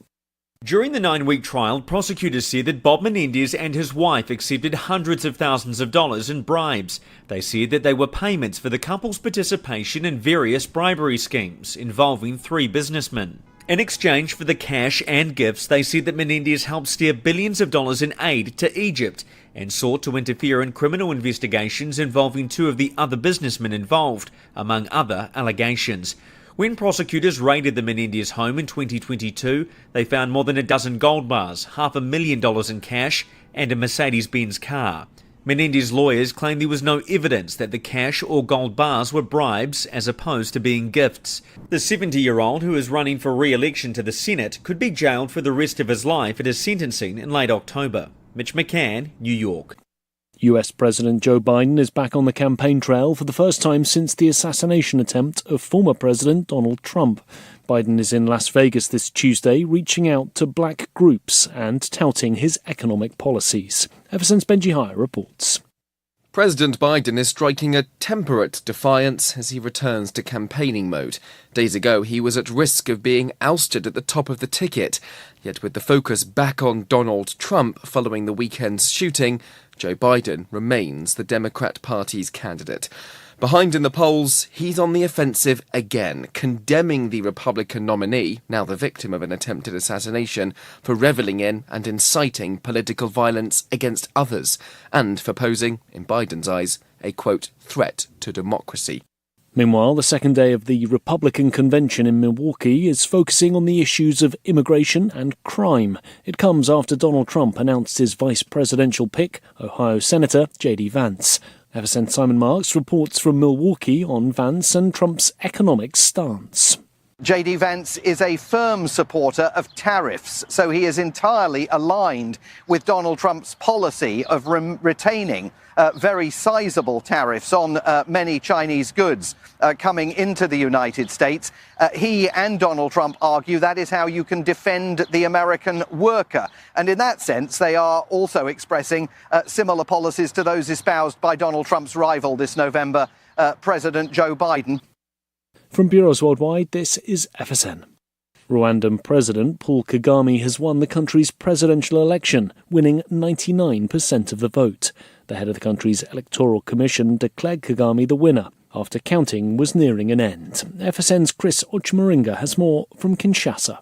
During the 9-week trial, prosecutors said that Bob Menendez and his wife accepted hundreds of thousands of dollars in bribes. They said that they were payments for the couple's participation in various bribery schemes involving 3 businessmen. In exchange for the cash and gifts, they said that Menendez helped steer billions of dollars in aid to Egypt and sought to interfere in criminal investigations involving 2 of the other businessmen involved, among other allegations. When prosecutors raided the Menendez home in 2022, they found more than a dozen gold bars, $500,000 in cash, and a Mercedes-Benz car. Menendez lawyers claim there was no evidence that the cash or gold bars were bribes as opposed to being gifts. The 70-year-old, who is running for re-election to the Senate, could be jailed for the rest of his life at his sentencing in late October. Mitch McCann, New York. US President Joe Biden is back on the campaign trail for the first time since the assassination attempt of former President Donald Trump. Biden is in Las Vegas this Tuesday, reaching out to black groups and touting his economic policies. FSN's Benji Hire reports. President Biden is striking a temperate defiance as he returns to campaigning mode. Days ago, he was at risk of being ousted at the top of the ticket. Yet with the focus back on Donald Trump following the weekend's shooting, Joe Biden remains the Democrat Party's candidate. Behind in the polls, he's on the offensive again, condemning the Republican nominee, now the victim of an attempted assassination, for reveling in and inciting political violence against others, and for posing, in Biden's eyes, a, quote, threat to democracy. Meanwhile, the second day of the Republican convention in Milwaukee is focusing on the issues of immigration and crime. It comes after Donald Trump announced his vice presidential pick, Ohio Senator J.D. Vance. FSN Simon Marks reports from Milwaukee on Vance and Trump's economic stance. J.D. Vance is a firm supporter of tariffs, so he is entirely aligned with Donald Trump's policy of retaining very sizable tariffs on many Chinese goods coming into the United States. He and Donald Trump argue that is how you can defend the American worker. And in that sense, they are also expressing similar policies to those espoused by Donald Trump's rival this November, President Joe Biden. From Bureaus Worldwide, this is FSN. Rwandan President Paul Kagame has won the country's presidential election, winning 99% of the vote. The head of the country's electoral commission declared Kagame the winner after counting was nearing an end. FSN's Chris Ochmaringa has more from Kinshasa.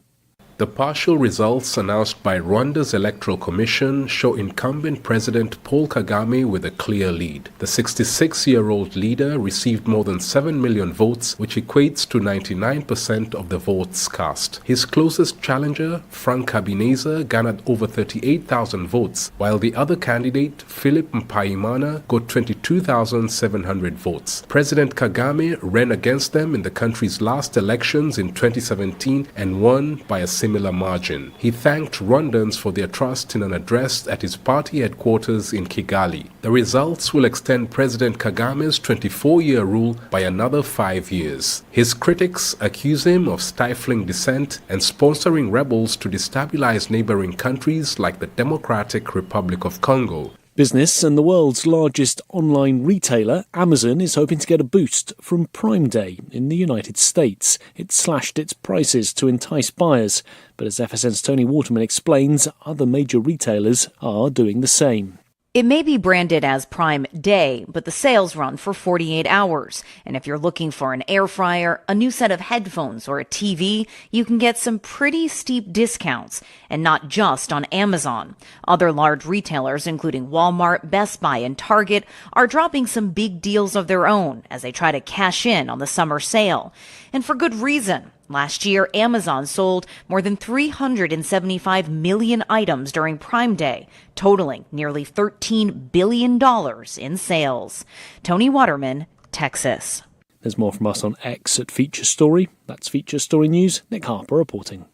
The partial results announced by Rwanda's Electoral Commission show incumbent President Paul Kagame with a clear lead. The 66-year-old leader received more than 7 million votes, which equates to 99% of the votes cast. His closest challenger, Frank Habineza, garnered over 38,000 votes, while the other candidate, Philip Mpayimana, got 22,700 votes. President Kagame ran against them in the country's last elections in 2017 and won by a similar margin. He thanked Rwandans for their trust in an address at his party headquarters in Kigali. The results will extend President Kagame's 24-year rule by another 5 years. His critics accuse him of stifling dissent and sponsoring rebels to destabilize neighboring countries like the Democratic Republic of Congo. Business and the world's largest online retailer, Amazon, is hoping to get a boost from Prime Day in the United States. It slashed its prices to entice buyers, but as FSN's Tony Waterman explains, other major retailers are doing the same. It may be branded as Prime Day, but the sales run for 48 hours. And if you're looking for an air fryer, a new set of headphones, or a TV, you can get some pretty steep discounts, and not just on Amazon. Other large retailers, including Walmart, Best Buy, and Target, are dropping some big deals of their own as they try to cash in on the summer sale. And for good reason. Last year, Amazon sold more than 375 million items during Prime Day, totaling nearly $13 billion in sales. Tony Waterman, Texas. There's more from us on X at Feature Story. That's Feature Story News. Nick Harper reporting.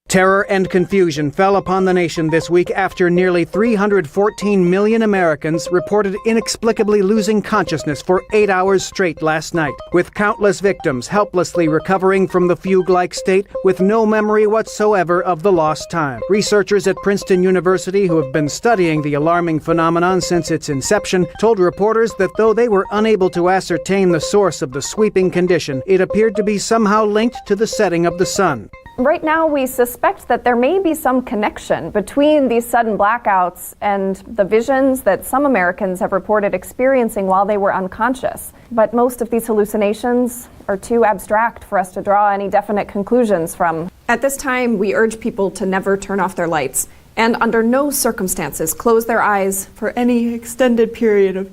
Terror and confusion fell upon the nation this week after nearly 314 million Americans reported inexplicably losing consciousness for 8 hours straight last night, with countless victims helplessly recovering from the fugue-like state with no memory whatsoever of the lost time. Researchers at Princeton University, who have been studying the alarming phenomenon since its inception, told reporters that though they were unable to ascertain the source of the sweeping condition, it appeared to be somehow linked to the setting of the sun. Right now, we suspect that there may be some connection between these sudden blackouts and the visions that some Americans have reported experiencing while they were unconscious. But most of these hallucinations are too abstract for us to draw any definite conclusions from. At this time, we urge people to never turn off their lights and under no circumstances close their eyes for any extended period of...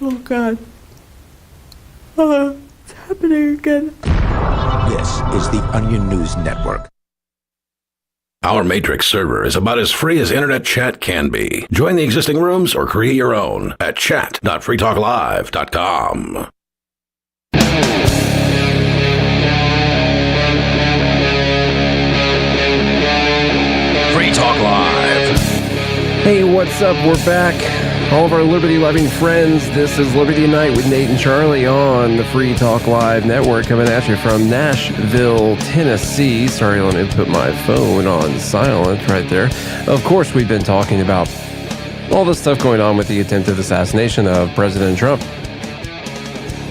Oh, God. It's happening again. This is the Onion News Network. Our Matrix server is about as free as internet chat can be. Join the existing rooms or create your own at chat.freetalklive.com. Free Talk Live. Hey, what's up? We're back. All of our liberty-loving friends, this is Liberty Night with Nate and Charlie on the Free Talk Live network, coming at you from Nashville, Tennessee. Sorry, let me put my phone on silent right there. Of course, we've been talking about all the stuff going on with the attempted assassination of President Trump.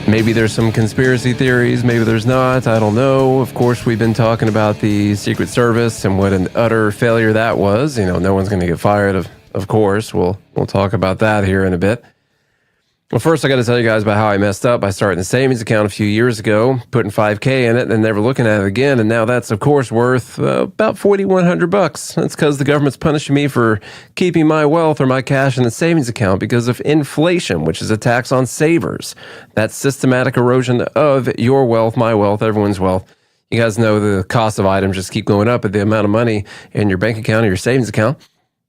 Maybe there's some conspiracy theories, maybe there's not, I don't know. Of course, we've been talking about the Secret Service and what an utter failure that was. You know, no one's going to get fired, of course. We'll talk about that here in a bit. Well, first I got to tell you guys about how I messed up by starting a savings account a few years ago, putting $5,000 in it and never looking at it again. And now that's, of course, worth about $4,100. That's because the government's punishing me for keeping my wealth or my cash in the savings account because of inflation, which is a tax on savers. That's systematic erosion of your wealth, my wealth, everyone's wealth. You guys know the cost of items just keep going up, but the amount of money in your bank account or your savings account,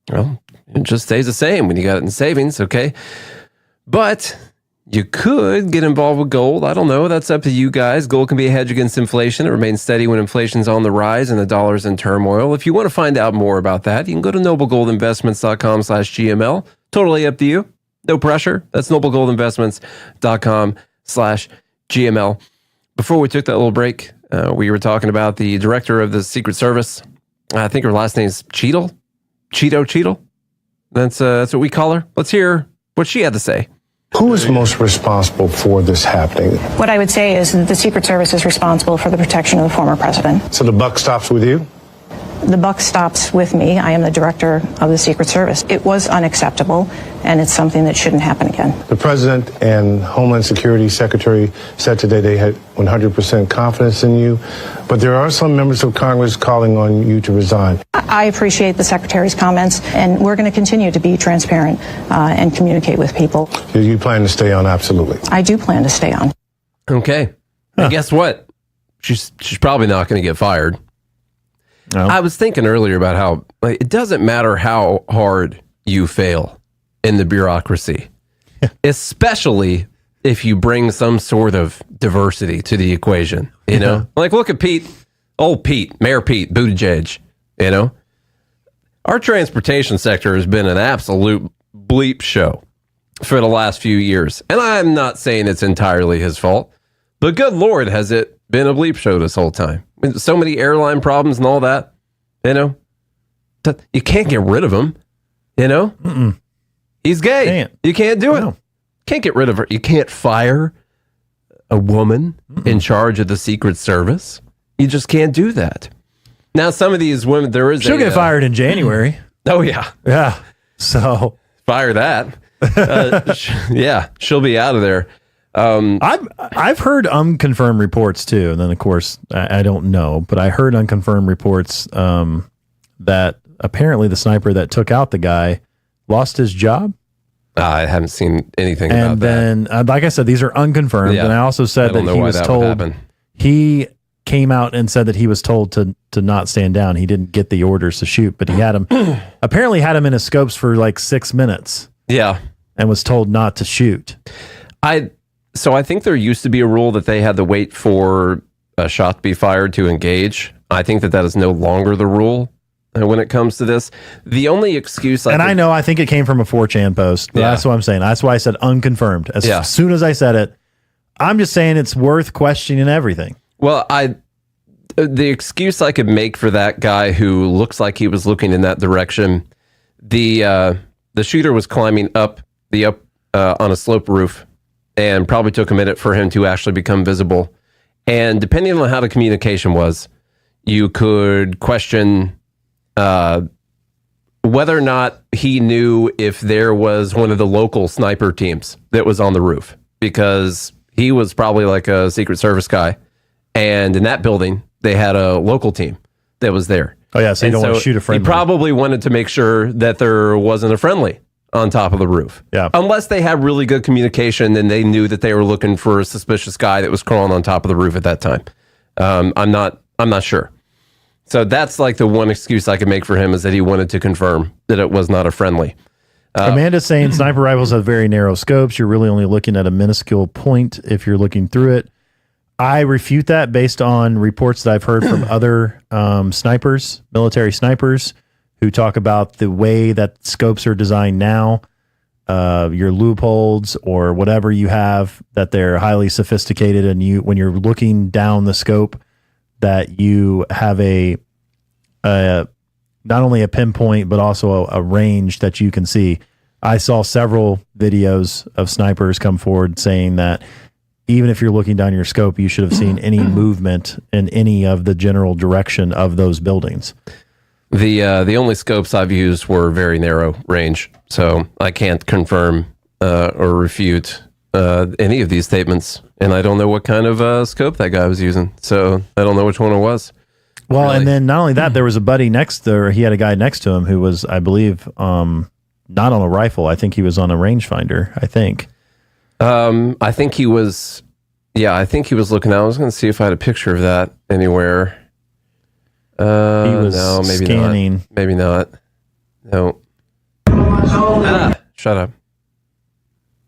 well, it just stays the same when you got it in savings, okay? But you could get involved with gold. I don't know. That's up to you guys. Gold can be a hedge against inflation. It remains steady when inflation's on the rise and the dollar's in turmoil. If you want to find out more about that, you can go to noblegoldinvestments.com/GML. Totally up to you. No pressure. That's noblegoldinvestments.com/GML. Before we took that little break, we were talking about the director of the Secret Service. I think her last name is Cheadle. Cheeto. That's what we call her. Let's hear what she had to say. Who is most responsible for this happening? What I would say is that the Secret Service is responsible for the protection of the former president. So the buck stops with you? The buck stops with me. I am the director of the Secret Service. It was unacceptable, and it's something that shouldn't happen again. The President and Homeland Security Secretary said today they had 100% confidence in you, but there are some members of Congress calling on you to resign. I appreciate the Secretary's comments, and we're going to continue to be transparent and communicate with people. You plan to stay on? Absolutely. I do plan to stay on. Okay. And guess what? She's probably not going to get fired. No. I was thinking earlier about how it doesn't matter how hard you fail in the bureaucracy, especially if you bring some sort of diversity to the equation. You know, like look at Pete, Mayor Pete Buttigieg. You know, our transportation sector has been an absolute bleep show for the last few years, and I'm not saying it's entirely his fault, but good Lord, has it been a bleep show this whole time? So many airline problems and all that, you know. You can't get rid of him, you know. He's gay. You can't do it. Can't get rid of her. You can't fire a woman in charge of the Secret Service. You just can't do that. Now, some of these women, she'll get fired in January. Oh yeah, yeah. So fire that. Yeah, she'll be out of there. I've heard unconfirmed reports too, and then of course I don't know, but I heard unconfirmed reports that apparently the sniper that took out the guy lost his job. I haven't seen anything about that. And then, like I said, these are unconfirmed. Yeah. And I also said that he was told he came out and said that he was told to not stand down. He didn't get the orders to shoot, but he had him apparently had him in his scopes for like 6 minutes. Yeah, and was told not to shoot. So I think there used to be a rule that they had to wait for a shot to be fired to engage. I think that is no longer the rule when it comes to this. The only excuse I think it came from a 4chan post. But that's what I'm saying. That's why I said unconfirmed. As soon as I said it, I'm just saying it's worth questioning everything. Well, the excuse I could make for that guy who looks like he was looking in that direction, the shooter was climbing up on a slope roof, and probably took a minute for him to actually become visible. And depending on how the communication was, You could question whether or not he knew if there was one of the local sniper teams that was on the roof, because he was probably like a Secret Service guy. And in that building, they had a local team that was there. Oh, yeah, so you don't want to shoot a friendly. He probably wanted to make sure that there wasn't a friendly on top of the roof. Yeah. Unless they had really good communication and they knew that they were looking for a suspicious guy that was crawling on top of the roof at that time. I'm not sure. So that's like the one excuse I could make for him, is that he wanted to confirm that it was not a friendly. Amanda's saying sniper rifles have very narrow scopes. You're really only looking at a minuscule point if you're looking through it. I refute that based on reports that I've heard from other snipers, military snipers, who talk about the way that scopes are designed now, your loopholes or whatever you have, that they're highly sophisticated, and when you're looking down the scope, that you have not only a pinpoint but also a range that you can see. I saw several videos of snipers come forward saying that even if you're looking down your scope, you should have seen any movement in any of the general direction of those buildings. The only scopes I've used were very narrow range, so I can't confirm or refute any of these statements, and I don't know what kind of scope that guy was using, so I don't know which one it was. Well, really. And then not only that, there was a buddy he had a guy next to him who was, I believe, not on a rifle. I think he was on a rangefinder, I think. I think he was looking out. I was going to see if I had a picture of that anywhere. He was no, maybe scanning. Not. Maybe not. No. Shut up.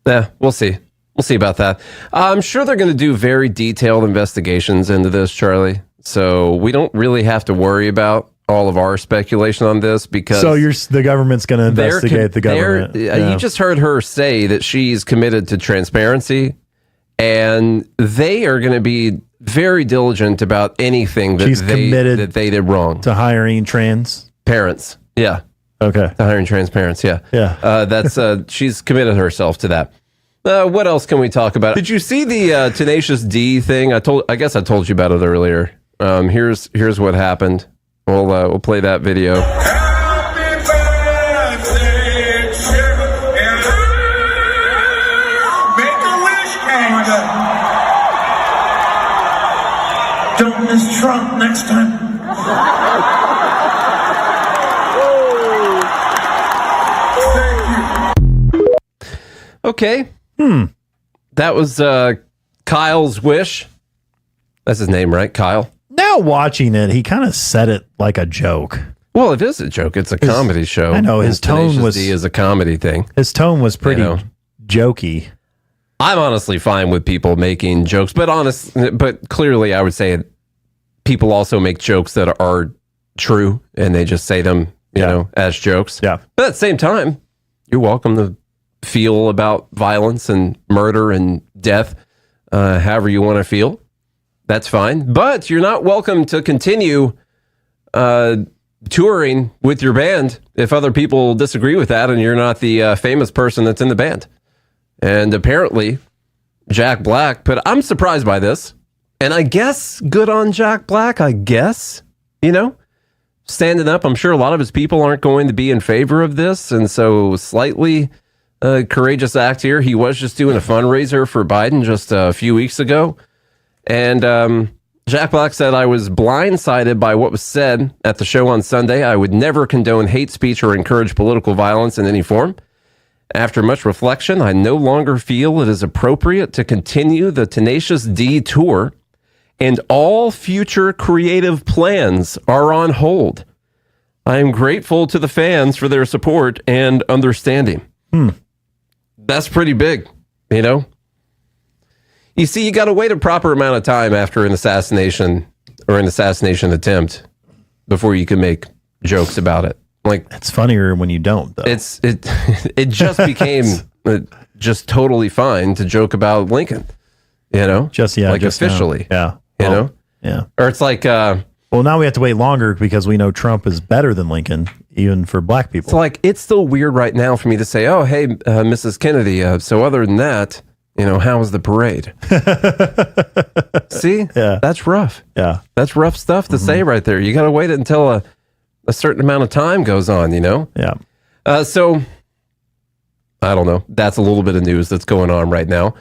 Yeah, we'll see. We'll see about that. I'm sure they're going to do very detailed investigations into this, Charlie. So we don't really have to worry about all of our speculation on this, because the government's going to investigate the government. You just heard her say that she's committed to transparency, and they are going to be very diligent about anything that they did wrong. To hiring trans parents. Yeah. Okay. To hiring trans parents. Yeah. Yeah. That's she's committed herself to that. What else can we talk about? Did you see the Tenacious D thing? I guess I told you about it earlier. Here's what happened. We'll play that video. Don't miss Trump next time. Okay. That was Kyle's wish. That's his name, right? Kyle. Now watching it, he kind of said it like a joke. Well, it is a joke. It's a comedy show. I know his tone was a comedy thing. His tone was pretty jokey. I'm honestly fine with people making jokes, but clearly I would say people also make jokes that are true, and they just say them, you know, as jokes. Yeah. But at the same time, you're welcome to feel about violence and murder and death however you want to feel. That's fine. But you're not welcome to continue touring with your band if other people disagree with that and you're not the famous person that's in the band. And apparently, Jack Black, but I'm surprised by this. And I guess good on Jack Black, I guess, standing up. I'm sure a lot of his people aren't going to be in favor of this. And so slightly courageous act here. He was just doing a fundraiser for Biden just a few weeks ago. And Jack Black said, "I was blindsided by what was said at the show on Sunday. I would never condone hate speech or encourage political violence in any form. After much reflection, I no longer feel it is appropriate to continue the Tenacious D tour, and all future creative plans are on hold. I am grateful to the fans for their support and understanding." That's pretty big, You see, you got to wait a proper amount of time after an assassination or an assassination attempt before you can make jokes about it. Like, it's funnier when you don't, though. It just became just totally fine to joke about Lincoln, just officially, now. Yeah. Or it's like, well, now we have to wait longer because we know Trump is better than Lincoln, even for black people. It's like, it's still weird right now for me to say, "Oh, hey, Mrs. Kennedy. So other than that, How was the parade? See? Yeah. That's rough. Yeah. That's rough stuff to say right there. You got to wait until a certain amount of time goes on, Yeah. So, I don't know. That's a little bit of news that's going on right now.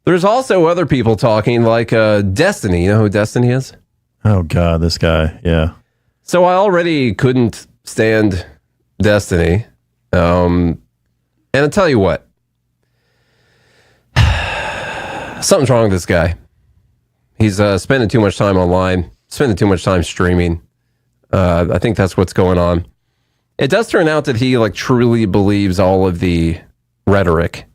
There's also other people talking, like Destiny. You know who Destiny is? Oh, God, this guy. Yeah. So I already couldn't stand Destiny. And I'll tell you what. Something's wrong with this guy. He's spending too much time online, spending too much time streaming. I think that's what's going on. It does turn out that he truly believes all of the rhetoric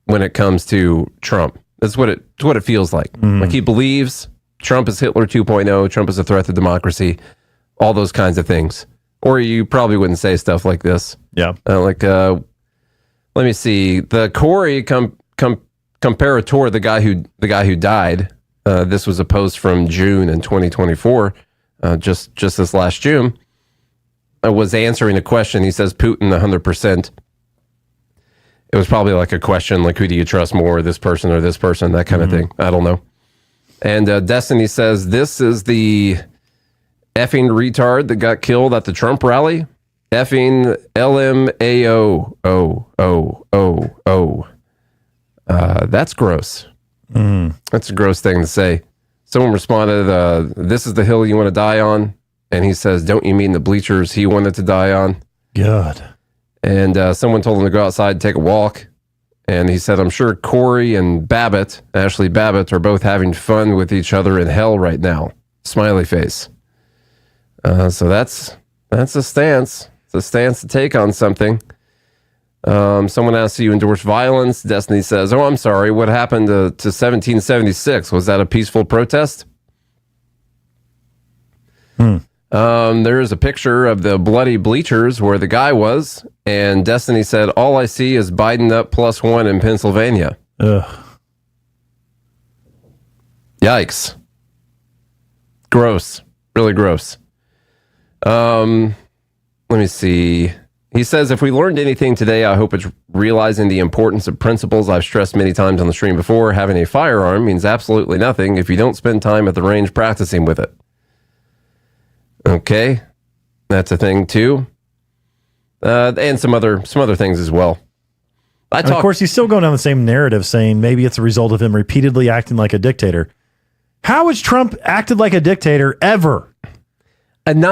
when it comes to Trump. That's what it feels like. Like he believes Trump is Hitler 2.0, Trump is a threat to democracy, all those kinds of things. Or you probably wouldn't say stuff like this. Yeah. Let me see. The Corey comparator, the guy who died. This was a post from June in 2024, just this last June. Was answering a question. He says Putin 100%. It was probably a question who do you trust more, this person or this person, that kind of thing. I don't know. And Destiny says this is the effing retard that got killed at the Trump rally. Effing LMAO. That's gross. That's a gross thing to say. Someone responded, this is the hill you want to die on. And he says, don't you mean the bleachers he wanted to die on? God. And someone told him to go outside and take a walk. And he said, I'm sure Corey and Ashley Babbitt, are both having fun with each other in hell right now. Smiley face. So that's a stance. It's a stance to take on something. Someone asks, you endorse violence? Destiny says, oh, I'm sorry. What happened to 1776? Was that a peaceful protest? There is a picture of the bloody bleachers where the guy was, and Destiny said, all I see is Biden up +1 in Pennsylvania. Ugh. Yikes. Gross. Really gross. Let me see. He says, if we learned anything today, I hope it's realizing the importance of principles I've stressed many times on the stream before. Having a firearm means absolutely nothing if you don't spend time at the range practicing with it. Okay, that's a thing too, and some other things as well. Of course, he's still going down the same narrative, saying maybe it's a result of him repeatedly acting like a dictator. How has Trump acted like a dictator ever? And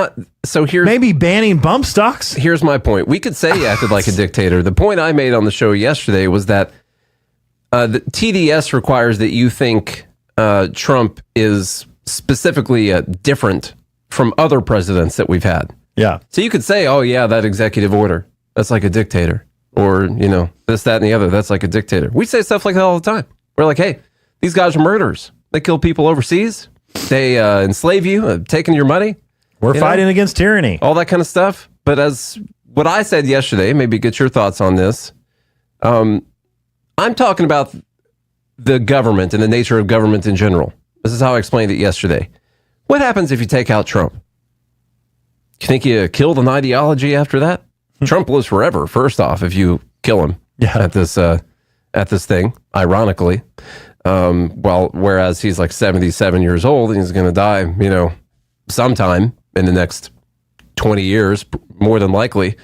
here's maybe banning bump stocks. Here's my point. We could say he acted like a dictator. The point I made on the show yesterday was that the TDS requires that you think Trump is specifically different from other presidents that we've had. Yeah. So you could say, oh yeah, that executive order, that's like a dictator. Or, this, that, and the other, that's like a dictator. We say stuff like that all the time. We're like, hey, these guys are murderers. They kill people overseas. They enslave you, taking your money. We're fighting against tyranny. All that kind of stuff. But as what I said yesterday, maybe get your thoughts on this. I'm talking about the government and the nature of government in general. This is how I explained it yesterday. What happens if you take out Trump? You think you killed an ideology after that? Trump lives forever, first off, if you kill him at this thing, ironically. Whereas he's 77 years old and he's going to die, sometime in the next 20 years, more than likely.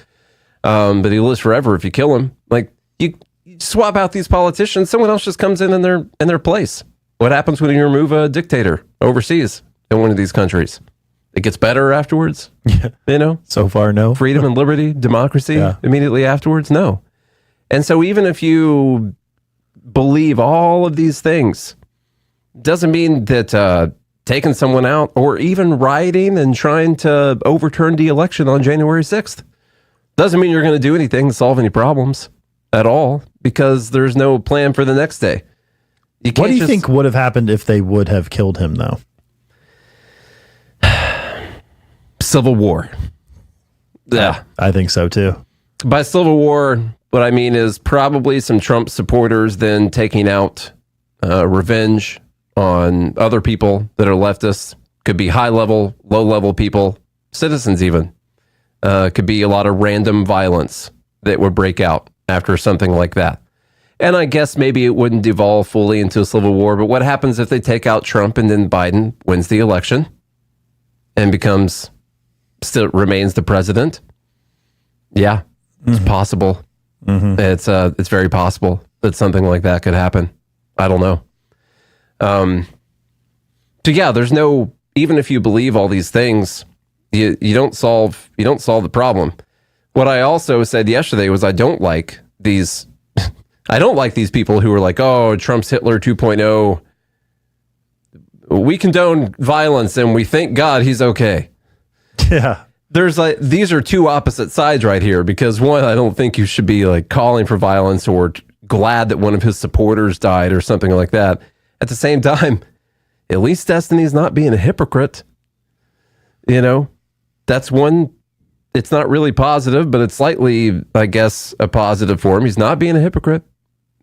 But he lives forever if you kill him. You swap out these politicians, someone else just comes in their place. What happens when you remove a dictator overseas in one of these countries? It gets better afterwards. So far, no. Freedom and liberty, democracy, immediately afterwards, no. And so even if you believe all of these things, doesn't mean that taking someone out or even rioting and trying to overturn the election on January 6th doesn't mean you're going to do anything to solve any problems at all, because there's no plan for the next day. What do you think would have happened if they would have killed him, though? Civil war. Yeah. I think so, too. By civil war, what I mean is probably some Trump supporters then taking out revenge on other people that are leftists. Could be high-level, low-level people, citizens even. Could be a lot of random violence that would break out after something like that. And I guess maybe it wouldn't devolve fully into a civil war, but what happens if they take out Trump and then Biden wins the election and still remains the president? Yeah, it's possible. It's very possible that something like that could happen. I don't know. So yeah, there's no, even if you believe all these things, you don't solve the problem. What I also said yesterday was I don't like these people who are like, oh, Trump's Hitler 2.0. We condone violence and we thank God he's okay. Yeah. There's these are two opposite sides right here, because one, I don't think you should be like calling for violence or glad that one of his supporters died or something like that. At the same time, at least Destiny's not being a hypocrite. You know, that's one. It's not really positive, but it's slightly, I guess, a positive for him. He's not being a hypocrite.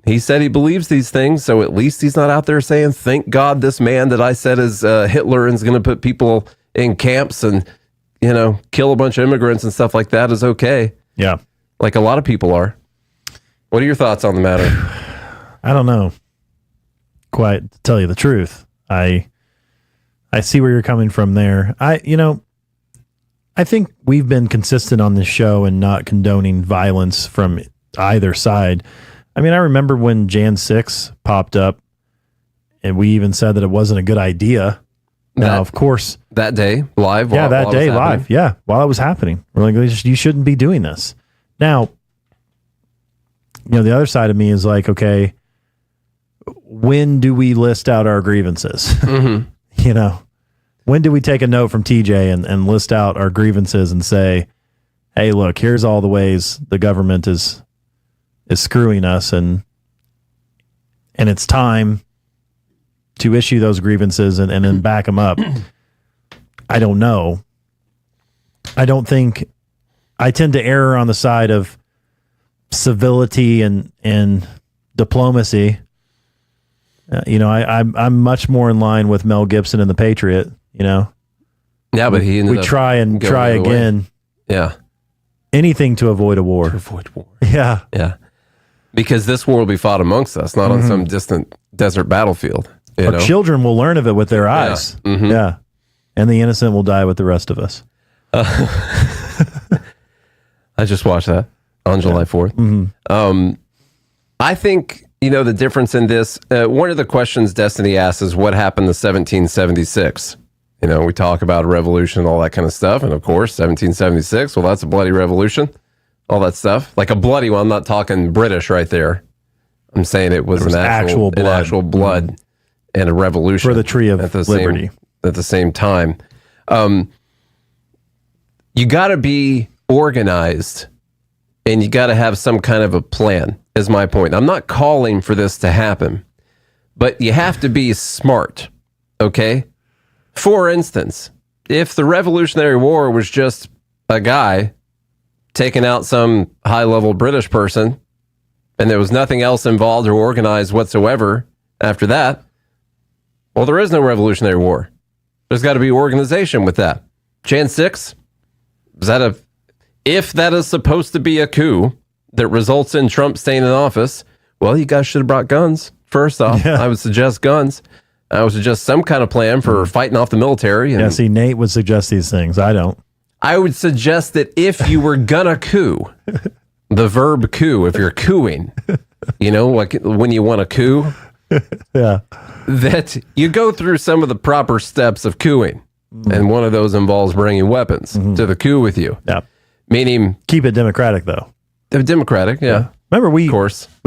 He said he believes these things, so at least he's not out there saying, thank God this man that I said is Hitler and is going to put people in camps and, you know, kill a bunch of immigrants and stuff like that is okay. Yeah. Like a lot of people are. What are your thoughts on the matter? I don't know. Quite to tell you the truth. I see where you're coming from there. I think we've been consistent on this show and not condoning violence from either side. I mean, I remember when Jan 6 popped up and we even said that it wasn't a good idea. Now, of course, that day live. Yeah, that day live. Yeah, while it was happening. We're like, you shouldn't be doing this. Now, you know, the other side of me is like, okay, when do we list out our grievances? Mm-hmm. You know, when do we take a note from TJ and list out our grievances and say, hey, look, here's all the ways the government is screwing us, and it's time to issue those grievances and then back them up. I don't know. I don't think, I tend to err on the side of civility and diplomacy. I'm much more in line with Mel Gibson and The Patriot, you know. Yeah, but he ended we up try going again. Yeah. Anything to avoid a war. Yeah. Yeah. Because this war will be fought amongst us, not on some distant desert battlefield. Our children will learn of it with their eyes. Yeah. Mm-hmm. Yeah. And the innocent will die with the rest of us. I just watched that on July 4th. Mm-hmm. I think, the difference in this, one of the questions Destiny asks is what happened to 1776? We talk about a revolution and all that kind of stuff. And of course, 1776, well, that's a bloody revolution. All that stuff. Like a bloody one. I'm not talking British right there. I'm saying it was, actual blood and a revolution. For the Tree of Liberty. At the same time. You got to be organized and you got to have some kind of a plan, is my point. I'm not calling for this to happen, but you have to be smart, okay? For instance, if the Revolutionary War was just a guy taking out some high-level British person and there was nothing else involved or organized whatsoever after that, well, there is no Revolutionary War. There's got to be organization with that. Jan 6, if that is supposed to be a coup that results in Trump staying in office, well, you guys should have brought guns. First off, I would suggest guns. I would suggest some kind of plan for fighting off the military. And see, Nate would suggest these things. I don't. I would suggest that if you were gonna coup, the verb coup, if you're cooing, like when you want to coup, yeah, that you go through some of the proper steps of cooing. And one of those involves bringing weapons to the coup with you. Yeah. Meaning, keep it democratic, though. Democratic, yeah. Remember, we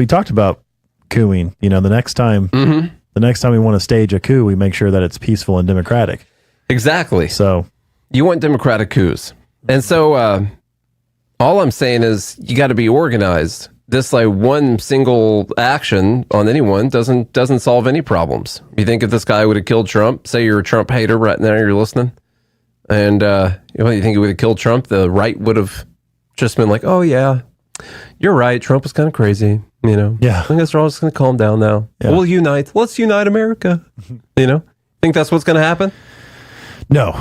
talked about cooing. The next time we want to stage a coup, we make sure that it's peaceful and democratic. Exactly. So you want democratic coups, and so all I'm saying is you got to be organized. This one single action on anyone doesn't solve any problems. You think if this guy would have killed Trump, say you're a Trump hater right now, you're listening, and you think he would have killed Trump, the right would have just been like, oh yeah, you're right, Trump was kind of crazy, Yeah. I guess we're all just going to calm down now. Yeah. We'll unite. Let's unite America. Think that's what's going to happen? No,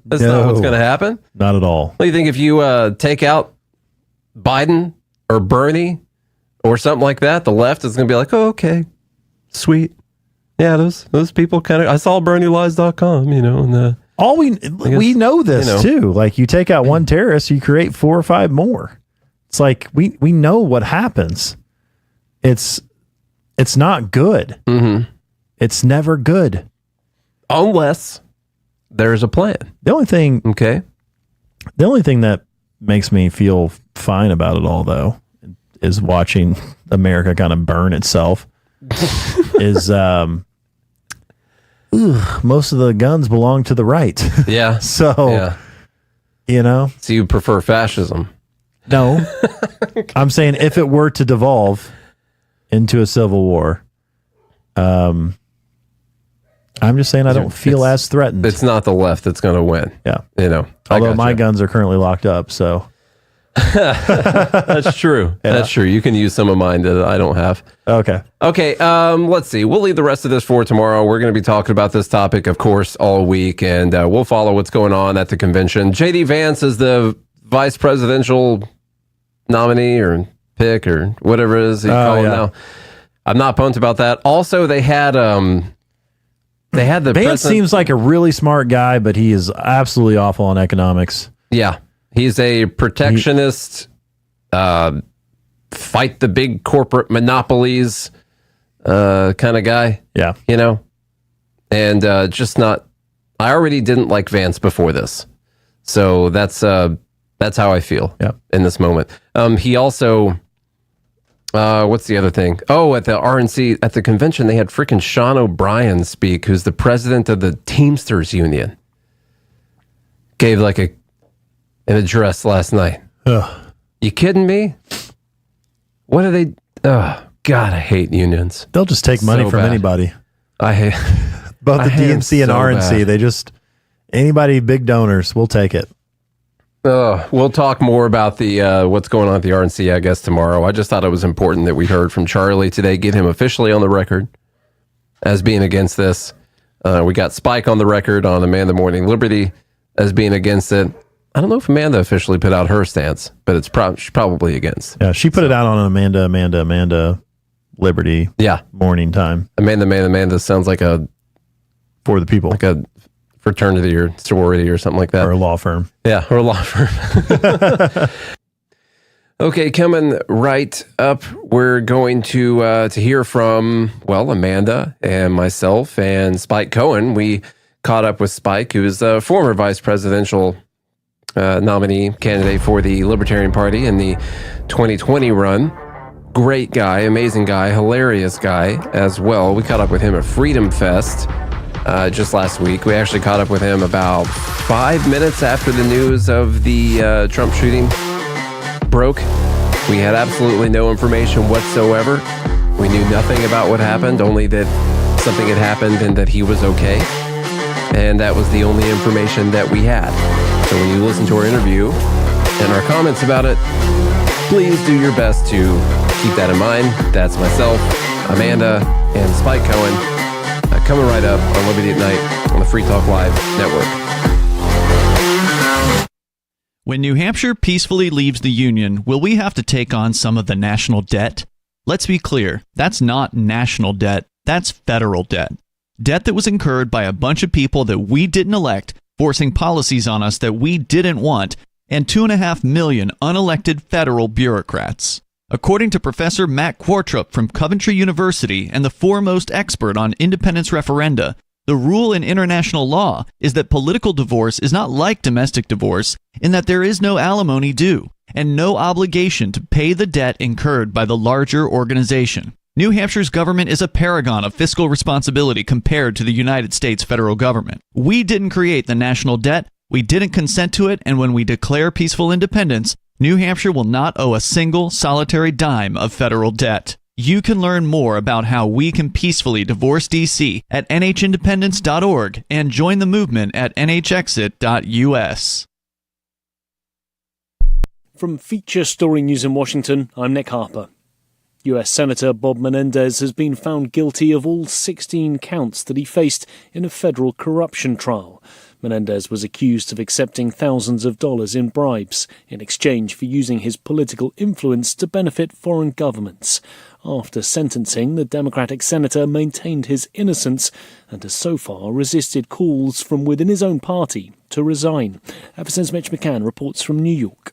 that's not what's going to happen. Not at all. What do you think if you take out Biden or Bernie or something like that, the left is going to be like, oh, okay, sweet. Yeah, those people kind of, I saw BernieLies.com, and we know this too. Like, you take out one terrorist, you create 4 or 5 more. It's like, we know what happens. It's not good. Mm-hmm. It's never good. Unless there's a plan. The only thing that makes me feel fine about it all, though, is watching America kind of burn itself. Is most of the guns belong to the right. Yeah. So you prefer fascism? No. I'm saying if it were to devolve into a civil war, I'm just saying I don't feel as threatened. It's not the left that's going to win. Yeah. Although my guns are currently locked up, so. That's true. Yeah. That's true. You can use some of mine that I don't have. Okay. Let's see. We'll leave the rest of this for tomorrow. We're going to be talking about this topic, of course, all week, and we'll follow what's going on at the convention. J.D. Vance is the vice presidential nominee or pick or whatever it is you call him now. I'm not pumped about that. Also, they had the Vance president seems like a really smart guy, but he is absolutely awful on economics. Yeah. He's a protectionist, fight the big corporate monopolies kind of guy. Yeah. And just not, I already didn't like Vance before this. So that's how I feel in this moment. He also, what's the other thing? Oh, at the RNC, at the convention, they had freaking Sean O'Brien speak, who's the president of the Teamsters Union. Gave like an address last night. Ugh. You kidding me? What are they? Oh, God, I hate unions. They'll just take money from anybody. I hate both the DNC and RNC. Bad. They just, anybody, big donors, we'll take it. We'll talk more about the what's going on at the RNC, I guess, tomorrow. I just thought it was important that we heard from Charlie today, get him officially on the record as being against this. We got Spike on the record on Amanda Morning Liberty as being against it. I don't know if Amanda officially put out her stance, but it's she's probably against. Yeah, she put it out on Amanda Liberty. Yeah, morning time. Amanda sounds like a for the people, like a fraternity or sorority or something like that, or a law firm. Yeah, or a law firm. Okay, coming right up, we're going to hear from Amanda and myself and Spike Cohen. We caught up with Spike, who is a former vice presidential nominee candidate for the Libertarian Party in the 2020 run. Great guy, amazing guy, hilarious guy as well. We caught up with him at Freedom Fest just last week. We actually caught up with him about 5 minutes after the news of the Trump shooting broke. We had absolutely no information whatsoever. We knew nothing about what happened, only that something had happened and that he was okay. And that was the only information that we had. So when you listen to our interview and our comments about it, please do your best to keep that in mind. That's myself, Amanda, and Spike Cohen coming right up on Liberty at Night on the Free Talk Live network. When New Hampshire peacefully leaves the Union, will we have to take on some of the national debt? Let's be clear, that's not national debt, that's federal debt. Debt that was incurred by a bunch of people that we didn't elect, forcing policies on us that we didn't want, and 2.5 million unelected federal bureaucrats. According to Professor Matt Quartrup from Coventry University and the foremost expert on independence referenda, the rule in international law is that political divorce is not like domestic divorce in that there is no alimony due and no obligation to pay the debt incurred by the larger organization. New Hampshire's government is a paragon of fiscal responsibility compared to the United States federal government. We didn't create the national debt, we didn't consent to it, and when we declare peaceful independence, New Hampshire will not owe a single solitary dime of federal debt. You can learn more about how we can peacefully divorce D.C. at NHindependence.org and join the movement at NHexit.us. From Feature Story News in Washington, I'm Nick Harper. U.S. Senator Bob Menendez has been found guilty of all 16 counts that he faced in a federal corruption trial. Menendez was accused of accepting thousands of dollars in bribes in exchange for using his political influence to benefit foreign governments. After sentencing, the Democratic senator maintained his innocence and has so far resisted calls from within his own party to resign. FSN's Mitch McCann reports from New York.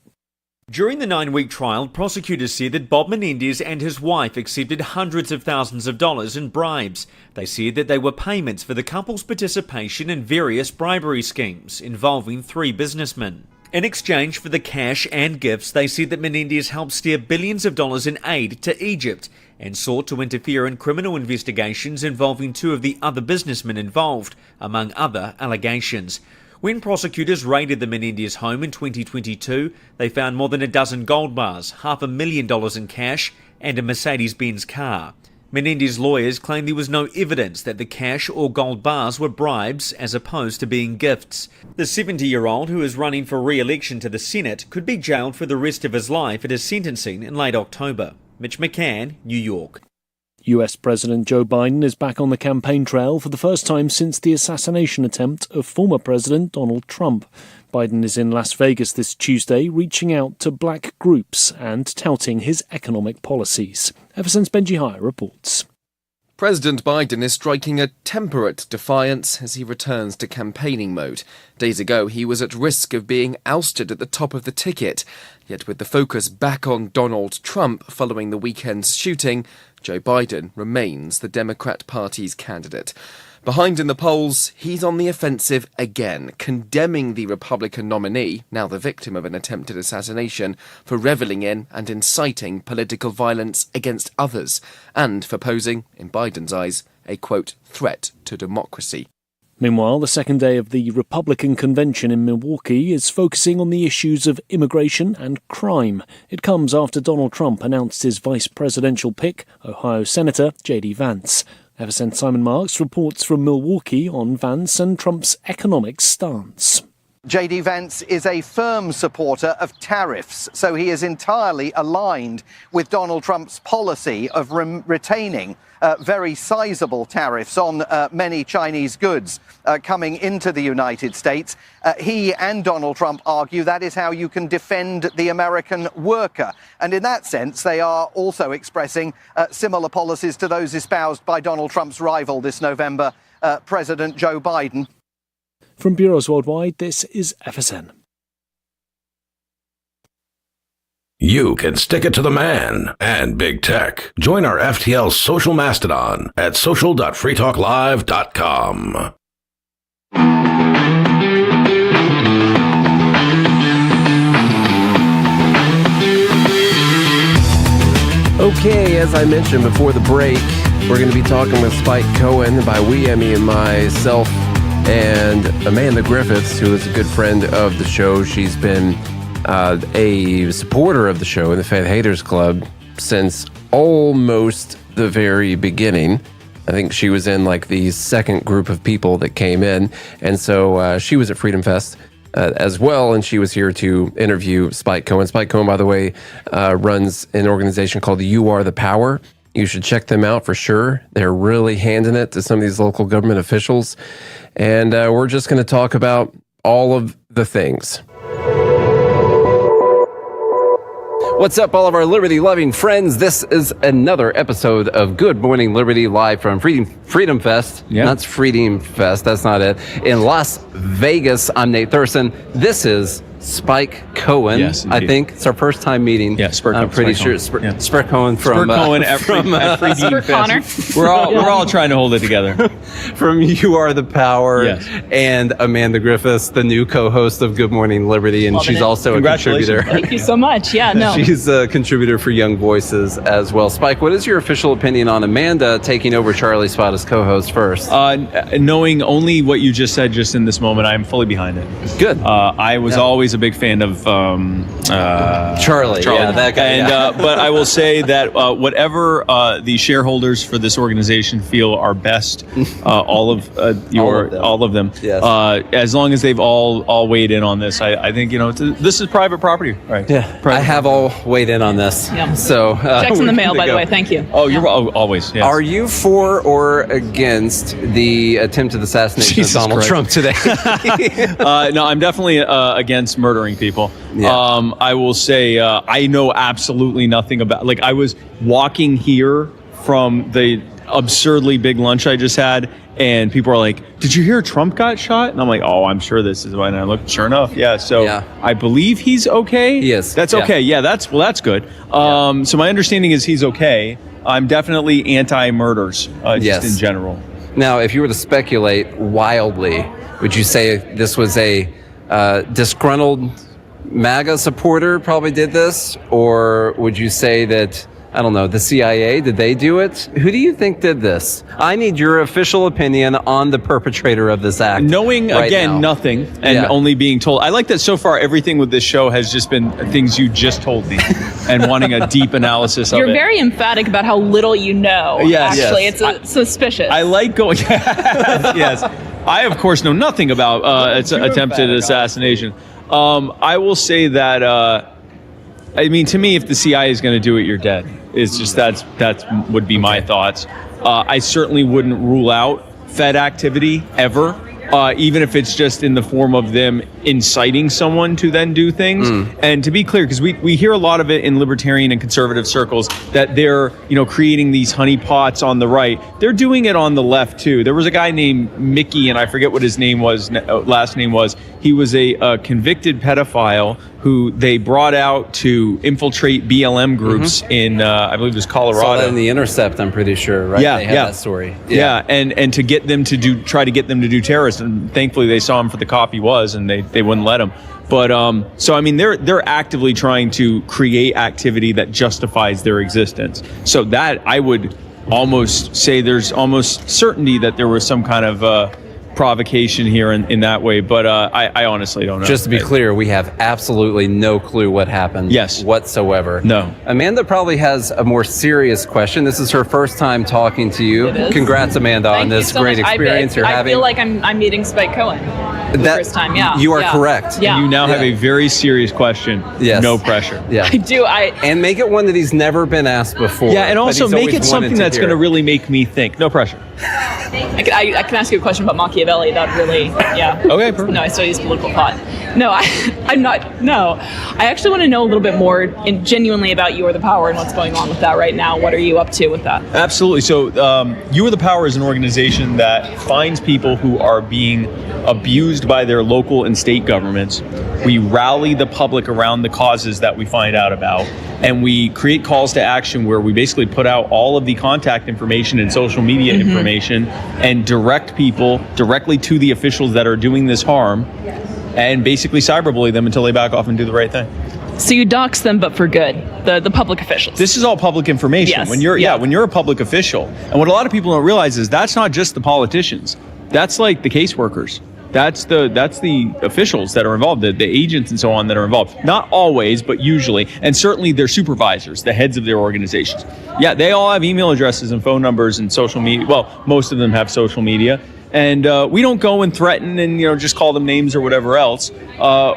During the 9-week trial, prosecutors said that Bob Menendez and his wife accepted hundreds of thousands of dollars in bribes. They said that they were payments for the couple's participation in various bribery schemes involving 3 businessmen. In exchange for the cash and gifts, they said that Menendez helped steer billions of dollars in aid to Egypt and sought to interfere in criminal investigations involving 2 of the other businessmen involved, among other allegations. When prosecutors raided the Menendez home in 2022, they found more than a dozen gold bars, $500,000 in cash, and a Mercedes-Benz car. Menendez lawyers claim there was no evidence that the cash or gold bars were bribes as opposed to being gifts. The 70-year-old, who is running for re-election to the Senate, could be jailed for the rest of his life at his sentencing in late October. Mitch McCann, New York. US President Joe Biden is back on the campaign trail for the first time since the assassination attempt of former President Donald Trump. Biden is in Las Vegas this Tuesday, reaching out to black groups and touting his economic policies. FSN's Benji Hire reports. President Biden is striking a temperate defiance as he returns to campaigning mode. Days ago, he was at risk of being ousted at the top of the ticket. Yet with the focus back on Donald Trump following the weekend's shooting, Joe Biden remains the Democrat Party's candidate. Behind in the polls, he's on the offensive again, condemning the Republican nominee, now the victim of an attempted assassination, for reveling in and inciting political violence against others, and for posing, in Biden's eyes, a, quote, threat to democracy. Meanwhile, the second day of the Republican convention in Milwaukee is focusing on the issues of immigration and crime. It comes after Donald Trump announced his vice presidential pick, Ohio Senator J.D. Vance. FSN Simon Marks reports from Milwaukee on Vance and Trump's economic stance. J.D. Vance is a firm supporter of tariffs, so he is entirely aligned with Donald Trump's policy of retaining very sizable tariffs on many Chinese goods coming into the United States. He and Donald Trump argue that is how you can defend the American worker. And in that sense, they are also expressing similar policies to those espoused by Donald Trump's rival this November, President Joe Biden. From Bureaus Worldwide, this is FSN. You can stick it to the man and big tech. Join our FTL social mastodon at social.freetalklive.com. Okay, as I mentioned before the break, we're going to be talking with Spike Cohen. By we, I mean myself and Amanda Griffiths, who is a good friend of the show. She's been a supporter of the show in the Fan Haters Club since almost the very beginning. I think she was in like the second group of people that came in. And so she was at Freedom Fest as well, and she was here to interview Spike Cohen. Spike Cohen, by the way, runs an organization called You Are the Power. You should check them out for sure. They're really handing it to some of these local government officials. And we're just going to talk about all of the things. What's up, all of our liberty-loving friends? This is another episode of Good Morning Liberty, live from Freedom Fest. Yeah. That's Freedom Fest. That's not it. In Las Vegas, I'm Nate Thurston. This is Spike Cohen. Yes, I think it's our first time meeting. Yeah, I'm pretty sure. Spike Cohen from Freedom Fest. We're all trying to hold it together. From You Are the Power, yes. And Amanda Griffiths, the new co-host of Good Morning Liberty, and she's also a contributor. Thank you so much. Yeah, no. She's a contributor for Young Voices as well. Spike, what is your official opinion on Amanda taking over Charlie's spot as co-host first? Knowing only what you just said just in this moment, I'm fully behind it. Good. I was always Charlie's a big fan of Charlie. Yeah, that guy. And but I will say that whatever the shareholders for this organization feel are best, all of them. Yes. As long as they've all weighed in on this, I think this is private property, right? Yeah. I have all weighed in on this. Yeah. So checks in the mail, by the way. Thank you. Oh, you're always. Yes. Are you for or against the attempted assassination of Donald Trump today? No, I'm definitely against murdering people. Yeah. I will say I know absolutely nothing about. Like, I was walking here from the absurdly big lunch I just had, and people are like, "Did you hear Trump got shot?" And I'm like, "Oh, I'm sure this is why." And I looked, sure enough, yeah. So I believe he's okay. He is. That's okay. Yeah, that's good. So my understanding is he's okay. I'm definitely anti-murders, just in general. Now, if you were to speculate wildly, would you say this was a disgruntled MAGA supporter probably did this? Or would you say that, I don't know, the CIA, did they do it? Who do you think did this? I need your official opinion on the perpetrator of this act. Knowing, right again, now. nothing and only being told. I like that so far everything with this show has just been things you just told me and wanting a deep analysis of it. You're very emphatic about how little you know. Yes. Actually, Yes. it's suspicious. I like going... Yes. I, of course, know nothing about attempted assassination. I will say that, I mean, to me, if the CIA is going to do it, you're dead. It's just that would be my thoughts. I certainly wouldn't rule out Fed activity ever, even if it's just in the form of them inciting someone to then do things. And to be clear, because we hear a lot of it in libertarian and conservative circles, that they're creating these honeypots on the right. They're doing it on the left too. There was a guy named Mickey, and I forget what his last name was. He was a convicted pedophile who they brought out to infiltrate BLM groups in, I believe it was Colorado. Saw that in The Intercept, I'm pretty sure, right? Yeah, they had that story. Yeah, and to get them to try to get them to do terrorists, and thankfully they saw him for the cop he was, and they wouldn't let him. But so I mean, they're actively trying to create activity that justifies their existence. So that I would almost say there's almost certainty that there was some kind of provocation here in that way, but I honestly don't know. Just to be clear, we have absolutely no clue what happened whatsoever. No. Amanda probably has a more serious question. This is her first time talking to you. It is. Congrats, Amanda, on this great experience you're having. I feel like I'm meeting Spike Cohen for the first time. Yeah, you are correct. Yeah. You now have a very serious question. Yes. No pressure. Yeah. I do. And make it one that he's never been asked before. Yeah, and also but he's make always it something wanted to that's hear. going to really make me think. No pressure. I can ask you a question about Machiavelli. That really, Okay, perfect. No, I still use political thought. No, I'm not. No, I actually want to know a little bit more genuinely about You Are the Power and what's going on with that right now. What are you up to with that? Absolutely. So You Are the Power is an organization that finds people who are being abused by their local and state governments. We rally the public around the causes that we find out about, and we create calls to action where we basically put out all of the contact information and social media information and direct people directly to the officials that are doing this harm and basically cyberbully them until they back off and do the right thing. So you dox them, but for good, the public officials. This is all public information. Yes. When you're a public official, and what a lot of people don't realize is that's not just the politicians. That's like the caseworkers. That's the officials that are involved, the agents and so on that are involved. Not always, but usually, and certainly their supervisors, the heads of their organizations. Yeah, they all have email addresses and phone numbers and social media. Well, most of them have social media. And we don't go and threaten and just call them names or whatever else.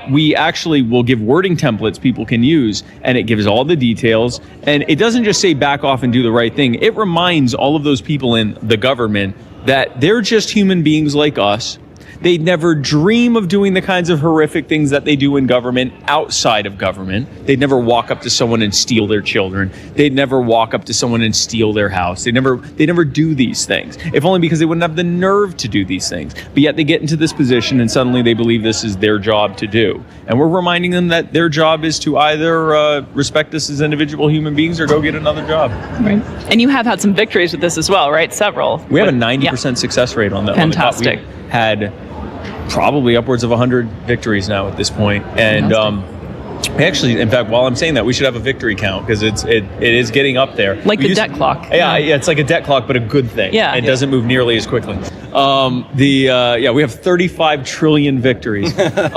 We actually will give wording templates people can use, and it gives all the details. And it doesn't just say back off and do the right thing. It reminds all of those people in the government that they're just human beings like us. They'd never dream of doing the kinds of horrific things that they do in government outside of government. They'd never walk up to someone and steal their children. They'd never walk up to someone and steal their house. They never do these things, if only because they wouldn't have the nerve to do these things. But yet they get into this position and suddenly they believe this is their job to do. And we're reminding them that their job is to either respect us as individual human beings or go get another job. Right. And you have had some victories with this as well, right? Several. We have a 90% success rate on that. Fantastic. We've had probably upwards of 100 victories now at this point. And Actually, in fact, while I'm saying that, we should have a victory count because it is getting up there. Like the debt clock. Yeah, it's like a debt clock, but a good thing. Yeah. It doesn't move nearly as quickly. We have 35 trillion victories. We have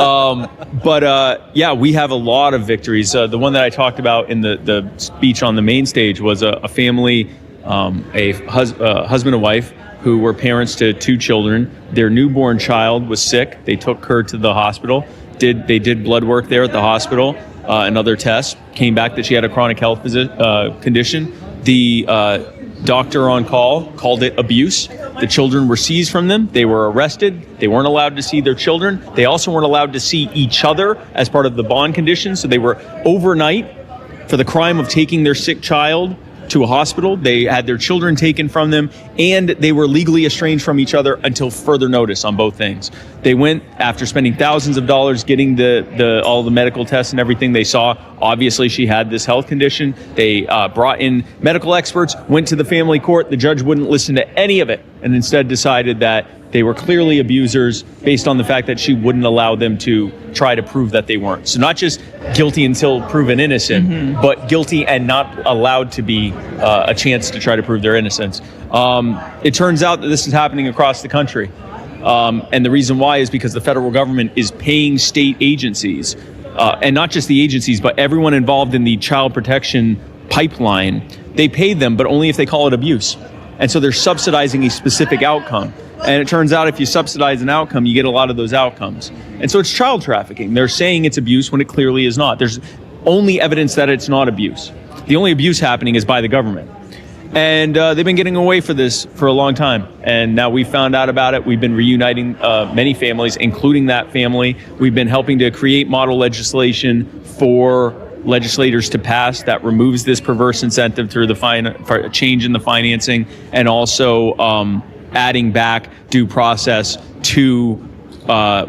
a lot of victories. The one that I talked about in the speech on the main stage was a family, husband and wife who were parents to 2 children. Their newborn child was sick. They took her to the hospital. They did blood work there at the hospital and other tests. Came back that she had a chronic health condition. The doctor on call called it abuse. The children were seized from them. They were arrested. They weren't allowed to see their children. They also weren't allowed to see each other as part of the bond conditions. So they were overnight for the crime of taking their sick child to a hospital. They had their children taken from them, and they were legally estranged from each other until further notice on both things. They went, after spending thousands of dollars getting all the medical tests and everything, they saw obviously she had this health condition. They brought in medical experts, went to the family court. The judge wouldn't listen to any of it and instead decided that they were clearly abusers based on the fact that she wouldn't allow them to try to prove that they weren't. So not just guilty until proven innocent, but guilty and not allowed to be a chance to try to prove their innocence. It turns out that this is happening across the country. And the reason why is because the federal government is paying state agencies, and not just the agencies, but everyone involved in the child protection pipeline. They pay them, but only if they call it abuse. And so they're subsidizing a specific outcome. And it turns out if you subsidize an outcome, you get a lot of those outcomes. And so it's child trafficking. They're saying it's abuse when it clearly is not. There's only evidence that it's not abuse. The only abuse happening is by the government. And they've been getting away for this for a long time. And now we found out about it. We've been reuniting many families, including that family. We've been helping to create model legislation for legislators to pass that removes this perverse incentive through the change in the financing, and also adding back due process to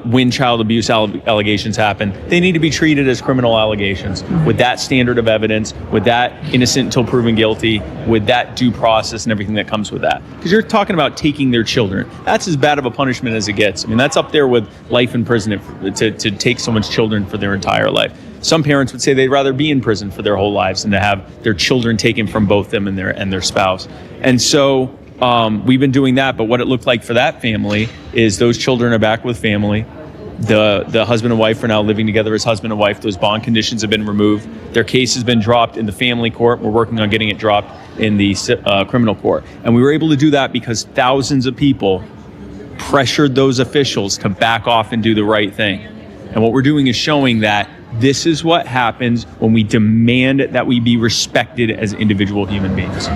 when child abuse allegations happen. They need to be treated as criminal allegations with that standard of evidence, with that innocent until proven guilty, with that due process and everything that comes with that. Because you're talking about taking their children. That's as bad of a punishment as it gets. I mean, that's up there with life in prison to take someone's children for their entire life. Some parents would say they'd rather be in prison for their whole lives than to have their children taken from both them and their spouse. And so we've been doing that, but what it looked like for that family is those children are back with family. The husband and wife are now living together as husband and wife. Those bond conditions have been removed. Their case has been dropped in the family court. We're working on getting it dropped in the criminal court. And we were able to do that because thousands of people pressured those officials to back off and do the right thing. And what we're doing is showing that this is what happens when we demand that we be respected as individual human beings.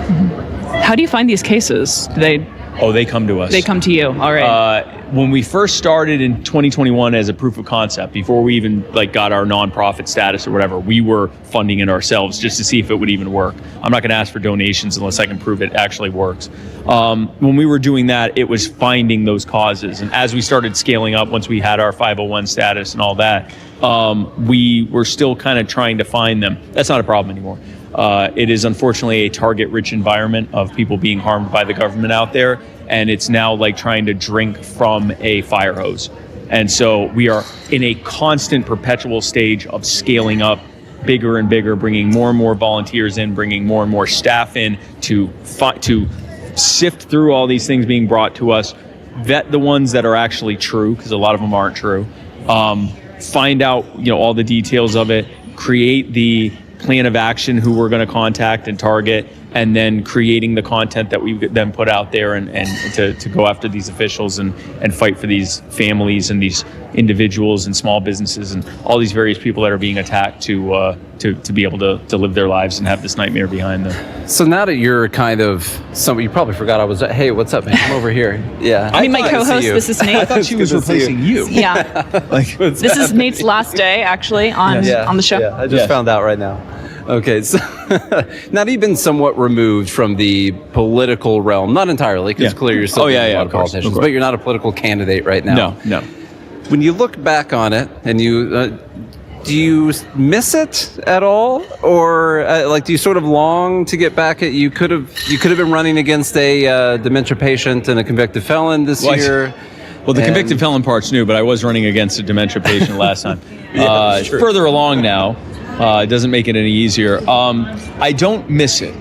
How do you find these cases? They come to us. They come to you. All right. When we first started in 2021 as a proof of concept, before we even got our nonprofit status or whatever, we were funding it ourselves just to see if it would even work. I'm not going to ask for donations unless I can prove it actually works. When we were doing that, it was finding those causes. And as we started scaling up, once we had our 501 status and all that, we were still kind of trying to find them. That's not a problem anymore. It is unfortunately a target-rich environment of people being harmed by the government out there, and it's now like trying to drink from a fire hose. And so we are in a constant, perpetual stage of scaling up bigger and bigger, bringing more and more volunteers in, bringing more and more staff in to sift through all these things being brought to us, vet the ones that are actually true, because a lot of them aren't true, find out all the details of it, create the plan of action, who we're going to contact and target, and then creating the content that we then put out there and to go after these officials and fight for these families and these individuals and small businesses and all these various people that are being attacked to be able to live their lives and have this nightmare behind them. So now that you're kind of somebody, you probably forgot I was, hey, what's up, man? I'm over here. Yeah. I mean, my co-host, this is Nate. I thought she was replacing you. Yeah. This is Nate's last day, actually, on the show. Yeah, I just found out right now. Okay, so now that you've been somewhat removed from the political realm, not entirely, because clearly you're still a lot of politicians, but you're not a political candidate right now. No. When you look back on it, and you do you miss it at all, or do you sort of long to get back at? You could have been running against a dementia patient and a convicted felon this year. Well, the convicted felon part's new, but I was running against a dementia patient last time. Sure. Further along now. It doesn't make it any easier. I don't miss it.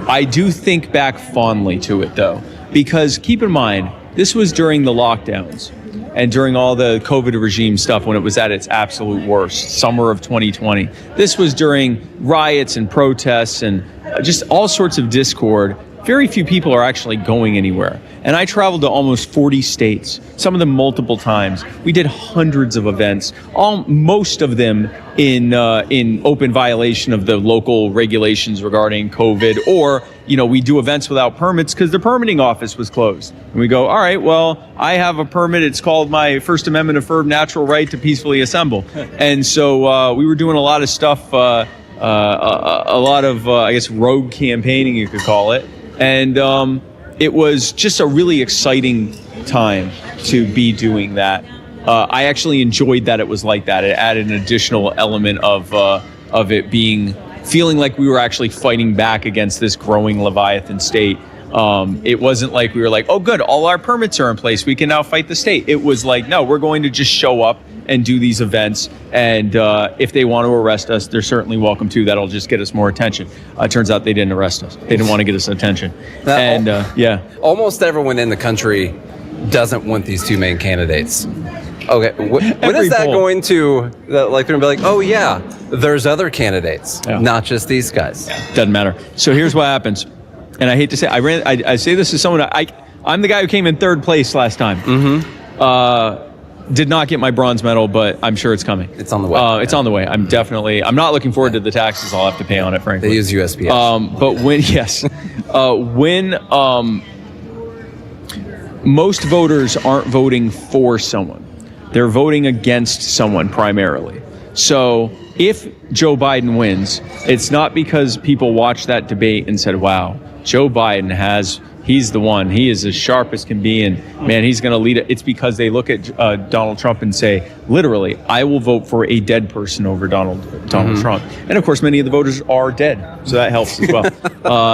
I do think back fondly to it, though, because keep in mind, this was during the lockdowns and during all the COVID regime stuff when it was at its absolute worst, summer of 2020. This was during riots and protests and just all sorts of discord. Very few people are actually going anywhere. And I traveled to almost 40 states, some of them multiple times. We did hundreds of events, most of them in open violation of the local regulations regarding COVID, or, we do events without permits because the permitting office was closed. And we go, all right, well, I have a permit. It's called my First Amendment affirmed natural right to peacefully assemble. And so we were doing a lot of stuff, a lot of, I guess, rogue campaigning, you could call it. And it was just a really exciting time to be doing that. I actually enjoyed that it was like that. It added an additional element of it feeling like we were actually fighting back against this growing Leviathan state. It wasn't like we were like, oh, good, all our permits are in place. We can now fight the state. It was like, no, we're going to just show up and do these events. And if they want to arrest us, they're certainly welcome to. That'll just get us more attention. Turns out they didn't arrest us. They didn't want to get us attention. Almost everyone in the country doesn't want these two main candidates. Okay, when is that going to, like, they're going to be like, oh, yeah, there's other candidates, not just these guys. Doesn't matter. So here's what happens. And I hate to say, I say this as someone, I'm the guy who came in third place last time. Did not get my bronze medal, but I'm sure it's coming. It's on the way. It's on the way. I'm not looking forward to the taxes I'll have to pay on it, frankly. They use USPS. But when most voters aren't voting for someone, they're voting against someone primarily. So if Joe Biden wins, it's not because people watched that debate and said, wow, Joe Biden he's the one. He is as sharp as can be, and man, he's going to lead it. It's because they look at Donald Trump and say, literally, I will vote for a dead person over Donald Trump. And of course, many of the voters are dead, so that helps as well.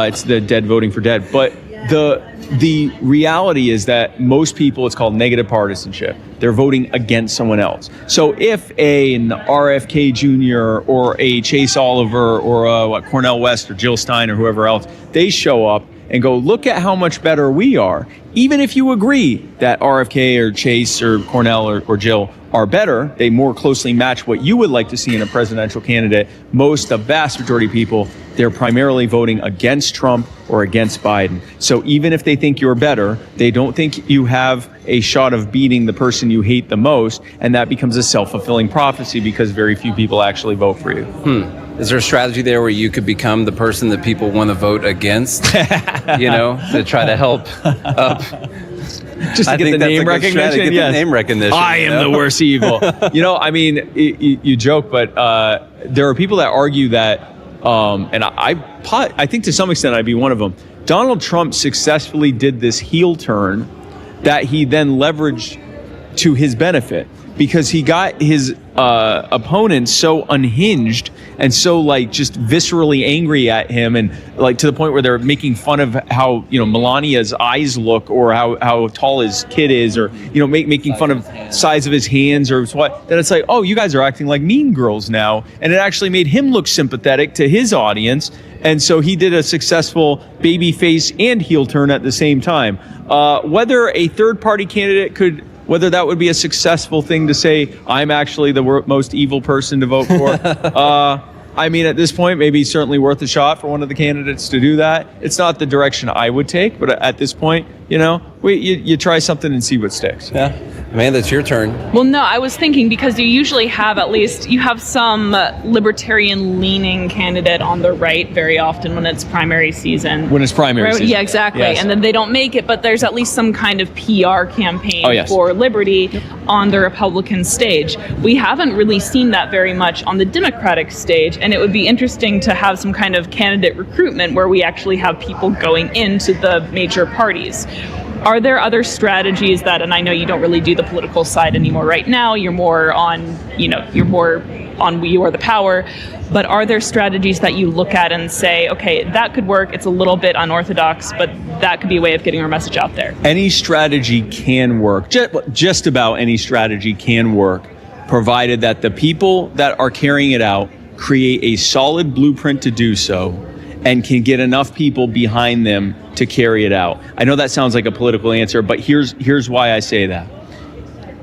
It's the dead voting for dead. But the reality is that most people, it's called negative partisanship. They're voting against someone else. So if an RFK Jr. or a Chase Oliver or Cornel West or Jill Stein or whoever else, they show up and go, look at how much better we are. Even if you agree that RFK or Chase or Cornell or Jill are better, they more closely match what you would like to see in a presidential candidate. The vast majority of people, they're primarily voting against Trump or against Biden. So even if they think you're better, they don't think you have a shot of beating the person you hate the most, and that becomes a self-fulfilling prophecy because very few people actually vote for you. Is there a strategy there where you could become the person that people want to vote against, to try to help up? Just to get the name recognition? Get the name recognition. I am the worst evil. You joke, but there are people that argue that, and I think to some extent I'd be one of them. Donald Trump successfully did this heel turn that he then leveraged to his benefit, because he got his opponents so unhinged and so just viscerally angry at him, and to the point where they're making fun of how Melania's eyes look, or how tall his kid is, or making fun of size of his hands or what. Then it's like, oh, you guys are acting like mean girls now, and it actually made him look sympathetic to his audience. And so he did a successful baby face and heel turn at the same time. Whether a third party candidate whether that would be a successful thing to say, I'm actually the most evil person to vote for. At this point, maybe certainly worth a shot for one of the candidates to do that. It's not the direction I would take, but at this point, you try something and see what sticks. Yeah. Amanda, it's your turn. Well, no, I was thinking because you usually have some libertarian-leaning candidate on the right very often when it's primary season. When it's primary season. Yeah, exactly. Yes. And then they don't make it, but there's at least some kind of PR campaign for liberty on the Republican stage. We haven't really seen that very much on the Democratic stage, and it would be interesting to have some kind of candidate recruitment where we actually have people going into the major parties. Are there other strategies that, and I know you don't really do the political side anymore right now, you're more on you are the power, but are there strategies that you look at and say, okay, that could work, it's a little bit unorthodox, but that could be a way of getting our message out there? Any strategy can work. Just about any strategy can work, provided that the people that are carrying it out create a solid blueprint to do so and can get enough people behind them to carry it out. I know that sounds like a political answer, but here's why I say that.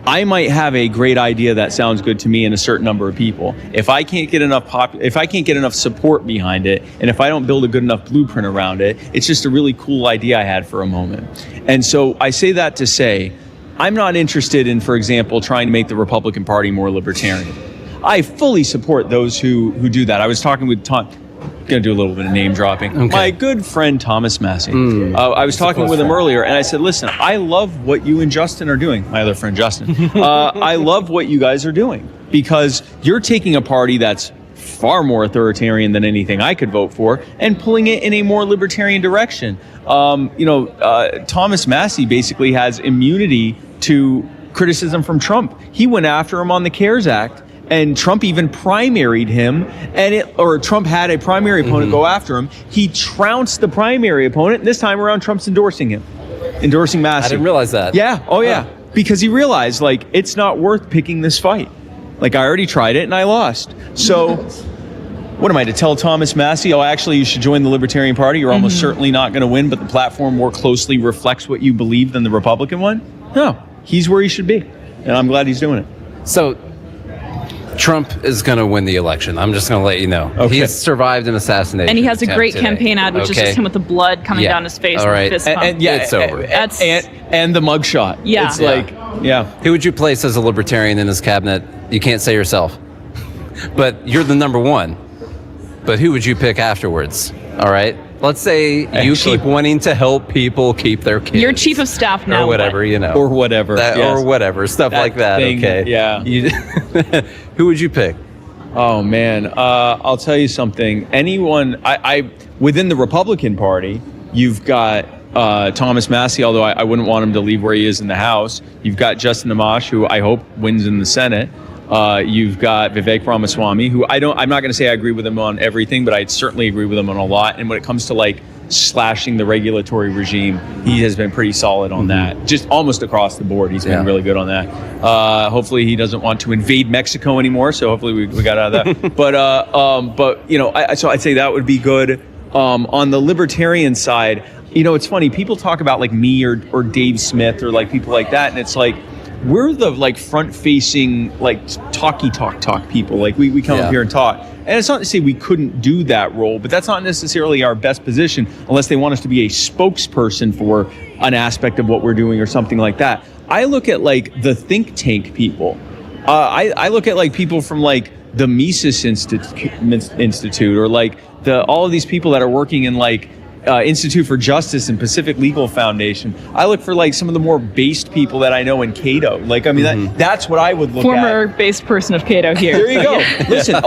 I might have a great idea that sounds good to me and a certain number of people. If I can't get enough support behind it, and if I don't build a good enough blueprint around it, it's just a really cool idea I had for a moment. And so I say that to say, I'm not interested in, for example, trying to make the Republican Party more libertarian. I fully support those who do that. I was talking with going to do a little bit of name dropping. Okay. My good friend Thomas Massey. I was talking with him earlier, and I said, listen, I love what you and Justin are doing. My other friend Justin. I love what you guys are doing, because you're taking a party that's far more authoritarian than anything I could vote for and pulling it in a more libertarian direction. Thomas Massey basically has immunity to criticism from Trump. He went after him on the CARES Act, and Trump even primaried him, or Trump had a primary opponent go after him. He trounced the primary opponent, and this time around, Trump's endorsing Massey. I didn't realize that. Yeah, because he realized, like, it's not worth picking this fight. Like, I already tried it, and I lost. So, what am I, to tell Thomas Massey, oh, actually, you should join the Libertarian Party, you're almost certainly not going to win, but the platform more closely reflects what you believe than the Republican one? No, he's where he should be, and I'm glad he's doing it. So, Trump is going to win the election. I'm just going to let you know. Okay. He's survived an assassination. And he has a great today. campaign ad, which is just him with the blood coming down his face. All right. With fist pump. It's over. And the mugshot. Yeah. It's like, Who would you place as a libertarian in his cabinet? You can't say yourself. But you're the number one. But who would you pick afterwards? All right. Let's say you keep wanting to help people keep their kids. You're chief of staff now. Or whatever, you know. Or whatever. Or whatever. Stuff like that. Thing, okay. Yeah. Who would you pick? Oh, man. I'll tell you something. Anyone, within the Republican Party, you've got Thomas Massey, although I wouldn't want him to leave where he is in the House. You've got Justin Amash, who I hope wins in the Senate. You've got Vivek Ramaswamy, who I'm not going to say I agree with him on everything, but I certainly agree with him on a lot. And when it comes to like slashing the regulatory regime, he has been pretty solid on that. Just almost across the board, he's been really good on that. Hopefully he doesn't want to invade Mexico anymore, so hopefully we got out of that. But you know, so I'd say that would be good. On the libertarian side, you know, it's funny, people talk about like me or Dave Smith or like people like that, and it's like, we're the like front-facing, like talk people. Like we come up here and talk. And it's not to say we couldn't do that role, but that's not necessarily our best position unless they want us to be a spokesperson for an aspect of what we're doing or something like that. I look at like the think tank people. I look at like people from like the Mises Institute or like all of these people that are working in like Institute for Justice and Pacific Legal Foundation. I look for like some of the more based people that I know in Cato. Like, I mean, that's what I would look at. Former based person of Cato here. There you go. Listen, and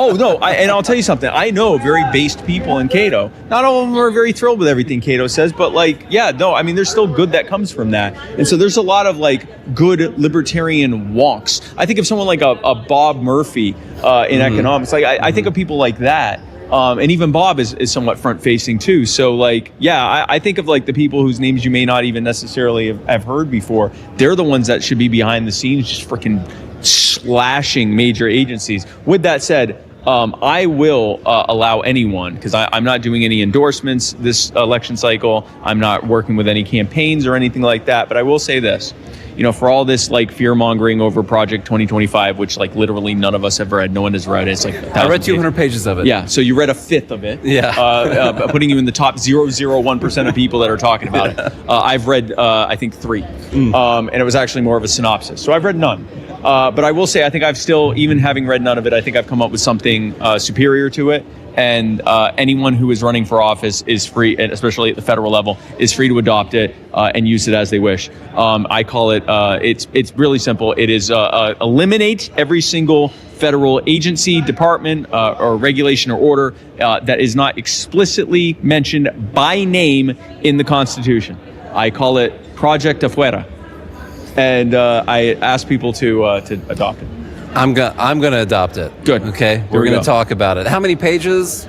I'll tell you something. I know very based people in Cato. Not all of them are very thrilled with everything Cato says, but like, I mean, there's still good that comes from that. And so there's a lot of like good libertarian wonks. I think of someone like a Bob Murphy in economics. Like, I think of people like that. And even Bob is somewhat front-facing too. So like, I think of like the people whose names you may not even necessarily have heard before. They're the ones that should be behind the scenes, just freaking slashing major agencies. With that said, I will allow anyone, because I'm not doing any endorsements this election cycle. I'm not working with any campaigns or anything like that. But I will say this. You know, for all this like fear mongering over Project 2025, which like literally none of us have read, no one has read it. It's like I read 200 pages of it. Yeah, so you read a fifth of it. Yeah, putting you in the top 0.001% of people that are talking about it. I've read I think 3, and it was actually more of a synopsis. So I've read none. But I will say I think I've still, even having read none of it, I think I've come up with something superior to it. And anyone who is running for office is free, and especially at the federal level, is free to adopt it and use it as they wish. I call it, it's really simple. It is eliminate every single federal agency, department, or regulation or order that is not explicitly mentioned by name in the Constitution. I call it Project Afuera. And I ask people to adopt it. I'm gonna adopt it. Good. Okay. We're gonna talk about it. How many pages?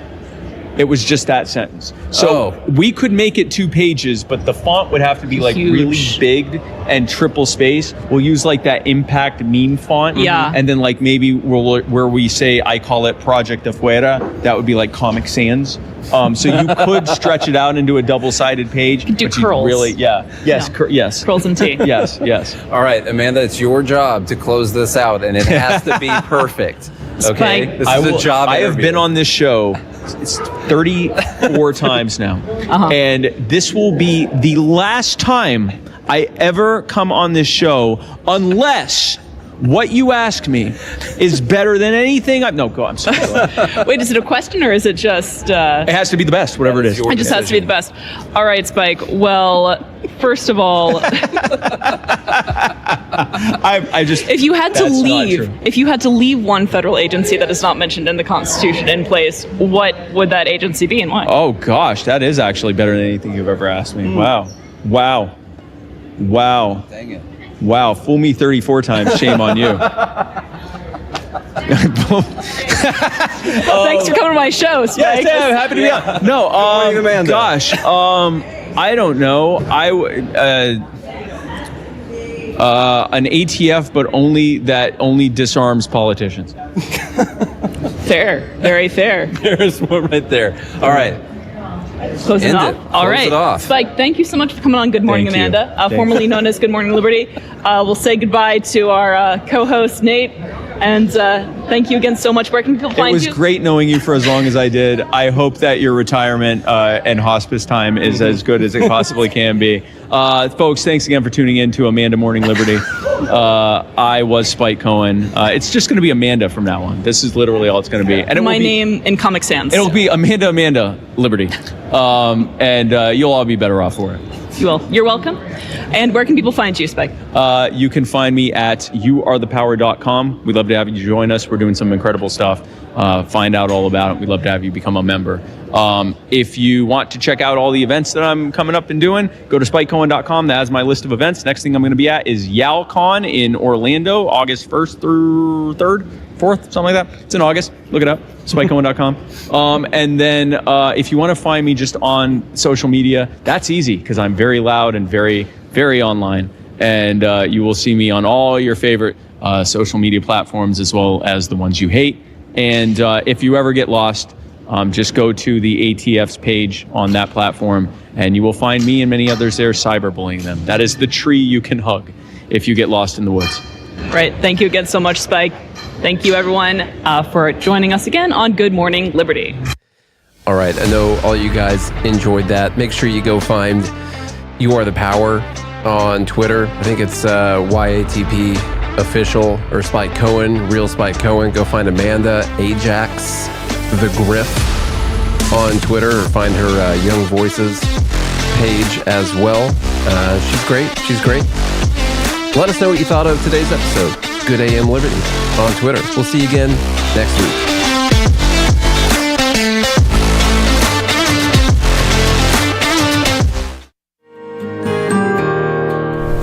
It was just that sentence. So we could make it 2 pages, but the font would have to be like really big and triple space. We'll use like that impact meme font. Yeah. And then like maybe where we say, I call it Project Afuera, that would be like Comic Sans. So you could stretch it out into a double-sided page. Do curls. Yes. Curls and tea. Yes. All right, Amanda, it's your job to close this out, and it has to be perfect. Okay? Spike. This is a job I have interview. been on this show 34 times now. And this will be the last time I ever come on this show unless what you ask me is better than anything I'm sorry. Wait, is it a question or is it just... It has to be the best, whatever it is. It just has to be the best. All right, Spike. Well, first of all... if you had to leave one federal agency that is not mentioned in the Constitution in place, what would that agency be and why? Oh, gosh, that is actually better than anything you've ever asked me. Wow. Dang it. Wow, fool me 34 times, shame on you. Thanks for coming to my show, Spike. Yes, I'm happy to be on. No, gosh, I don't know. An ATF, but only disarms politicians. Fair, very fair. There's one right there. All right. Close it off. All right. Close it off. Spike, thank you so much for coming on Good Morning Thank you. Amanda, formerly known as Good Morning Liberty. We'll say goodbye to our co-host, Nate. And thank you again so much. Where can people find you? It was great knowing you for as long as I did. I hope that your retirement and hospice time is as good as it possibly can be. Folks, thanks again for tuning in to Amanda Morning Liberty. I was Spike Cohen. It's just going to be Amanda from now on. This is literally all it's going to be. And My name in Comic Sans. It'll be Amanda Liberty. And you'll all be better off for it. You will. You're welcome. And where can people find you, Spike? You can find me at youarethepower.com. We'd love to have you join us. We're doing some incredible stuff. Find out all about it. We'd love to have you become a member. If you want to check out all the events that I'm coming up and doing, go to spikecohen.com. That has my list of events. Next thing I'm going to be at is YALCon in Orlando, August 1st through 3rd, 4th, something like that. It's in August. Look it up, spikecohen.com. And then if you want to find me just on social media, that's easy because I'm very loud and very, very online. And you will see me on all your favorite social media platforms as well as the ones you hate. And if you ever get lost, just go to the ATF's page on that platform and you will find me and many others there cyberbullying them. That is the tree you can hug if you get lost in the woods. Right. Thank you again so much, Spike. Thank you, everyone, for joining us again on Good Morning Liberty. All right. I know all you guys enjoyed that. Make sure you go find You Are the Power on Twitter. I think it's YATP official or Spike Cohen, real Spike Cohen. Go find Amanda Ajax the Griff on Twitter or find her Young Voices page as well. She's great. Let us know what you thought of today's episode. Good AM Liberty on Twitter. We'll see you again next week.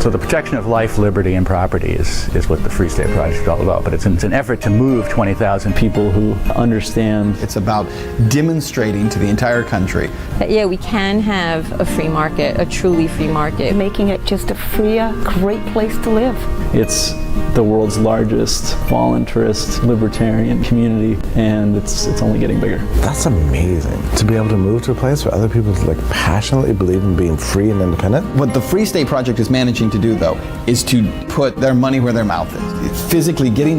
So the protection of life, liberty, and property is what the Free State Project is all about. But it's an effort to move 20,000 people who understand. It's about demonstrating to the entire country that, yeah, we can have a free market, a truly free market. Making it just a freer, great place to live. It's the world's largest voluntarist libertarian community, and it's only getting bigger. That's amazing. To be able to move to a place where other people passionately believe in being free and independent. What the Free State Project is managing to do, though, is to put their money where their mouth is. It's physically getting